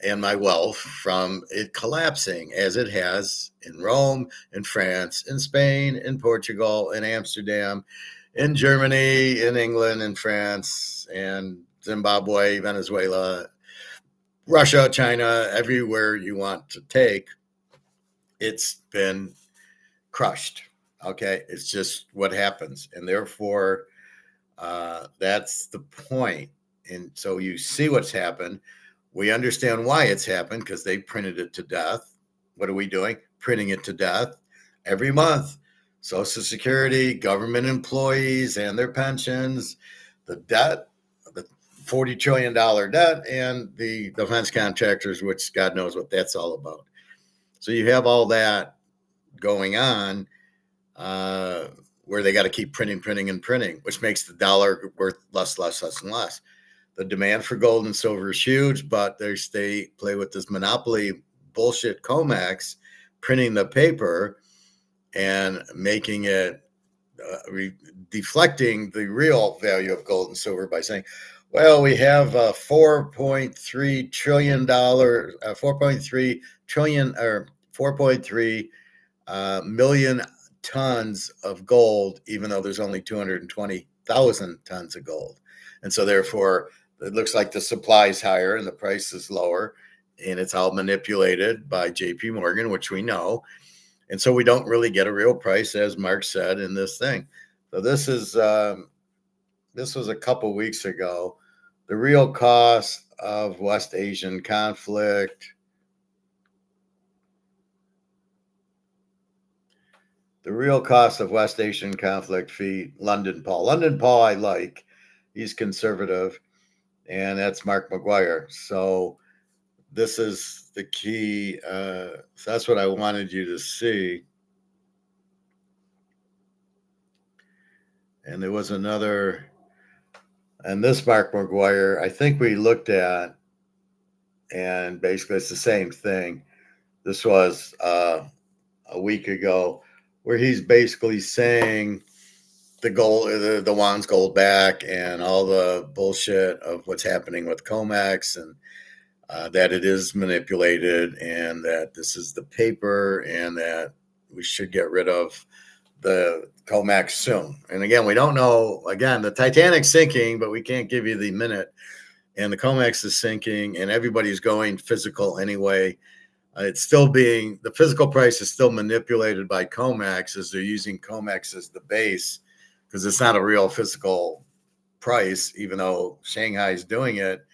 and my wealth from it collapsing, as it has in Rome, in France, in Spain, in Portugal, in Amsterdam, in Germany, in England, in France, and Zimbabwe, Venezuela, Russia, China, everywhere you want to take, it's been crushed. Okay, it's just what happens. And therefore, that's the point. And so you see what's happened. We understand why it's happened, because they printed it to death. What are we doing? Printing it to death every month. Social Security, government employees and their pensions, the debt, the $40 trillion debt, and the defense contractors, which God knows what that's all about. So you have all that going on where they got to keep printing, which makes the dollar worth less and less. The demand for gold and silver is huge, but they play with this monopoly bullshit COMEX, printing the paper and making it deflecting the real value of gold and silver by saying, well, we have $4.3 trillion, 4.3 trillion or 4.3 million tons of gold, even though there's only 220,000 tons of gold. And so therefore, it looks like the supply is higher and the price is lower, and it's all manipulated by JP Morgan, which we know. And so we don't really get a real price, as Mark said, in this thing. So this was a couple weeks ago. The real cost of West Asian conflict. The real cost of West Asian conflict fee, London Paul. London Paul I like. He's conservative. And that's Mark McGuire. So this is the key. So that's what I wanted you to see. And there was another, and this Mark McGuire, I think we looked at, and basically it's the same thing. This was a week ago, where he's basically saying the gold, the Wan's gold back, and all the bullshit of what's happening with COMEX, and that it is manipulated, and that this is the paper, and that we should get rid of the COMEX soon. And again, we don't know. Again, the Titanic's sinking, but we can't give you the minute. And the COMEX is sinking, and everybody's going physical anyway. It's still being, the physical price is still manipulated by COMEX, as they're using COMEX as the base, because it's not a real physical price, even though Shanghai is doing it.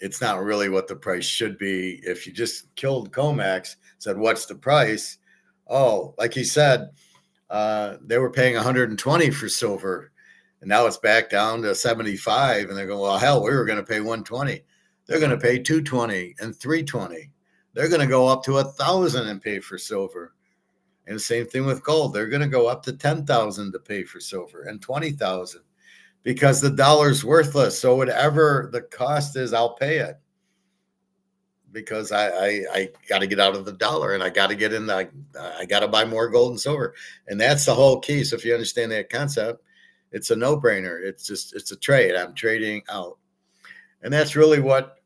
It's not really what the price should be. If you just killed COMEX, said, what's the price? Oh, like he said, they were paying 120 for silver, and now it's back down to 75. And they're going, well, hell, we were going to pay 120. They're going to pay 220 and 320. They're going to go up to 1,000 and pay for silver. And the same thing with gold. They're going to go up to 10,000 to pay for silver, and 20,000, because the dollar's worthless. So whatever the cost is, I'll pay it, because I got to get out of the dollar, and I got to get in I got to buy more gold and silver. And that's the whole key. So if you understand that concept, it's a no-brainer. It's a trade. I'm trading out. And that's really what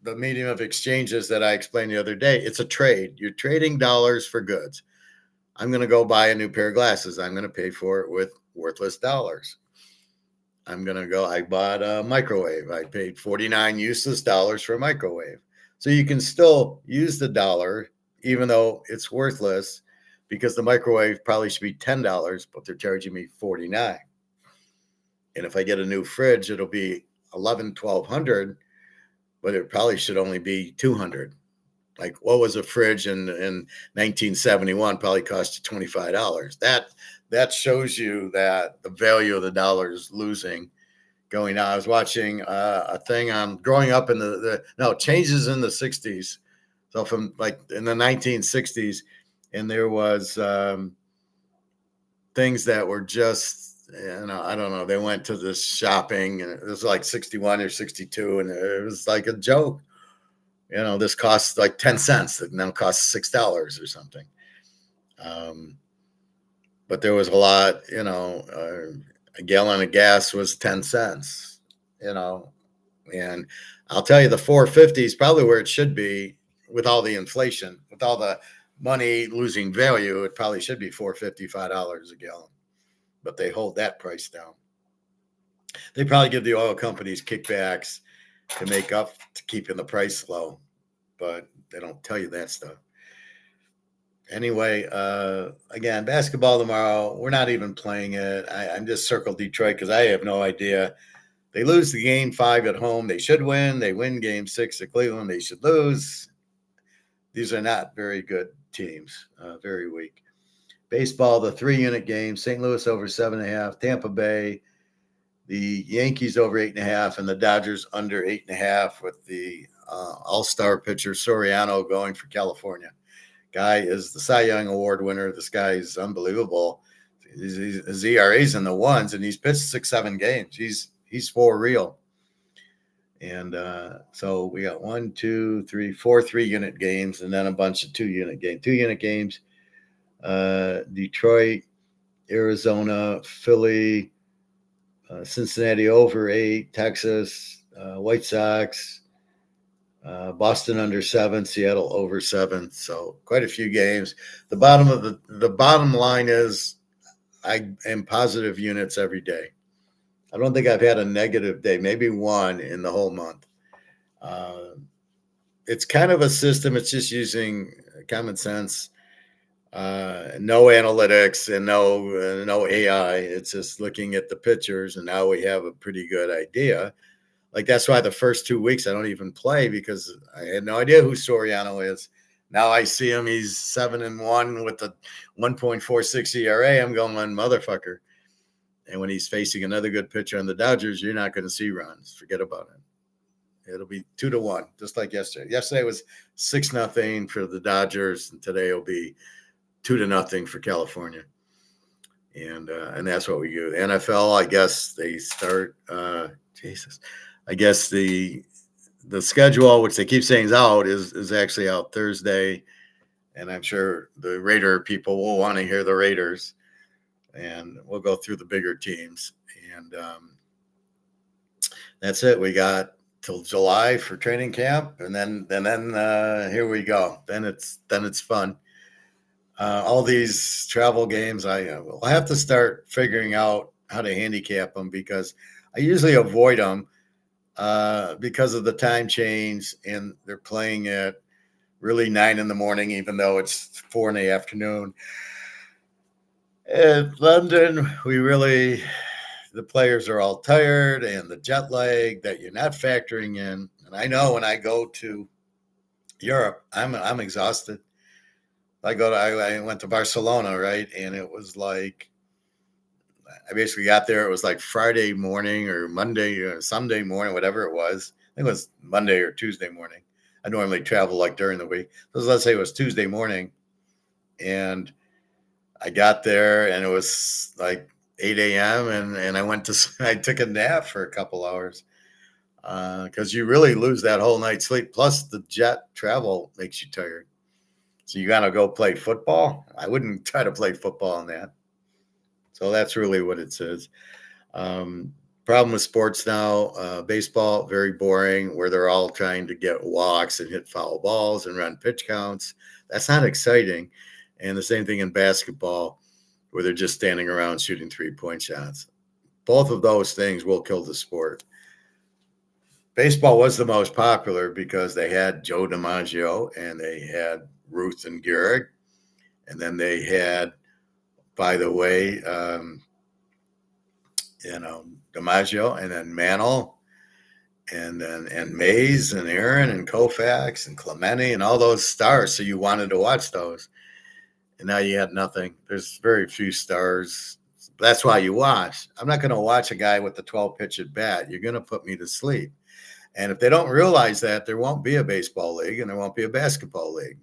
the medium of exchange is that I explained the other day. It's a trade. You're trading dollars for goods. I'm going to go buy a new pair of glasses. I'm going to pay for it with worthless dollars. I bought a microwave. I paid 49 useless dollars for a microwave. So you can still use the dollar, even though it's worthless, because the microwave probably should be $10, but they're charging me 49. And if I get a new fridge, it'll be $1,200, but it probably should only be 200. Like, what was a fridge in 1971 probably cost you $25. That shows you that the value of the dollar is losing, going on. I was watching a thing on growing up in changes in the 60s. So from like in the 1960s, and there was things that were just, I don't know. They went to this shopping, and it was like 61 or 62, and it was like a joke. This costs like 10 cents. It now costs $6 or something. But there was a lot, a gallon of gas was 10 cents, and I'll tell you, the 450 is probably where it should be with all the inflation, with all the money losing value. It probably should be $4.55 a gallon, but they hold that price down. They probably give the oil companies kickbacks to make up to keeping the price low, but they don't tell you that stuff. Anyway, again, basketball tomorrow. We're not even playing it. I'm just circled Detroit because I have no idea. They lose the game 5 at home. They should win. They win game 6 at Cleveland. They should lose. These are not very good teams. Very weak. Baseball, the 3-unit game. St. Louis over 7.5. Tampa Bay, the Yankees over 8.5, and the Dodgers under 8.5, with the all-star pitcher Soriano going for California. Guy is the Cy Young Award winner. This guy is unbelievable. His ERA's in the ones, and he's pitched 6-7 games. He's for real. And so we got 1, 2, 3, 4 3-unit games, and then a bunch of 2-unit games. 2-unit games, Detroit, Arizona, Philly, Cincinnati over 8, Texas, White Sox, Boston under 7, Seattle over 7. So quite a few games. The bottom line is I am positive units every day. I don't think I've had a negative day, maybe one in the whole month. It's kind of a system. It's just using common sense, no analytics and no AI. It's just looking at the pictures, and now we have a pretty good idea. Like that's why the first 2 weeks I don't even play because I had no idea who Soriano is. Now I see him; he's 7-1 with a 1.46 ERA. I'm going, motherfucker. And when he's facing another good pitcher on the Dodgers, you're not going to see runs. Forget about it. It'll be 2-1, just like yesterday. Yesterday was 6-0 for the Dodgers, and today will be 2-0 for California. And that's what we do. The NFL, I guess they start. I guess the schedule, which they keep saying is out, is actually out Thursday, and I'm sure the Raider people will want to hear the Raiders. And we'll go through the bigger teams, and that's it. We got till July for training camp, and then here we go. Then it's fun. All these travel games, I'll have to start figuring out how to handicap them because I usually avoid them because of the time change, and they're playing at really 9 a.m, even though it's 4 p.m. In London, the players are all tired and the jet lag that you're not factoring in. And I know when I go to Europe, I'm exhausted. I went to Barcelona, right? And it was like, I basically got there. It was like Friday morning or Monday or Sunday morning, whatever it was. I think it was Monday or Tuesday morning. I normally travel like during the week. So let's say it was Tuesday morning. And I got there and it was like 8 a.m. and I took a nap for a couple hours because you really lose that whole night's sleep. Plus the jet travel makes you tired. So you got to go play football. I wouldn't try to play football on that. So that's really what it says. Problem with sports now, baseball, very boring, where they're all trying to get walks and hit foul balls and run pitch counts. That's not exciting. And the same thing in basketball, where they're just standing around shooting 3-point shots. Both of those things will kill the sport. Baseball was the most popular because they had Joe DiMaggio and they had Ruth and Gehrig. And then they had, by the way, DiMaggio and then Mantle and Mays and Aaron and Koufax and Clemente and all those stars. So you wanted to watch those. And now you had nothing. There's very few stars. That's why you watch. I'm not going to watch a guy with the 12-pitch at bat. You're going to put me to sleep. And if they don't realize that, there won't be a baseball league and there won't be a basketball league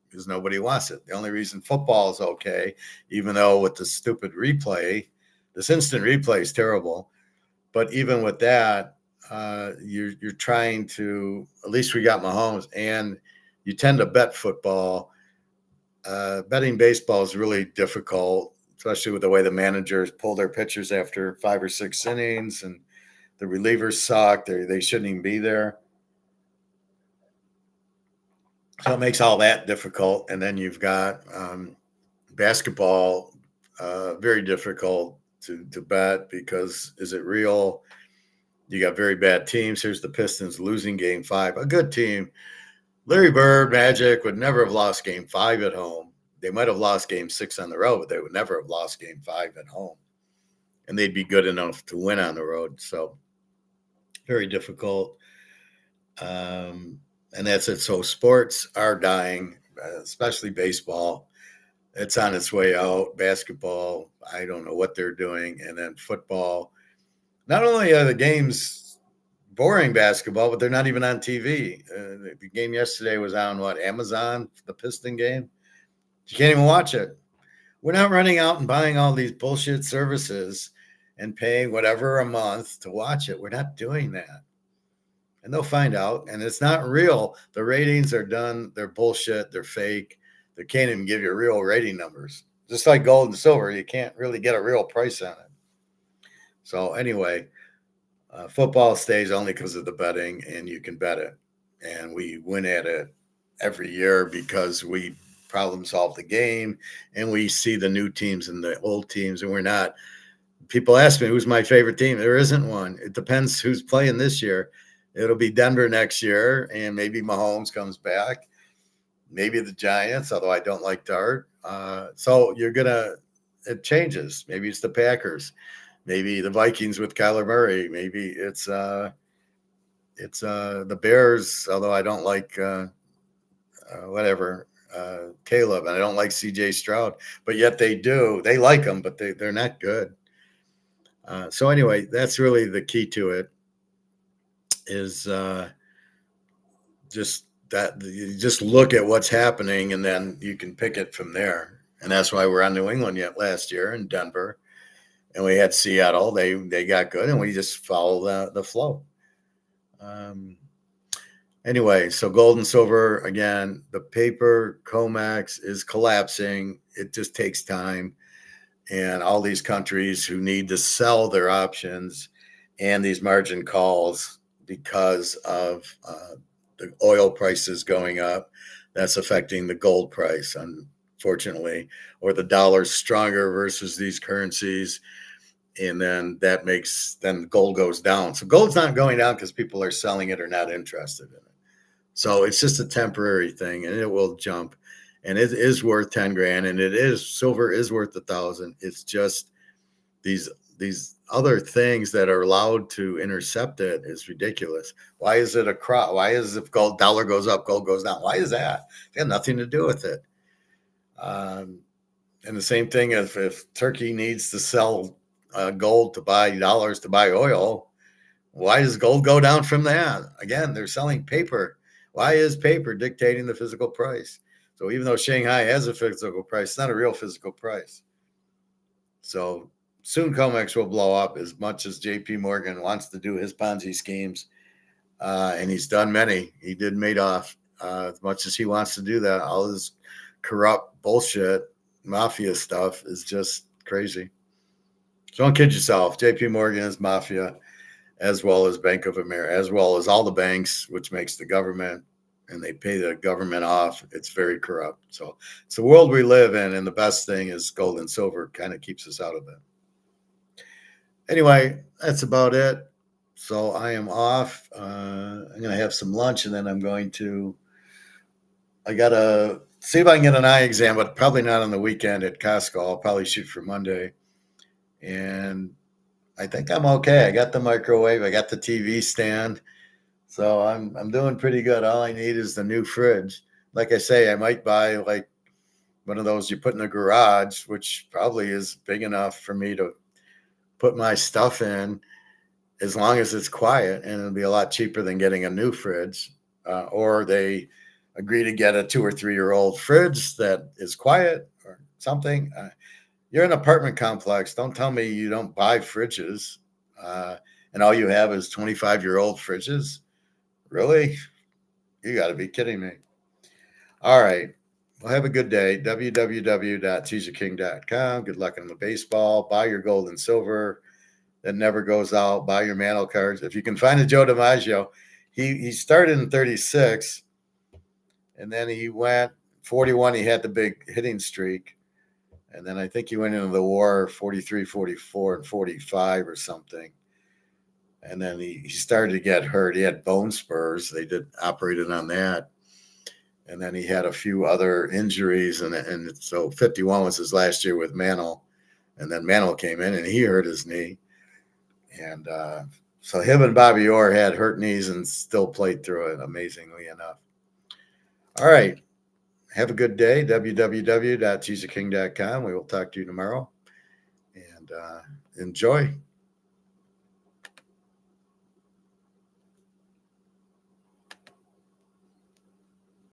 because nobody wants it. The only reason football is okay, even though with the stupid replay, this instant replay is terrible. But even with that, you're trying to, at least we got Mahomes, and you tend to bet football. Betting baseball is really difficult, especially with the way the managers pull their pitchers after 5 or 6 innings, and the relievers suck. They shouldn't even be there. So it makes all that difficult. And then you've got basketball, very difficult to bet because is it real? You got very bad teams. Here's the Pistons losing game 5. A good team. Larry Bird, Magic would never have lost game 5 at home. They might have lost game 6 on the road, but they would never have lost game 5 at home. And they'd be good enough to win on the road. So very difficult. And that's it. So sports are dying, especially baseball. It's on its way out. Basketball, I don't know what they're doing. And then football. Not only are the games boring basketball, but they're not even on TV. The game yesterday was on Amazon, the Piston game. You can't even watch it. We're not running out and buying all these bullshit services and paying whatever a month to watch it. We're not doing that. and they'll find out. And it's not real. The ratings are done. They're bullshit. They're fake. They can't even give you real rating numbers. Just like gold and silver, you can't really get a real price on it. So anyway, football stays only because of the betting, and you can bet it. And we win at it every year because we problem solve the game, and we see the new teams and the old teams, and we're not. People ask me, who's my favorite team? There isn't one. It depends who's playing this year. It'll be Denver next year, and maybe Mahomes comes back. Maybe the Giants, although I don't like Dart. So it changes. Maybe it's the Packers. Maybe the Vikings with Kyler Murray. Maybe it's the Bears, although I don't like Caleb, and I don't like CJ Stroud, but yet they do. They like them, but they're not good. So anyway, that's really the key to it, is just that you just look at what's happening, and then you can pick it from there. And that's why we're on New England yet last year in Denver, and we had Seattle. They got good, and we just follow the flow. Anyway, so gold and silver, again, the paper COMEX is collapsing. It just takes time. And all these countries who need to sell their options and these margin calls because of the oil prices going up, that's affecting the gold price, unfortunately, or the dollar's stronger versus these currencies. And then then gold goes down. So gold's not going down because people are selling it or not interested in it. So it's just a temporary thing, and it will jump, and it is worth 10 grand, and silver is worth 1,000. It's just these other things that are allowed to intercept it is ridiculous. Why is it a crop? Why is if dollar goes up, gold goes down? Why is that? It had nothing to do with it. And the same thing if Turkey needs to sell gold to buy dollars to buy oil, why does gold go down from that? Again, they're selling paper. Why is paper dictating the physical price? So even though Shanghai has a physical price, it's not a real physical price. So soon COMEX will blow up, as much as JP Morgan wants to do his Ponzi schemes. And he's done many. He did Madoff, as much as he wants to do that. All this corrupt bullshit, mafia stuff is just crazy. So don't kid yourself. JP Morgan is mafia, as well as Bank of America, as well as all the banks, which makes the government, and they pay the government off. It's very corrupt. So it's the world we live in, and the best thing is gold and silver kind of keeps us out of it. Anyway, that's about it. So I am off. I'm going to have some lunch, and then I got to see if I can get an eye exam, but probably not on the weekend at Costco. I'll probably shoot for Monday. And I think I'm okay. I got the microwave. I got the TV stand. So I'm doing pretty good. All I need is the new fridge. Like I say, I might buy like one of those you put in the garage, which probably is big enough for me to put my stuff in, as long as it's quiet, and it'll be a lot cheaper than getting a new fridge. Or they agree to get a 2 or 3 year old fridge that is quiet or something. You're an apartment complex. Don't tell me you don't buy fridges, and all you have is 25-year-old fridges. Really? You got to be kidding me. All right. Well, have a good day. www.teaserking.com. Good luck in the baseball. Buy your gold and silver that never goes out. Buy your mantle cards. If you can find a Joe DiMaggio, he started in 36, and then he went 41. He had the big hitting streak. And then I think he went into the war 43, 44, and 45 or something. And then he started to get hurt. He had bone spurs. They operated on that. And then he had a few other injuries. And so 51 was his last year with Mantle. And then Mantle came in and he hurt his knee. And so him and Bobby Orr had hurt knees and still played through it, amazingly enough. All right. Have a good day. www.teaserking.com. We will talk to you tomorrow. And enjoy.